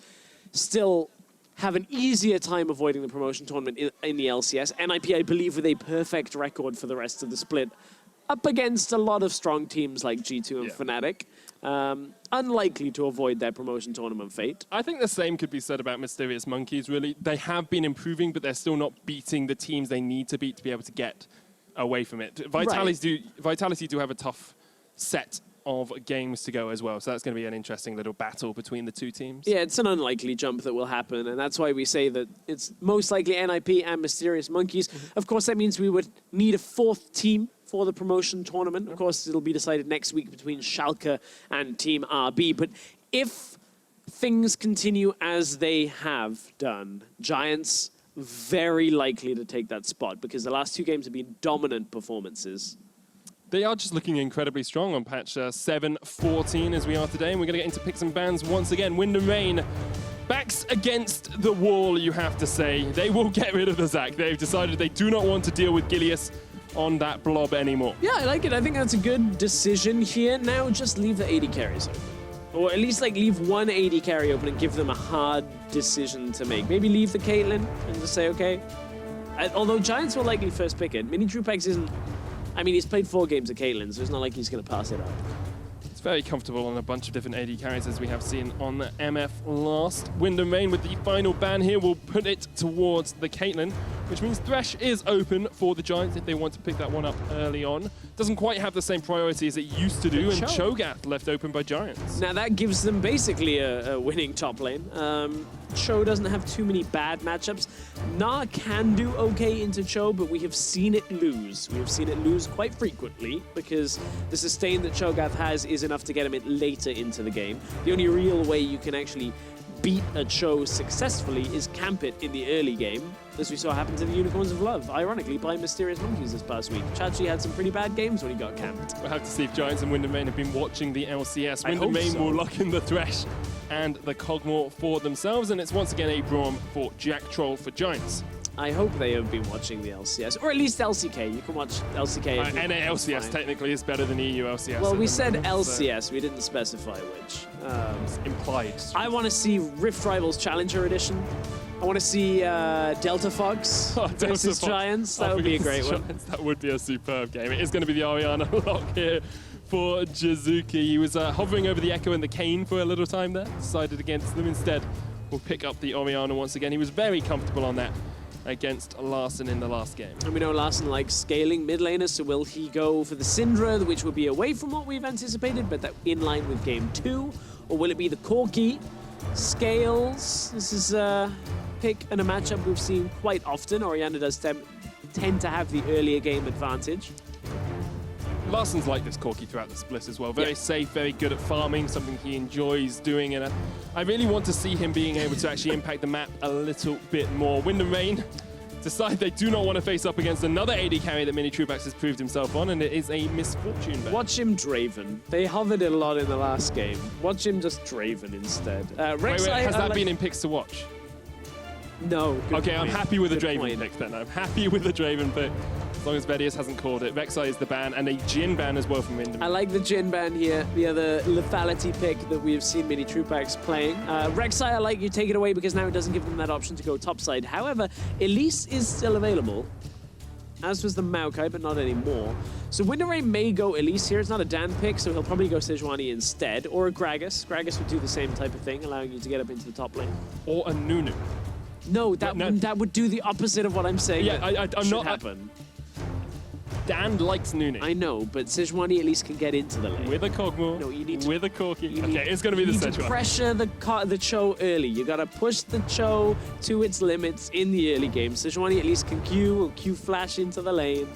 still have an easier time avoiding the promotion tournament in the LCS. NIP, I believe, with a perfect record for the rest of the split, up against a lot of strong teams like G2 and Fnatic. Unlikely to avoid their promotion tournament fate. I think the same could be said about Mysterious Monkeys, really. They have been improving, but they're still not beating the teams they need to beat to be able to get away from it. Vitality do have a tough set of games to go as well, so that's going to be an interesting little battle between the two teams. Yeah, it's an unlikely jump that will happen, and that's why we say that it's most likely NIP and Mysterious Monkeys. Of course, that means we would need a fourth team for the promotion tournament. Of course, it'll be decided next week between Schalke and Team RB, but if things continue as they have done, Giants very likely to take that spot because the last two games have been dominant performances. They are just looking incredibly strong on patch 7.14 as we are today, and we're going to get into picks and bans once again. Wind and Rain, backs against the wall, you have to say. They will get rid of the Zac. They've decided they do not want to deal with Gilius on that blob anymore. Yeah, I like it. I think that's a good decision here. Now just leave the 80 carries open. Or at least leave one 80 carry open and give them a hard decision to make. Maybe leave the Caitlyn and just say, okay. Although Giants will likely first pick it. Mini Truepax isn't... I mean, he's played 4 games of Caitlyn, so it's not like he's going to pass it up. It's very comfortable on a bunch of different AD carries as we have seen on the MF last. Wind and Rain with the final ban here will put it towards the Caitlyn, which means Thresh is open for the Giants if they want to pick that one up early on. Doesn't quite have the same priority as it used to do, and Cho'Gath left open by Giants. Now that gives them basically a winning top lane. Cho doesn't have too many bad matchups. Na can do okay into Cho, but we have seen it lose. We have seen it lose quite frequently because the sustain that Cho'Gath has is enough to get him later into the game. The only real way you can actually beat a Cho successfully is camp it in the early game, as we saw happen to the Unicorns of Love, ironically, by Mysterious Monkeys this past week. Chachi had some pretty bad games when he got camped. We'll have to see if Giants and Wind and Rain have been watching the LCS. Wind and Rain will lock in the Thresh and the Cogmore for themselves, and it's once again a Braum for Jack Troll for Giants. I hope they have been watching the LCS, or at least LCK. You can watch LCK. NA LCS technically is better than EU LCS. Well, we said LCS, we didn't specify which. It's implied. I want to see Rift Rivals Challenger Edition. I want to see Delta Fox versus Giants. That would be a great one. That would be a superb game. It is going to be the Orianna lock here for Jizuki. He was hovering over the Echo and the Kane for a little time there. Decided against them instead. We'll pick up the Orianna once again. He was very comfortable on that against Larson in the last game. And we know Larson likes scaling mid laners, so will he go for the Syndra, which would be away from what we've anticipated, but that in line with game 2? Or will it be the Corki? Scales. This is a pick and a matchup we've seen quite often. Orianna does tend to have the earlier game advantage. Larson's like this Corki throughout the split as well. Very safe, very good at farming, something he enjoys doing. And I really want to see him being able to actually impact the map a little bit more. Wind and Rain decide they do not want to face up against another AD carry that Mini Truepax has proved himself on, and it is a misfortune ban. Watch him Draven. They hovered it a lot in the last game. Watch him just Draven instead. Rex, wait, has that been in picks to watch? No. Okay, I'm happy with the Draven pick then. I'm happy with the Draven pick As long as Vedius hasn't called it. Rek'Sai is the ban, and a Jhin ban as well from Wyndham. I like the Jhin ban here, the other lethality pick that we have seen many true packs playing. Rek'Sai, I like you take it away because now it doesn't give them that option to go topside. However, Elise is still available, as was the Maokai, but not anymore. So Wyndham Rain may go Elise here. It's not a Dan pick, so he'll probably go Sejuani instead, or a Gragas. Gragas would do the same type of thing, allowing you to get up into the top lane. Or a Nunu. No, that would do the opposite of what I'm saying. Yeah, I'm not happen. Dan likes Nunu. I know, but Sejuani at least can get into the lane. With a Kog'Maw. No, you need to. With a Corki. Okay, it's going to be the You need Sejuani. to pressure the Cho early. You got to push the Cho to its limits in the early game. Sejuani at least can Q flash into the lane,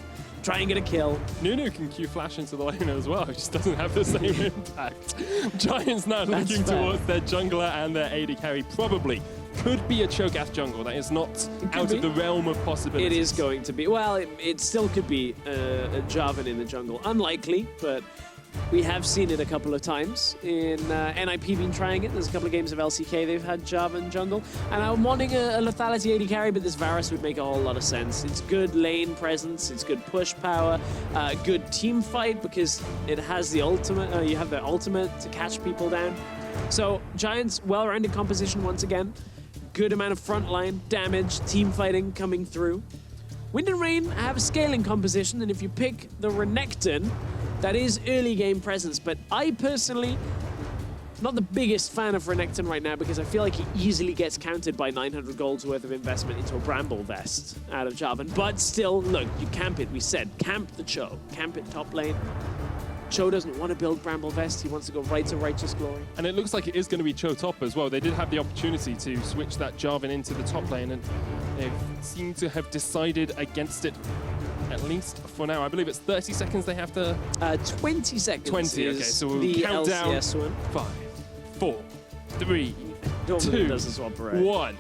try and get a kill. Nunu can Q flash into the lane as well. It just doesn't have the same impact. Giants now looking towards their jungler and their AD carry. Probably could be a Cho'Gath jungle. That is not out of the realm of possibilities. It is going to be. Well, it still could be a Jarvan in the jungle. Unlikely, but we have seen it a couple of times. In NIP been trying it. There's a couple of games of LCK they've had Jarvan jungle. And I'm wanting a lethality AD carry, but this Varus would make a whole lot of sense. It's good lane presence, it's good push power, good team fight because it has the ultimate. You have the ultimate to catch people down. So Giants, well-rounded composition once again. Good amount of frontline damage, team fighting coming through. Wind and Rain have a scaling composition, and if you pick the Renekton, that is early game presence. But I personally, not the biggest fan of Renekton right now because I feel like he easily gets countered by 900 gold's worth of investment into a Bramble Vest out of Jarvan. But still, look, you camp it. We said camp the Cho, camp it top lane. Cho doesn't want to build Bramble Vest. He wants to go right to Righteous Glory. And it looks like it is going to be Cho top as well. They did have the opportunity to switch that Jarvan into the top lane, and they seem to have decided against it, at least for now. I believe it's 30 seconds they have to... 20 seconds 20, okay. So we'll the count down. LCS one. 5, 4, 3, Normally 2, does a swap array. 1.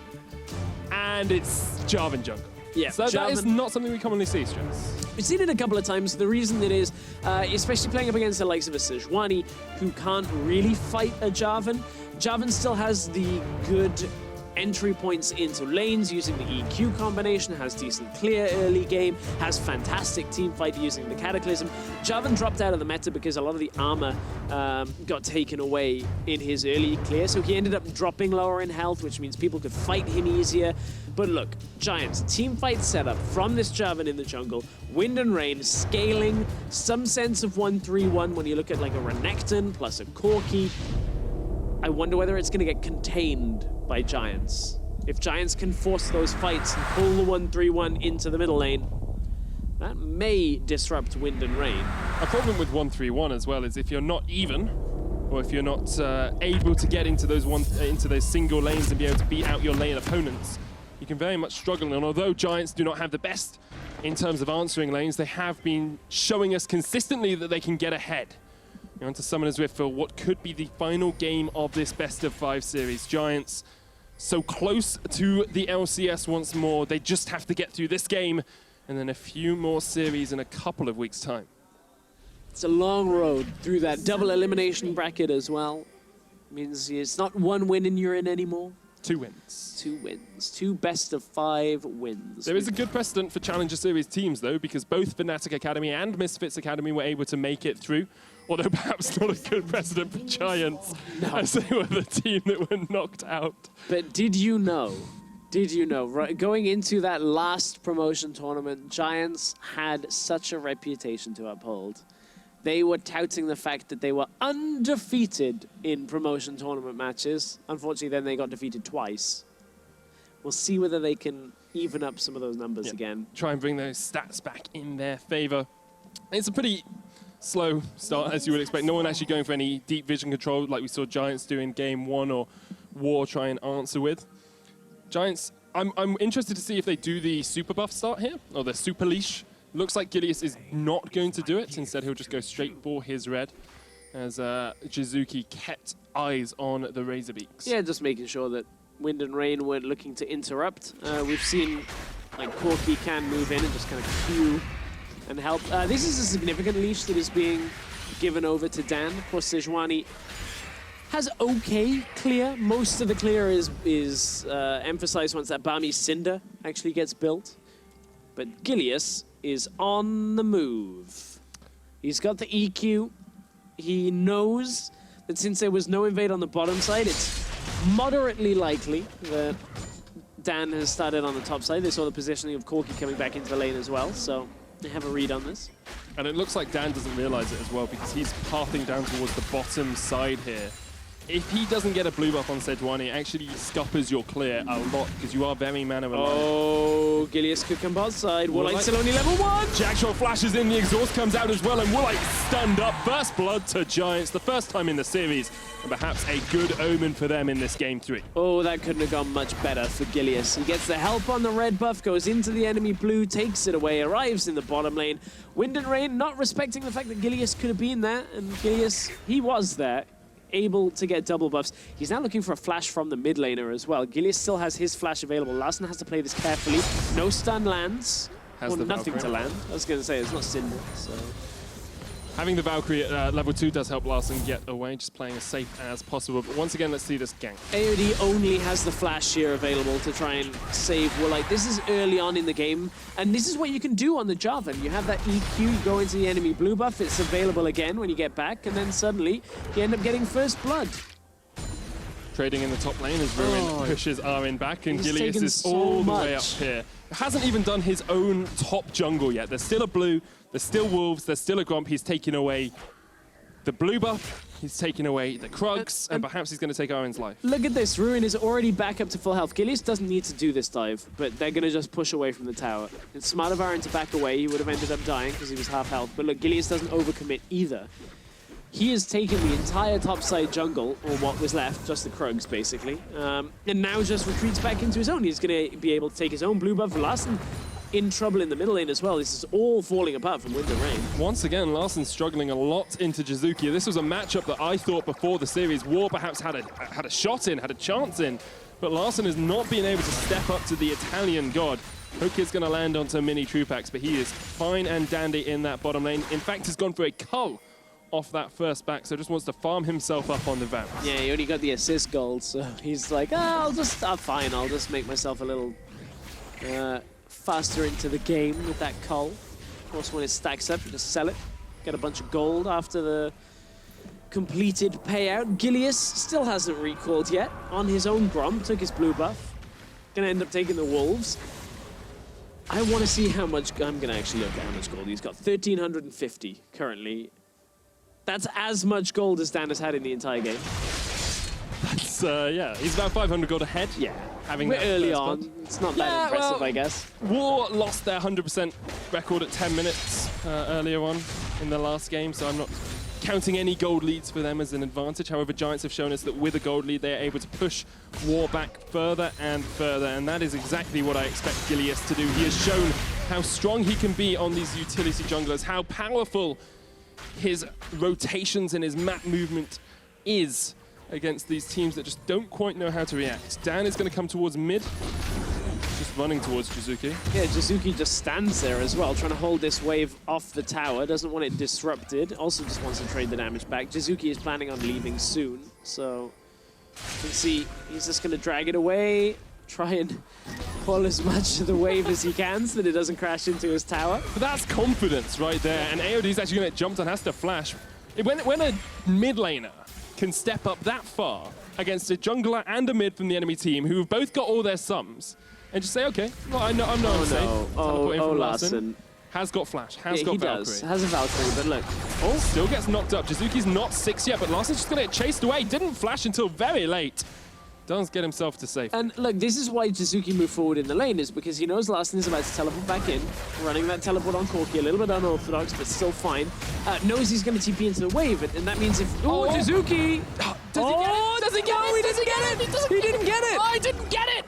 And it's Jarvan jungle. Yeah, so that is Jarvan- not something we commonly see, Stress. We've seen it a couple of times. The reason it is, especially playing up against the likes of a Sejuani, who can't really fight a Jarvan. Jarvan still has the good entry points into lanes using the EQ combination, has decent clear early game, has fantastic team fight using the Cataclysm. Jarvan dropped out of the meta because a lot of the armor got taken away in his early clear, so he ended up dropping lower in health, which means people could fight him easier. But look, Giants, team fight setup from this Jarvan in the jungle, Wind and Rain, scaling, some sense of 1-3-1 when you look at like a Renekton plus a Corki. I wonder whether it's going to get contained by Giants. If Giants can force those fights and pull the 1-3-1 into the middle lane, that may disrupt Wind and Rain. A problem with 1-3-1 as well is if you're not even, or if you're not able to get into those single lanes and be able to beat out your lane opponents, you can very much struggle. And although Giants do not have the best in terms of answering lanes, they have been showing us consistently that they can get ahead. On to Summoner's Rift for what could be the final game of this best-of-5 series. Giants so close to the LCS once more. They just have to get through this game and then a few more series in a couple of weeks' time. It's a long road through that double elimination bracket as well. Means it's not one win and you're in anymore. 2 wins. 2 wins. 2 best-of-5 wins. There is a good precedent for Challenger Series teams, though, because both Fnatic Academy and Misfits Academy were able to make it through, although perhaps not a good precedent for Giants, as they were the team that were knocked out. But did you know, right, going into that last promotion tournament, Giants had such a reputation to uphold. They were touting the fact that they were undefeated in promotion tournament matches. Unfortunately, then they got defeated twice. We'll see whether they can even up some of those numbers again. Try and bring those stats back in their favor. It's a pretty slow start, as you would expect. No one actually going for any deep vision control like we saw Giants do in game 1 or War try and answer with. Giants, I'm interested to see if they do the super buff start here, or the super leash. Looks like Gilius is not going to do it. Instead, he'll just go straight for his red, as Jizuki kept eyes on the Razorbeaks. Yeah, just making sure that Wind and Rain weren't looking to interrupt. We've seen like Corki can move in and just kind of queue and help. This is a significant leash that is being given over to Dan. Of course, Sejuani has okay clear. Most of the clear is emphasized once that Bami Cinder actually gets built. But Gilius is on the move. He's got the EQ. He knows that since there was no invade on the bottom side, it's moderately likely that Dan has started on the top side. They saw the positioning of Corki coming back into the lane as well, so they have a read on this. And it looks like Dan doesn't realize it as well because he's pathing down towards the bottom side here. If he doesn't get a blue buff on Sejuani, it actually scuppers your clear a lot because you are very mana reliant. Oh, Gilius could come bot side. Woolite still only level 1. Jackshot flashes in, the exhaust comes out as well, and Woolite stunned up. First blood to Giants, the first time in the series, and perhaps a good omen for them in this game 3. Oh, that couldn't have gone much better for Gilius. He gets the help on the red buff, goes into the enemy blue, takes it away, arrives in the bottom lane. Wind and Rain not respecting the fact that Gilius could have been there, and Gilius, he was there, able to get double buffs. He's now looking for a flash from the mid laner as well. Gilius still has his flash available. Larssen has to play this carefully. No stun lands. Well, nothing to land. I was going to say, it's not Cinder, so... Having the Valkyrie at level 2 does help Larssen get away, just playing as safe as possible. But once again, let's see this gank. AOD only has the flash here available to try and save Woolite. This is early on in the game, and this is what you can do on the Jarvan. You have that EQ, you go into the enemy blue buff, it's available again when you get back, and then suddenly you end up getting first blood. Trading in the top lane as Ruin pushes Arin back, and Gilius is so all the much. way up here. Hasn't even done his own top jungle yet. There's still a blue, there's still wolves, there's still a Gromp. He's taking away the blue buff, he's taking away the Krugs, and perhaps he's going to take Arin's life. Look at this, Ruin is already back up to full health. Gilius doesn't need to do this dive, but they're going to just push away from the tower. It's smart of Arin to back away. He would have ended up dying because he was half health. But look, Gilius doesn't overcommit either. He has taken the entire topside jungle, or what was left, just the Krugs basically, and now just retreats back into his own. He's going to be able to take his own blue buff. Larssen in trouble in the middle lane as well. This is all falling apart from Wind and Rain. Once again, Larssen's struggling a lot into Jizuki. This was a matchup that I thought before the series War perhaps had a shot in, had a chance in, but Larssen has not been able to step up to the Italian god. Hook is going to land onto Mini Trupax, but he is fine and dandy in that bottom lane. In fact, he's gone for a cull off that first back, so just wants to farm himself up on the Vamp. Yeah, he only got the assist gold, so he's like, fine, I'll just make myself a little faster into the game with that cull. Of course, when it stacks up, you just sell it, get a bunch of gold after the completed payout. Gilius still hasn't recalled yet on his own Gromp, took his blue buff. Gonna end up taking the wolves. I want to see how much, I'm gonna actually look at how much gold he's got. 1,350 currently. That's as much gold as Dan has had in the entire game. That's, yeah, he's about 500 gold ahead. Yeah, having we're that early first on. blood. It's not that impressive, I guess. War lost their 100% record at 10 minutes earlier on in the last game, so I'm not counting any gold leads for them as an advantage. However, Giants have shown us that with a gold lead, they are able to push War back further and further, and that is exactly what I expect Gilius to do. He has shown how strong he can be on these utility junglers, how powerful his rotations and his map movement is against these teams that just don't quite know how to react. Dan is going to come towards mid, just running towards Jizuki. Yeah, Jizuki just stands there as well, trying to hold this wave off the tower, doesn't want it disrupted, also just wants to trade the damage back. Jizuki is planning on leaving soon, so you can see he's just going to drag it away, try and pull as much of the wave as he can so that it doesn't crash into his tower. But that's confidence right there, and AOD's actually going to get jumped on, has to flash. When a mid laner can step up that far against a jungler and a mid from the enemy team who have both got all their sums, and just say, okay, well, I'm not safe. Larssen. Has got flash, has got he Valkyrie. does, has a Valkyrie, but look. Oh, still gets knocked up. Jizuki's not 6 yet, but Larssen's just going to get chased away. Didn't flash until very late. Does get himself to safety. And look, this is why Jizuki moved forward in the lane, is because he knows Larssen is about to teleport back in, running that teleport on Corki, a little bit unorthodox, but still fine. Knows he's going to TP into the wave, and that means if... Oh, Jizuki! Does he get it? He doesn't get it! He didn't get it! I didn't get it!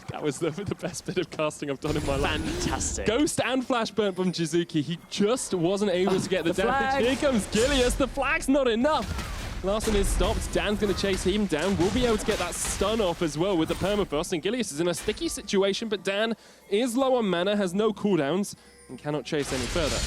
That was the best bit of casting I've done in my life. Fantastic. Ghost and flash burn from Jizuki. He just wasn't able to get the damage. flag. Here comes Gilius. The flag's not enough. Larssen is stopped. Dan's going to chase him down. We'll be able to get that stun off as well with the permafrost. And Gilius is in a sticky situation, but Dan is low on mana, has no cooldowns, and cannot chase any further.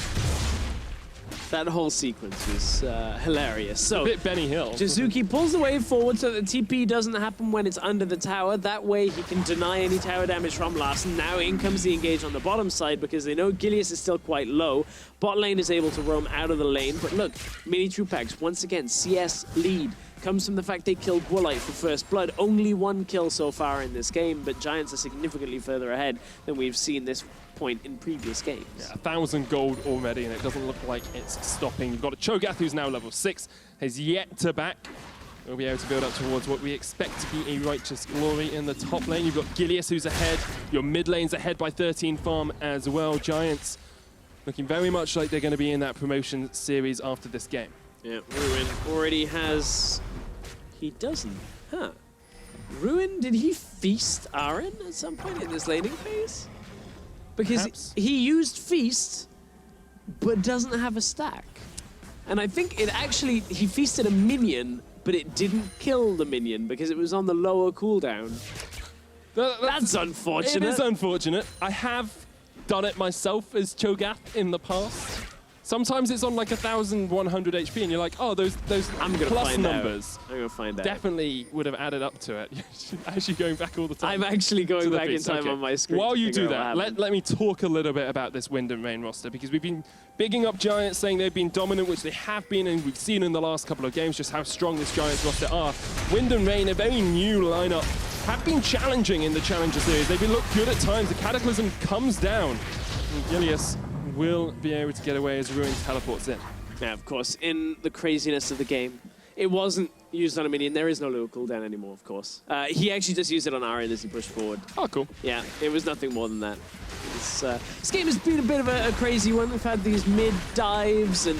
That whole sequence was hilarious. So, A bit Benny Hill. Jizuki pulls the wave forward so that the TP doesn't happen when it's under the tower. That way he can deny any tower damage from Larssen. Now in comes the engage on the bottom side because they know Gilius is still quite low. Bot lane is able to roam out of the lane. But look, Mini Trupax, once again, CS lead. Comes from the fact they killed Woolite for first blood. Only one kill so far in this game, but Giants are significantly further ahead than we've seen this point in previous games. Yeah, 1,000 gold already, and it doesn't look like it's stopping. You've got a Cho'Gath who's now level 6, has yet to back. We'll be able to build up towards what we expect to be a righteous glory in the top lane. You've got Gilius who's ahead. Your mid lane's ahead by 13 farm as well. Giants looking very much like they're going to be in that promotion series after this game. Yeah, Ruin already has... He doesn't. Huh. Ruin, did he feast Aaron at some point in this laning phase? Because Perhaps. he used feast, but doesn't have a stack. And I think it actually, he feasted a minion, but it didn't kill the minion because it was on the lower cooldown. That's unfortunate. It is unfortunate. I have done it myself as Cho'Gath in the past. Sometimes it's on like 1,100 HP and you're like, oh, those I'm gonna plus find numbers out. I'm gonna find out. definitely would have added up to it. Actually going back all the time. I'm actually going back in time on my screen. While to you figure do out what that, happened. let me talk a little bit about this Wind and Rain roster, because we've been bigging up Giants, saying they've been dominant, which they have been, and we've seen in the last couple of games just how strong this Giants roster are. Wind and Rain, a very new lineup, have been challenging in the Challenger Series. They've been looked good at times. The Cataclysm comes down, and Gilius will be able to get away as Ruin teleports in. Yeah, of course, in the craziness of the game. It wasn't used on a minion. There is no low cooldown anymore, of course. He actually just used it on Aaron as he pushed forward. Oh, cool. Yeah, it was nothing more than that. This game has been a bit of a crazy one. We've had these mid dives and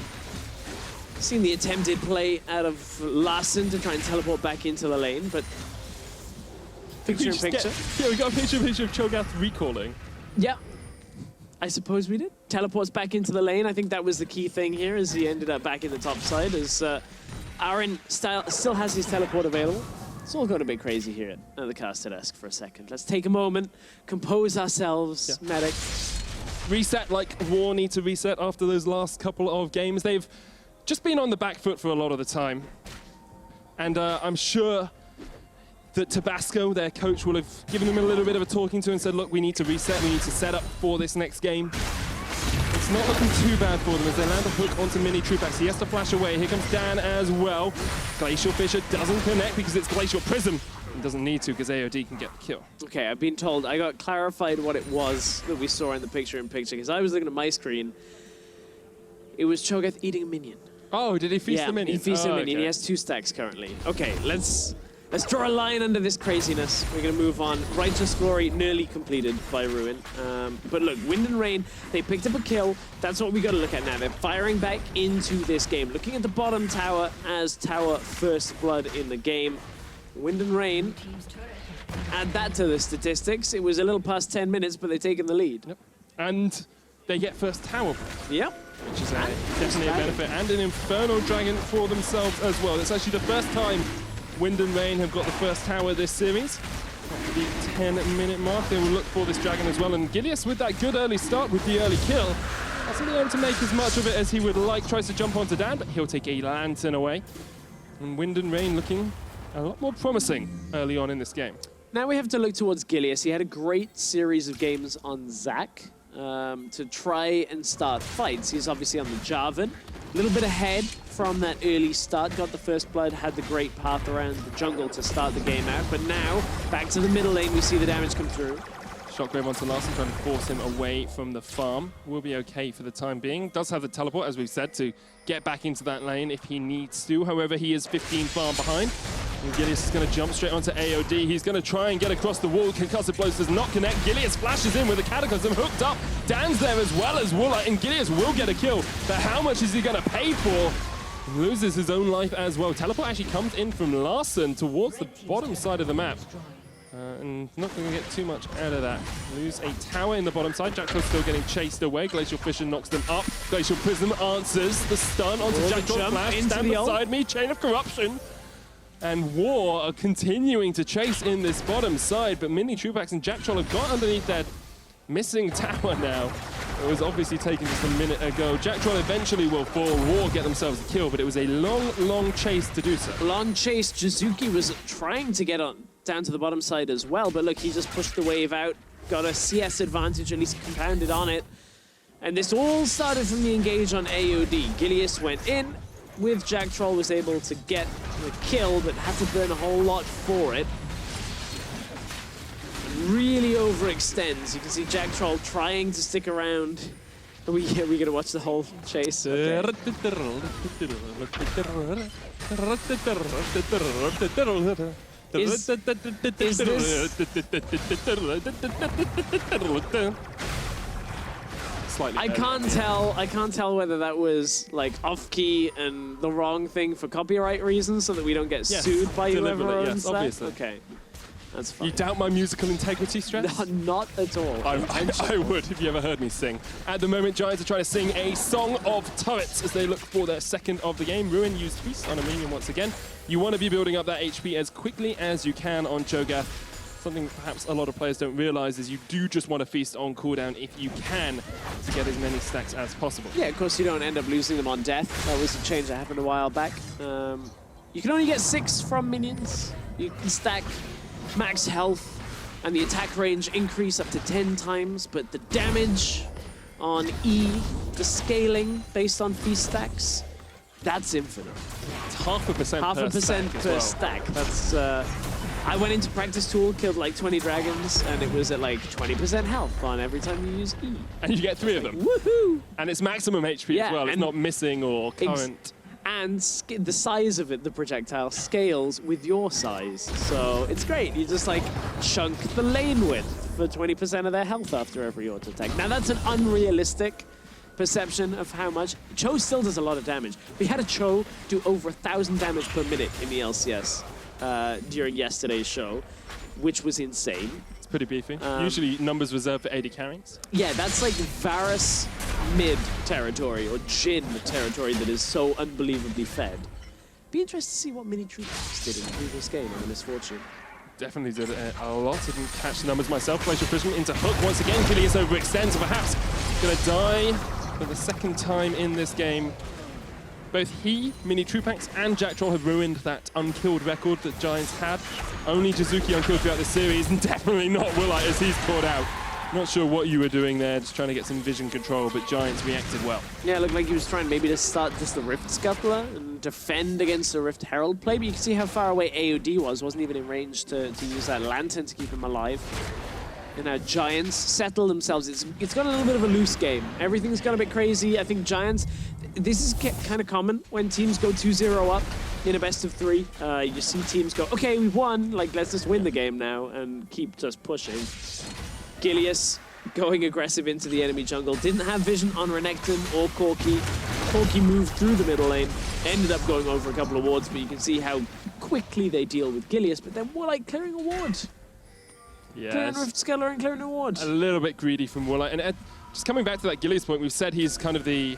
seen the attempted play out of Larssen to try and teleport back into the lane, but picture in picture. Yeah, we got a picture of Cho'Gath recalling. Yeah. I suppose we did. Teleports back into the lane. I think that was the key thing here, as he ended up back in the top side, as Aaron still has his teleport available. It's all going a bit crazy here at the caster desk for a second. Let's take a moment, compose ourselves, medic. Reset like War need to reset after those last couple of games. They've just been on the back foot for a lot of the time. And I'm sure that Tabasco, their coach, will have given them a little bit of a talking to and said, look, we need to reset, we need to set up for this next game. It's not looking too bad for them as they land a hook onto Mini Trupax. He has to flash away. Here comes Dan as well. Glacial Fissure doesn't connect because it's Glacial Prism. He doesn't need to because AOD can get the kill. Okay, I've been told, I got clarified what it was that we saw in the picture-in-picture, because I was looking at my screen. It was Cho'Gath eating a minion. Oh, did he feast the minion? He feasted a minion. Okay. He has 2 stacks currently. Okay, let's draw a line under this craziness. We're going to move on. Righteous Glory nearly completed by Ruin. But look, Wind and Rain, they picked up a kill. That's what we got to look at now. They're firing back into this game. Looking at the bottom tower as tower first blood in the game. Wind and Rain, add that to the statistics. It was a little past 10 minutes, but they've taken the lead. Yep. And they get first tower, Yep. which is definitely a benefit. And an Infernal Dragon for themselves as well. It's actually the first time Wind and Rain have got the first tower this series. At the 10-minute mark, they will look for this dragon as well. And Gilius, with that good early start with the early kill, hasn't been able to make as much of it as he would like. Tries to jump onto Dan, but he'll take a lantern away. And Wind and Rain looking a lot more promising early on in this game. Now we have to look towards Gilius. He had a great series of games on Zac to try and start fights. He's obviously on the Jarvan. A little bit ahead from that early start. Got the first blood, had the great path around the jungle to start the game out. But now, back to the middle lane, we see the damage come through. Shockwave onto Larssen, trying to force him away from the farm. Will be okay for the time being. Does have the teleport, as we've said, to get back into that lane if he needs to. However, he is 15 farm behind. And Gilius is going to jump straight onto AOD. He's going to try and get across the wall. Concussive Blows does not connect. Gilius flashes in with a Cataclysm hooked up. Dan's there as well as Wooler, and Gilius will get a kill. But how much is he going to pay for? He loses his own life as well. Teleport actually comes in from Larssen towards the bottom side of the map. And not going to get too much out of that. Lose a tower in the bottom side. Jackdaw still getting chased away. Glacial Fissure knocks them up. Glacial Prism answers the stun onto Jackdaw. Flash, stand beside me. Chain of Corruption. And War are continuing to chase in this bottom side, but Mini Trupax and Jackdaw have got underneath that missing tower now. It was obviously taken just a minute ago. Jack Troll eventually will fall. War get themselves a kill, but it was a long, long chase to do so. Long chase. Jizuki was trying to get on down to the bottom side as well, but look, he just pushed the wave out, got a CS advantage, at least compounded on it. And this all started from the engage on AOD. Gilius went in with Jack Troll, was able to get the kill, but had to burn a whole lot for it. Really overextends. You can see Jack Troll trying to stick around. Are we gonna watch the whole chase? Okay. Is this... Slightly I can't tell whether that was like off key and the wrong thing for copyright reasons, so that we don't get sued by whoever deliberately, owns yes, that. obviously. Okay, that's fine. You doubt my musical integrity, Stress? Not at all. I would if you ever heard me sing. At the moment, Giants are trying to sing a Song of Turrets as they look for their second of the game. Ruin used Feast on a minion once again. You want to be building up that HP as quickly as you can on Cho'Gath. Something perhaps a lot of players don't realize is you do just want to feast on cooldown if you can to get as many stacks as possible. Yeah, of course you don't end up losing them on death. That was a change that happened a while back. You can only get 6 from minions. You can stack max health and the attack range increase up to 10 times, but the damage on E, the scaling based on feast stacks, that's infinite. It's 0.5% per stack. That's I went into practice tool, killed like 20 dragons, and it was at like 20% health on every time you use E. And you get 3 of them. Woohoo! And it's maximum HP as well. It's not missing or current. And the size of it, the projectile, scales with your size. So it's great. You just like chunk the lane width for 20% of their health after every auto attack. Now that's an unrealistic perception of how much. Cho still does a lot of damage. We had a Cho do over 1,000 damage per minute in the LCS during yesterday's show, which was insane. It's pretty beefy. Usually numbers reserved for AD carries. Yeah, that's like Varus mid territory or Jhin territory that is so unbelievably fed. Be interested to see what mini Troopers did in the previous game on the Misfortune. Definitely did a lot. I didn't catch the numbers myself. Glacial Prism into Hook once again. Gilius overextends, perhaps gonna die for the second time in this game. Both he, Mini Trupax, and Jack Troll have ruined that unkilled record that Giants had. Only Jizuki unkilled throughout the series, and definitely not Willite as he's caught out. Not sure what you were doing there, just trying to get some vision control, but Giants reacted well. Yeah, it looked like he was trying maybe to start just the Rift Scuttler and defend against the Rift Herald play, but you can see how far away AOD was. Wasn't even in range to use that Lantern to keep him alive. And now Giants settle themselves. It's got a little bit of a loose game. Everything's got a bit crazy. I think Giants, this is kind of common when teams go 2-0 up in a best of 3. You see teams go, okay, we've won, like let's just win the game now and keep just pushing. Gilius going aggressive into the enemy jungle. Didn't have vision on Renekton or Corki. Corki moved through the middle lane, ended up going over a couple of wards, but you can see how quickly they deal with Gilius, but then more like clearing a ward. Yeah, clearing Rift Scuttler and clearing a ward. A little bit greedy from Willite. And just coming back to that Gilius point, we've said he's kind of the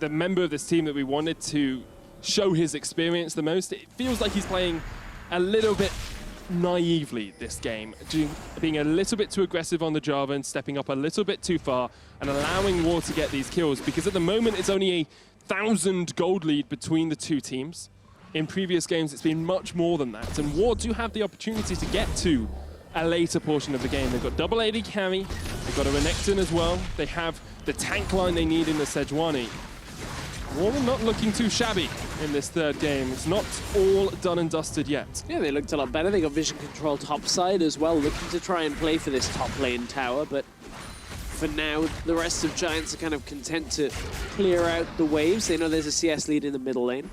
member of this team that we wanted to show his experience the most. It feels like he's playing a little bit naively this game, being a little bit too aggressive on the Java and stepping up a little bit too far and allowing War to get these kills, because at the moment it's only a 1,000 gold lead between the two teams. In previous games it's been much more than that, and War do have the opportunity to get to a later portion of the game. They've got double AD carry, they've got a Renekton as well, they have the tank line they need in the Sejuani. War not looking too shabby in this third game. It's not all done and dusted yet. Yeah, they looked a lot better. They got vision control topside as well, looking to try and play for this top lane tower, but for now, the rest of Giants are kind of content to clear out the waves. They know there's a CS lead in the middle lane.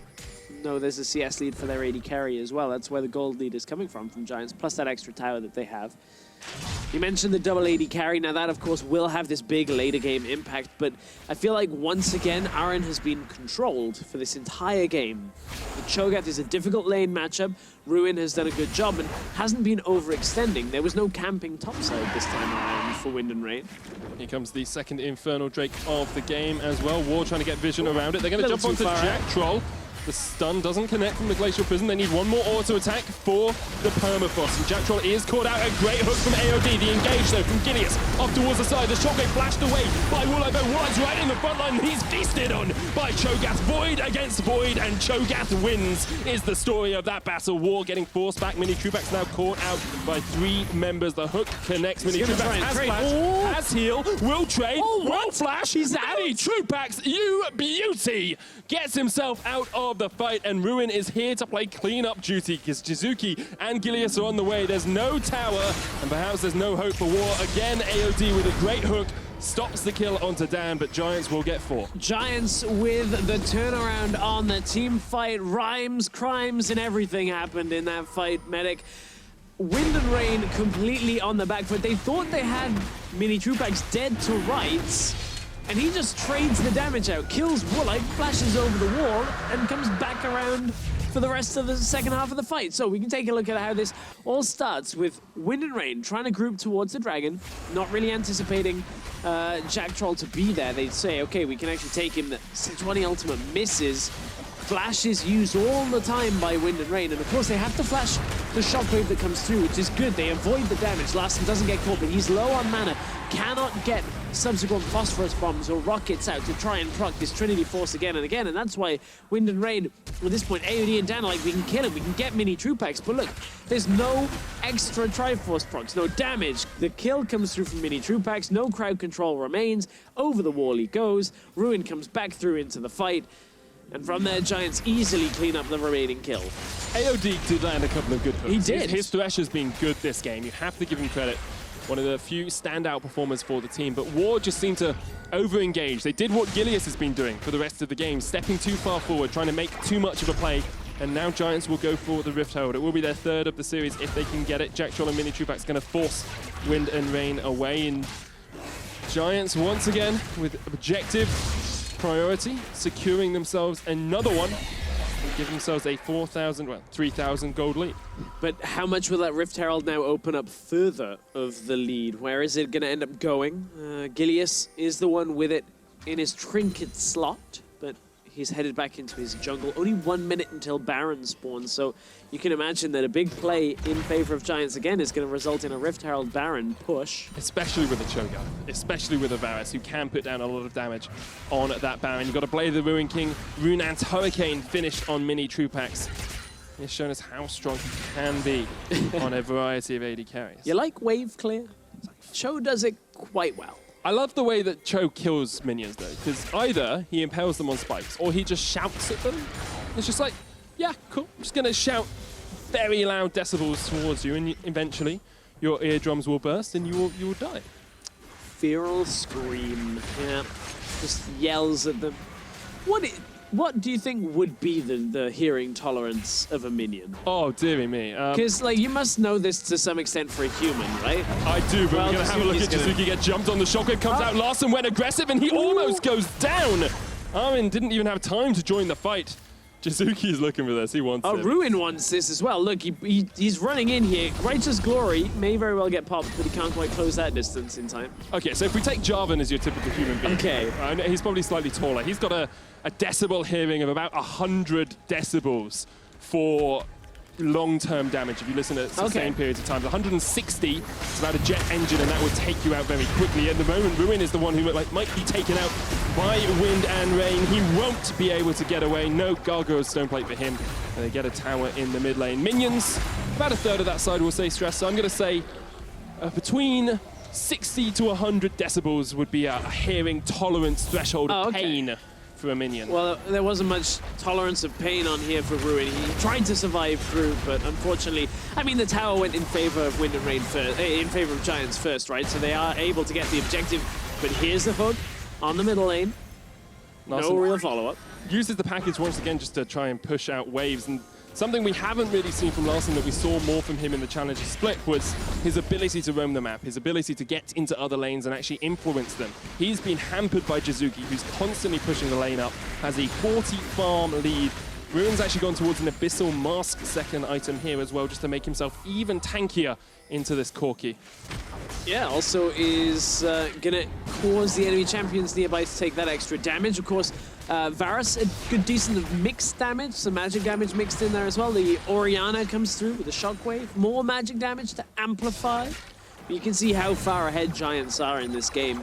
No, there's a CS lead for their AD carry as well. That's where the gold lead is coming from Giants, plus that extra tower that they have. You mentioned the double AD carry. Now that, of course, will have this big later game impact, but I feel like once again, Aaron has been controlled for this entire game. The Cho'Gath is a difficult lane matchup. Ruin has done a good job and hasn't been overextending. There was no camping topside this time around for Wind and Rain. Here comes the second Infernal Drake of the game as well. War trying to get vision around it. They're going to jump onto Jack Troll. The stun doesn't connect from the Glacial Prison. They need one more auto attack for the Permafrost. And Jack Troll is caught out. A great hook from AOD. The engage though from Gilius off towards the side. The shockwave flashed away by Woolite, but Woolite's right in the front line. He's feasted on by Cho'Gath. Void against Void, and Cho'Gath wins is the story of that battle. War getting forced back. Mini Trupax now caught out by 3 members. The hook connects. Mini Trupax has flash, has heal, will trade, will flash. He's out. Mini Trupax, you beauty, gets himself out of the fight, and Ruin is here to play clean-up duty because Jizuki and Gilius are on the way. There's no tower, and perhaps there's no hope for War. Again, AOD with a great hook stops the kill onto Dan, but Giants will get 4. Giants with the turnaround on the team fight. Rhymes, crimes, and everything happened in that fight, Medic. Wind and Rain completely on the back foot. They thought they had Mini Trupax dead to rights, and he just trades the damage out, kills Woolite, flashes over the wall, and comes back around for the rest of the second half of the fight. So we can take a look at how this all starts with Wind and Rain trying to group towards the Dragon, not really anticipating Jack Troll to be there. They'd say, okay, we can actually take him. The 620 ultimate misses. Flash is used all the time by Wind and Rain, and of course they have to flash the shockwave that comes through, which is good. They avoid the damage. Larson doesn't get caught, but he's low on mana, cannot get subsequent phosphorus bombs or rockets out to try and proc this Trinity Force again and again, and that's why Wind and Rain, at this point, AOD and Dan are like, we can kill him, we can get Mini Trupax, but look, there's no extra Triforce procs, no damage. The kill comes through from Mini Trupax, no crowd control remains, over the wall he goes, Ruin comes back through into the fight, and from there, Giants easily clean up the remaining kill. AOD did land a couple of good hooks. He did. His thresh has been good this game. You have to give him credit. One of the few standout performers for the team. But War just seemed to over-engage. They did what Gilius has been doing for the rest of the game, stepping too far forward, trying to make too much of a play. And now Giants will go for the Rift Herald. It will be their 3rd of the series if they can get it. Jack Troll and Mini Trupax going to force Wind and Rain away. And Giants, once again, with objective priority, securing themselves another one and give themselves a 3,000 gold lead. But how much will that Rift Herald now open up further of the lead? Where is it going to end up going? Gilius is the one with it in his trinket slot, but he's headed back into his jungle. Only 1 minute until Baron spawns, so you can imagine that a big play in favor of Giants again is going to result in a Rift Herald Baron push. Especially with a Cho'Gath, especially with a Varus, who can put down a lot of damage on that Baron. You've got to play the Ruin King. Runan's Hurricane finished on Mini Trupax. He's shown us how strong he can be on a variety of AD carries. You like wave clear? Cho does it quite well. I love the way that Cho kills minions, though, because either he impales them on spikes or he just shouts at them. It's just like, yeah, cool. I'm just going to shout very loud decibels towards you, and eventually your eardrums will burst and you will die. Feral scream. Yeah, just yells at them. What do you think would be the hearing tolerance of a minion? Oh, dearie me. Because like you must know this to some extent for a human, right? I do, but Well, we're going to have a look at Jizuki get jumped on. The shockwave comes out. Larson went aggressive and he almost goes down. Armin didn't even have time to join the fight. Jizuki is looking for this. He wants it. Ruin wants this as well. Look, he's running in here. Righteous Glory may very well get popped, but he can't quite close that distance in time. Okay, so if we take Jarvan as your typical human being. Okay. He's probably slightly taller. He's got a decibel hearing of about 100 decibels for long-term damage if you listen at sustained periods of time. 160 is about a jet engine, and that would take you out very quickly. At the moment, Ruin is the one who might be taken out by Wind and Rain. He won't be able to get away. No Gargoyle Stone Plate for him. And they get a tower in the mid lane. Minions, about a third of that side will say stress. So I'm going to say between 60 to 100 decibels would be a hearing tolerance threshold of pain for a minion. Well, there wasn't much tolerance of pain on here for Ruin. He tried to survive through, but unfortunately, I mean, the tower went in favor of Wind and Rain first, in favor of Giants first, right? So they are able to get the objective. But here's the hook on the middle lane. No real follow-up. Uses the package once again just to try and push out waves, and something we haven't really seen from Larson that we saw more from him in the Challenger split was his ability to roam the map, his ability to get into other lanes and actually influence them. He's been hampered by Jizuki, who's constantly pushing the lane up, has a 40 farm lead. Ruin's actually gone towards an Abyssal Mask second item here as well, just to make himself even tankier into this Corki. Yeah, also is going to cause the enemy champions nearby to take that extra damage. Of course, Varus, a good decent mixed damage, some magic damage mixed in there as well. The Orianna comes through with a shockwave, more magic damage to amplify. But you can see how far ahead Giants are in this game.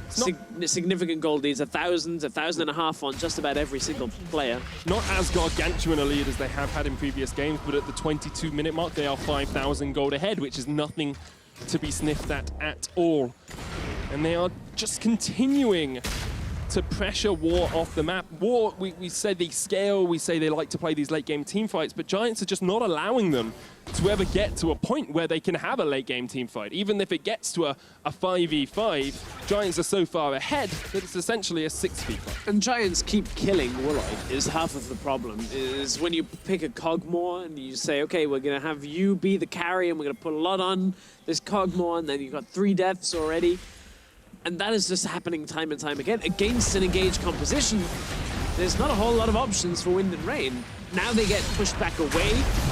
Significant gold leads, 1,000, 1,500 on just about every single player. Not as gargantuan a lead as they have had in previous games, but at the 22-minute mark, they are 5,000 gold ahead, which is nothing to be sniffed at all. And they are just continuing to pressure War off the map. War, we say they scale, we say they like to play these late-game team fights, but Giants are just not allowing them to ever get to a point where they can have a late-game team fight. Even if it gets to a 5v5, Giants are so far ahead that it's essentially a 6v5. And Giants keep killing Woolite is half of the problem. Is when you pick a Cogmore and you say, okay, we're going to have you be the carry and we're going to put a lot on this Cogmore, and then you've got 3 deaths already. And that is just happening time and time again. Against an engaged composition, there's not a whole lot of options for Wind and Rain. Now they get pushed back away.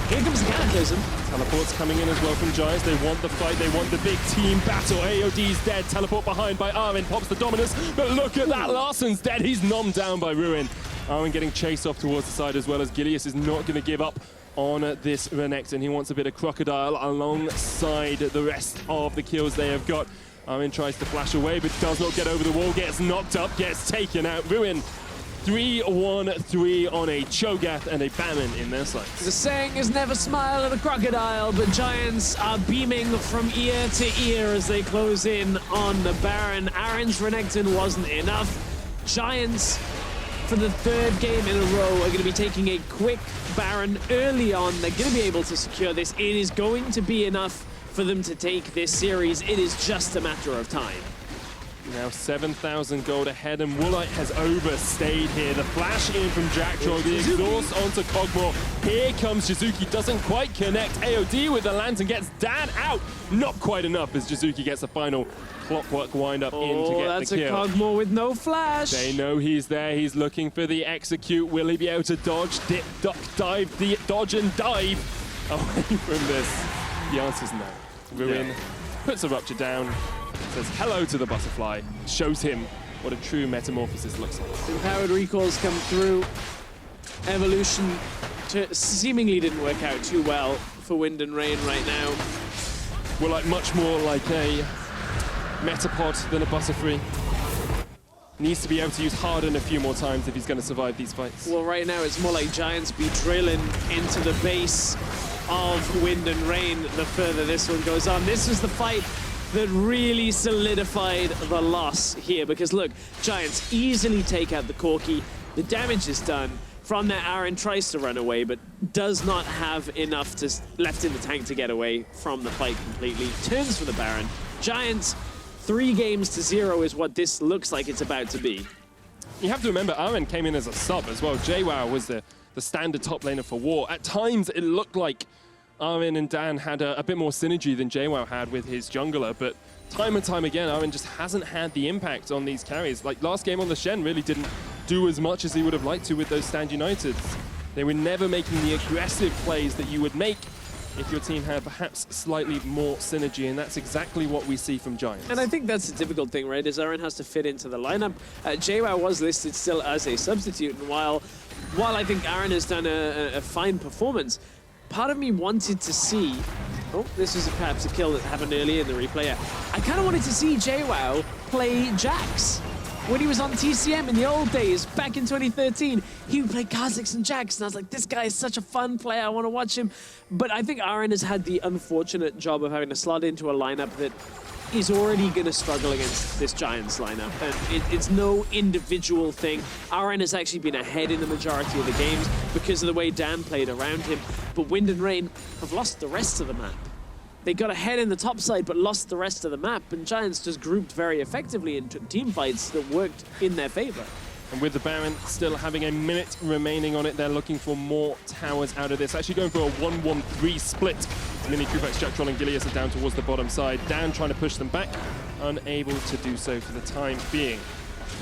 Here comes the Cataclysm. Teleport's coming in as well from Giants. They want the fight, they want the big team battle. AOD's dead, teleport behind by Armin, pops the Dominus. But look at that, Larsen's dead. He's nommed down by Ruin. Armin getting chased off towards the side as well, as Gilius is not going to give up on this Renekton. He wants a bit of Crocodile alongside the rest of the kills they have got. Armin tries to flash away, but does not get over the wall, gets knocked up, gets taken out. Ruin 3-1-3 on a Cho'Gath and a Baron in their sights. The saying is never smile at a crocodile, but Giants are beaming from ear to ear as they close in on the Baron. Aaron's Renekton wasn't enough. Giants, for the 3rd game in a row, are going to be taking a quick Baron early on. They're going to be able to secure this. It is going to be enough for them to take this series. It is just a matter of time. Now 7,000 gold ahead, and Woolite has overstayed here. The flash in from Jacktroll, the exhaust onto Cogmore. Here comes Jizuki, doesn't quite connect. AOD with the lantern gets Dan out. Not quite enough as Jizuki gets the final clockwork wind up in to get the kill. That's a Cogmore with no flash. They know he's there. He's looking for the execute. Will he be able to dodge, dip, duck, dive, dodge and dive away from this? The answer's no. Ruin puts a Rupture down, says hello to the butterfly, shows him what a true metamorphosis looks like. Empowered recalls come through. Evolution seemingly didn't work out too well for Wind and Rain right now. We're like much more like a Metapod than a Butterfree. Needs to be able to use Harden a few more times if he's going to survive these fights. Well, right now it's more like Giants be drilling into the base of Wind and Rain the further this one goes on. This was the fight that really solidified the loss here, because look, Giants easily take out the Corki. The damage is done. From there, Aaron tries to run away, but does not have enough left in the tank to get away from the fight completely. Turns for the Baron. Giants, 3-0 is what this looks like it's about to be. You have to remember, Aaron came in as a sub as well. JWoww was the standard top laner for War. At times, it looked like Armin and Dan had a bit more synergy than JWoww had with his jungler, but time and time again, Armin just hasn't had the impact on these carries. Like last game on the Shen really didn't do as much as he would have liked to with those Stand Uniteds. They were never making the aggressive plays that you would make if your team had perhaps slightly more synergy, and that's exactly what we see from Giants. And I think that's the difficult thing, right, is Aaron has to fit into the lineup. JWoww was listed still as a substitute, and while I think Aaron has done a fine performance, part of me wanted to see, oh, this was perhaps a kill that happened earlier in the replay. I kind of wanted to see JWoww play Jax. When he was on TCM in the old days, back in 2013, he would play Kha'Zix and Jax, and I was like, this guy is such a fun player, I want to watch him. But I think Aaron has had the unfortunate job of having to slot into a lineup that is already going to struggle against this Giants lineup. And it's no individual thing. Aaron has actually been ahead in the majority of the games because of the way Dan played around him. But Wind and Rain have lost the rest of the map. They got ahead in the top side, but lost the rest of the map, and Giants just grouped very effectively and took team fights that worked in their favor. And with the Baron still having a minute remaining on it, they're looking for more towers out of this. Actually going for a 1-1-3 split. Mini Krupax, Jacktroll and Gilius are down towards the bottom side. Dan trying to push them back, unable to do so for the time being.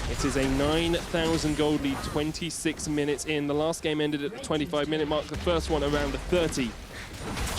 It is a 9,000 gold lead, 26 minutes in. The last game ended at the 25-minute mark, the first one around the 30.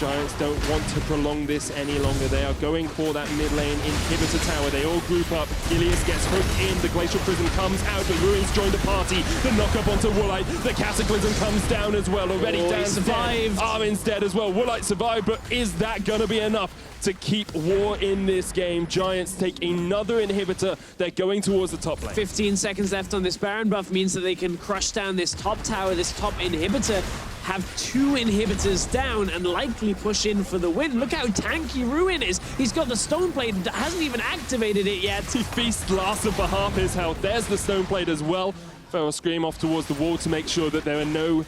Giants don't want to prolong this any longer. They are going for that mid lane inhibitor tower. They all group up. GIA gets hooked in. The Glacial Prism comes out, but Ruins join the party. The knock up onto Woolite. The Cataclysm comes down as well. Already down. Survived. Armin's dead as well. Woolite survived, but is that going to be enough to keep war in this game? Giants take another inhibitor. They're going towards the top lane. 15 seconds left on this Baron buff means that they can crush down this top tower, this top inhibitor, have 2 inhibitors down and likely push in for the win. Look how tanky Ruin is. He's got the Stone Blade, hasn't even activated it yet. He feasts last for half his health. There's the Stone Blade as well. Feral Scream off towards the wall to make sure that there are no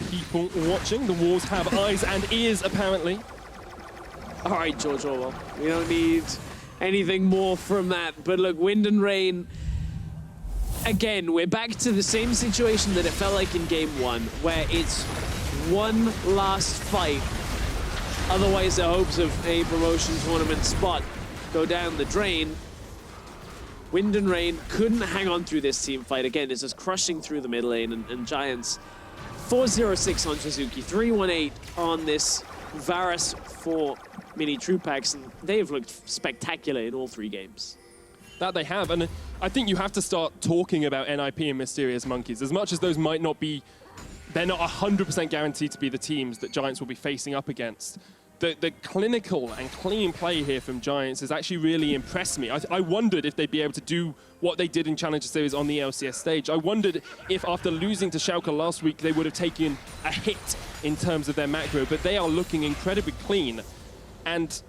people watching. The walls have eyes and ears, apparently. All right, George Orwell, we don't need anything more from that. But look, Wind and Rain, again, we're back to the same situation that it felt like in Game 1, where it's one last fight. Otherwise, the hopes of a promotion tournament spot go down the drain. Wind and Rain couldn't hang on through this team fight. Again, it's just crushing through the mid lane, and Giants 4-0-6 on Shizuki, 3-1-8 on this Varus for Mini Trupax, and they have looked spectacular in all 3 games. That they have, and I think you have to start talking about NIP and Mysterious Monkeys. As much as those might not be, they're not 100% guaranteed to be the teams that Giants will be facing up against. The clinical and clean play here from Giants has actually really impressed me. I wondered if they'd be able to do what they did in Challenger Series on the LCS stage. I wondered if after losing to Schalke last week, they would have taken a hit in terms of their macro, but they are looking incredibly clean. And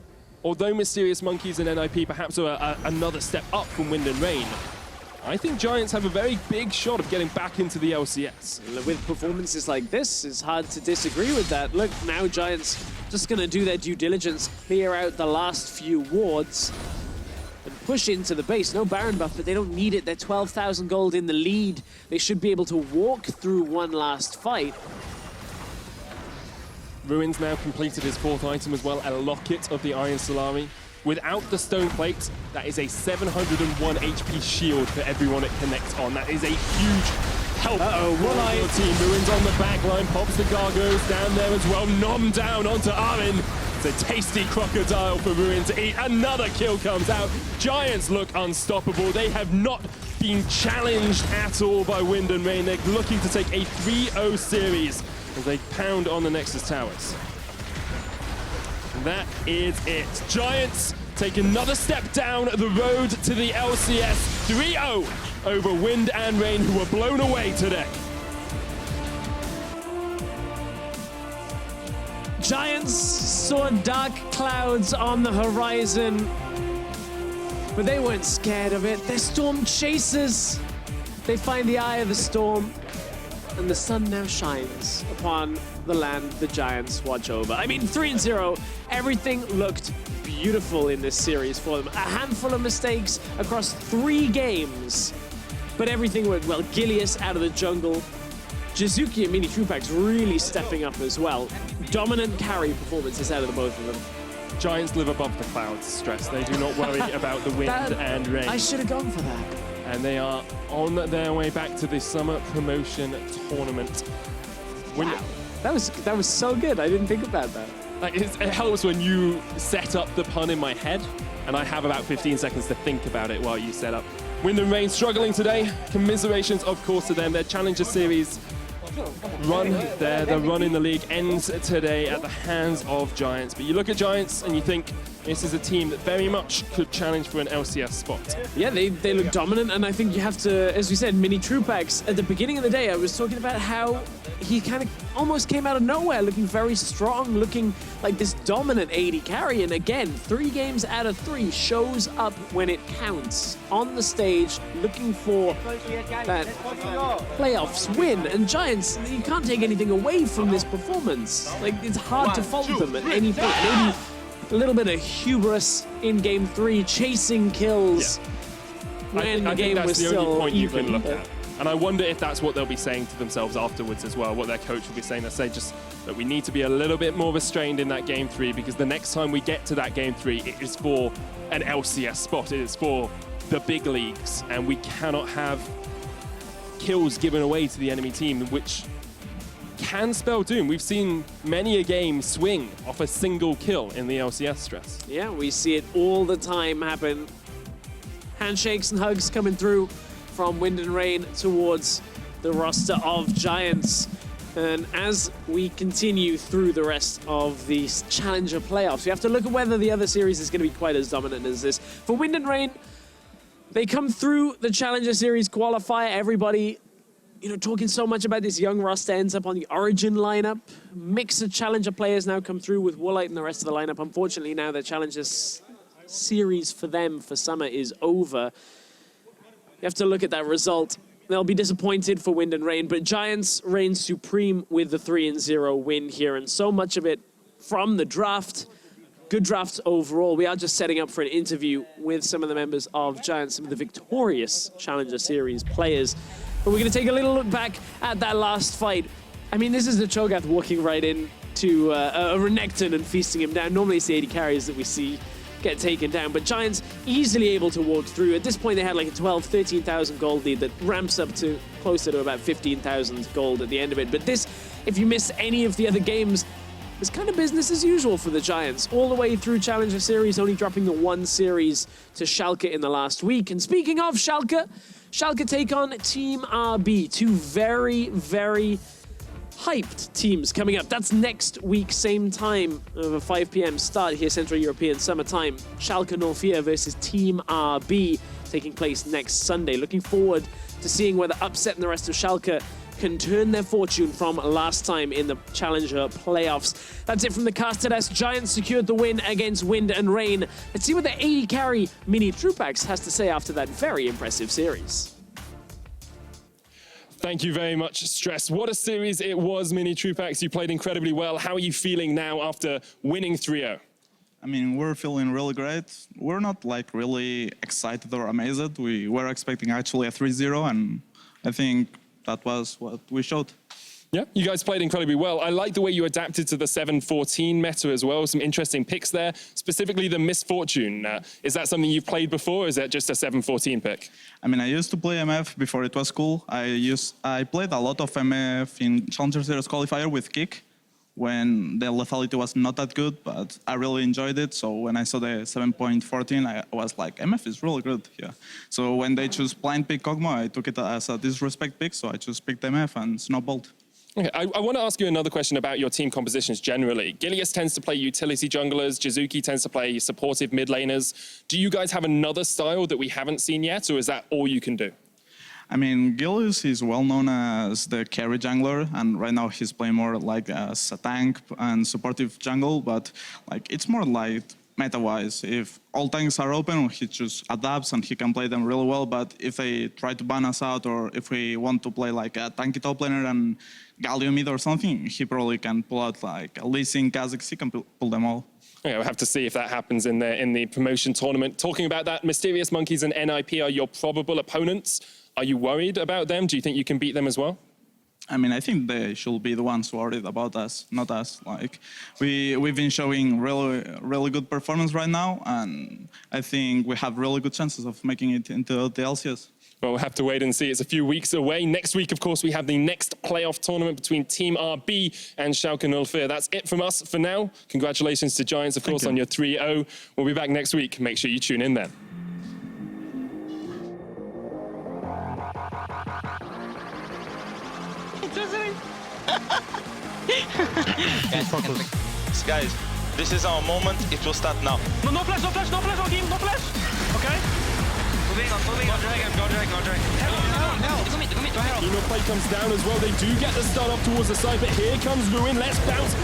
although Mysterious Monkeys and NIP perhaps are another step up from Wind and Rain, I think Giants have a very big shot of getting back into the LCS. With performances like this, it's hard to disagree with that. Look, now Giants just going to do their due diligence, clear out the last few wards, and push into the base. No Baron buff, but they don't need it. They're 12,000 gold in the lead. They should be able to walk through one last fight. Ruins now completed his 4th item as well, a Locket of the Iron Solari. Without the Stone Plate, that is a 701 HP shield for everyone it connects on. That is a huge help for the team. Ruins on the back line, pops the Gargos down there as well. Nom down onto Armin. It's a tasty crocodile for Ruin to eat. Another kill comes out. Giants look unstoppable. They have not been challenged at all by Wind and Rain. They're looking to take a 3-0 series as they pound on the Nexus towers. And that is it. Giants take another step down the road to the LCS. 3-0 over Wind and Rain, who were blown away today. Giants saw dark clouds on the horizon, but they weren't scared of it. They're storm chasers. They find the eye of the storm, and the sun now shines upon the land the Giants watch over. I mean, 3-0, everything looked beautiful in this series for them. A handful of mistakes across 3 games, but everything worked well. Gilius out of the jungle. Jizuki and Mini Trupax really stepping up as well. Dominant carry performances out of the both of them. Giants live above the clouds, stress. They do not worry about the wind and rain. I should have gone for that. And they are on their way back to the summer promotion tournament. Wow. That was so good. I didn't think about that. Like, it helps when you set up the pun in my head, and I have about 15 seconds to think about it while you set up. Wind and Rain struggling today. Commiserations, of course, to them. Their Challenger Series run, the run in the league ends today at the hands of Giants. But you look at Giants and you think this is a team that very much could challenge for an LCS spot. Yeah, they look dominant, and I think you have to, as we said, Mini Trupax, at the beginning of the day, I was talking about how he kind of almost came out of nowhere, looking very strong, looking like this dominant AD carry, and again, 3 games out of 3 shows up when it counts. On the stage, looking for that playoffs win, and Giants, you can't take anything away from this performance. Like, it's hard to fault them at any point. Maybe a little bit of hubris in Game 3, chasing kills when the game was still the only point even. you can look at. And I wonder if that's what they'll be saying to themselves afterwards as well, what their coach will be saying. They'll say just that we need to be a little bit more restrained in that Game 3, because the next time we get to that Game 3, it is for an LCS spot. It is for the big leagues, and we cannot have kills given away to the enemy team, which can spell doom. We've seen many a game swing off a single kill in the LCS, Stress. Yeah, we see it all the time happen. Handshakes and hugs coming through from Wind and Rain towards the roster of Giants. And as we continue through the rest of these Challenger playoffs, we have to look at whether the other series is going to be quite as dominant as this. For Wind and Rain, they come through the Challenger Series qualifier. Everybody, talking so much about this young roster ends up on the Origin lineup. Mix of Challenger players now come through with Woolite and the rest of the lineup. Unfortunately, now the Challenger Series for them for summer is over. You have to look at that result. They'll be disappointed for Wind and Rain, but Giants reign supreme with the 3-0 win here, and so much of it from the draft. Good drafts overall. We are just setting up for an interview with some of the members of Giants, some of the victorious Challenger Series players. But we're going to take a little look back at that last fight. I mean, this is the Cho'Gath walking right in to a Renekton and feasting him down. Normally it's the AD carries that we see get taken down, but Giants easily able to walk through. At this point, they had like a 13,000 gold lead that ramps up to closer to about 15,000 gold at the end of it. But this, if you missed any of the other games, it's kind of business as usual for the Giants. All the way through Challenger Series, only dropping the one series to Schalke in the last week. And speaking of Schalke, Schalke take on Team RB, two very, very hyped teams coming up. That's next week, same time of a 5 p.m. start here, Central European summertime. Schalke 04 versus Team RB taking place next Sunday. Looking forward to seeing whether Upset and the rest of Schalke can turn their fortune from last time in the Challenger playoffs. That's it from the cast today. Giants secured the win against Wind and Rain. Let's see what the AD carry Mini Trupax has to say after that very impressive series. Thank you very much, Stress. What a series it was, Mini Trupax. You played incredibly well. How are you feeling now after winning 3-0? I mean, we're feeling really great. We're not like really excited or amazed. We were expecting actually a 3-0, and I think that was what we showed. Yeah, you guys played incredibly well. I like the way you adapted to the 7-14 meta as well. Some interesting picks there, specifically the Misfortune. Is that something you've played before, or is that just a 7-14 pick? I mean, I used to play MF before it was cool. I played a lot of MF in Challenger Series qualifier with Kick when the lethality was not that good, but I really enjoyed it. So when I saw the 7.14, I was like, MF is really good here. So when they choose blind pick Kog'Maw, I took it as a disrespect pick, so I just picked MF and snowballed. Okay, I want to ask you another question about your team compositions generally. Gilius tends to play utility junglers, Jizuki tends to play supportive mid laners. Do you guys have another style that we haven't seen yet, or is that all you can do? I mean, Gilius is well known as the carry jungler, and right now he's playing more like as a tank and supportive jungle, but like it's more like meta-wise. If all tanks are open, he just adapts and he can play them really well, but if they try to ban us out, or if we want to play like a tanky top laner and Galio mid or something, he probably can pull out like a Lee Sin, Kha'Zix, he can pull them all. Okay, we'll have to see if that happens in the promotion tournament. Talking about that, Mysterious Monkeys and NIP are your probable opponents. Are you worried about them? Do you think you can beat them as well? I mean, I think they should be the ones worried about us, not us. Like we've been showing really good performance right now, and I think we have really good chances of making it into the LCS. Well, we'll have to wait and see. It's a few weeks away. Next week, of course, we have the next playoff tournament between Team RB and Schalke 04. That's it from us for now. Congratulations to Giants, of course, on your 3-0. We'll be back next week. Make sure you tune in then. Guys, this is our moment. It will start now. No flash on him, no flash. Okay. Moving on. Go drag. Emo play comes down as well. They do get the start off towards the side, but here comes Ruin. Let's bounce.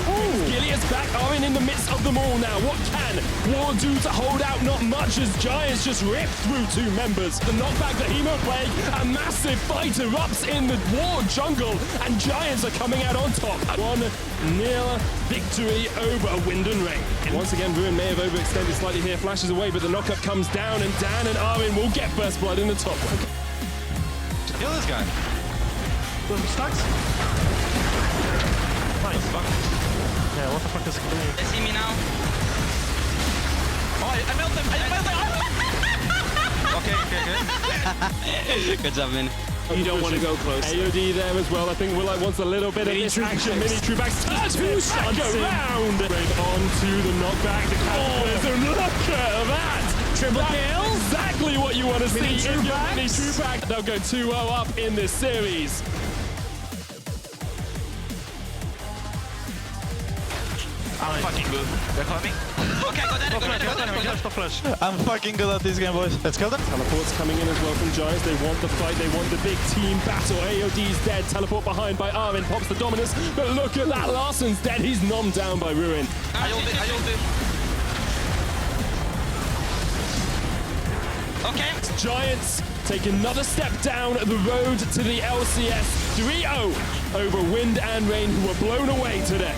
Gilius back. Arwen in the midst of them all now. What can War do to hold out? Not much, as Giants just rip through two members. The knockback, the Emo Plague, a massive fight erupts in the War jungle, and Giants are coming out on top. 1-0 victory over Wind and Rain. Once again, Ruin may have overextended slightly here, flashes away, but the knockup comes down, and Dan and Arwen will get first blood in the top one. Kill this guy. Stacks? Nice. Yeah, what the fuck is he doing? They see me now. Oh, I melted him! Okay, good. Good job, man. You don't want to go close. AOD there as well. I think Will wants a little bit of this action. Mini Trueback's two shots around. Right onto the knockback. The cataclysm. Look at that. Triple kill. Exactly what you want to see. Mini in your Trueback. Mini Trueback. They'll go 2-0 up in this series. I'm fucking good. They're coming. Okay, go there, go there, go there, go there. Stop flash. I'm fucking good at this game, boys. Let's kill them. Teleport's coming in as well from Giants. They want the fight. They want the big team battle. AOD's dead. Teleport behind by Arvin. Pops the dominance. But look at that. Larsen's dead. He's nommed down by Ruin. I ult it. Okay. Giants take another step down the road to the LCS. 3-0 over Wind and Rain, who were blown away today.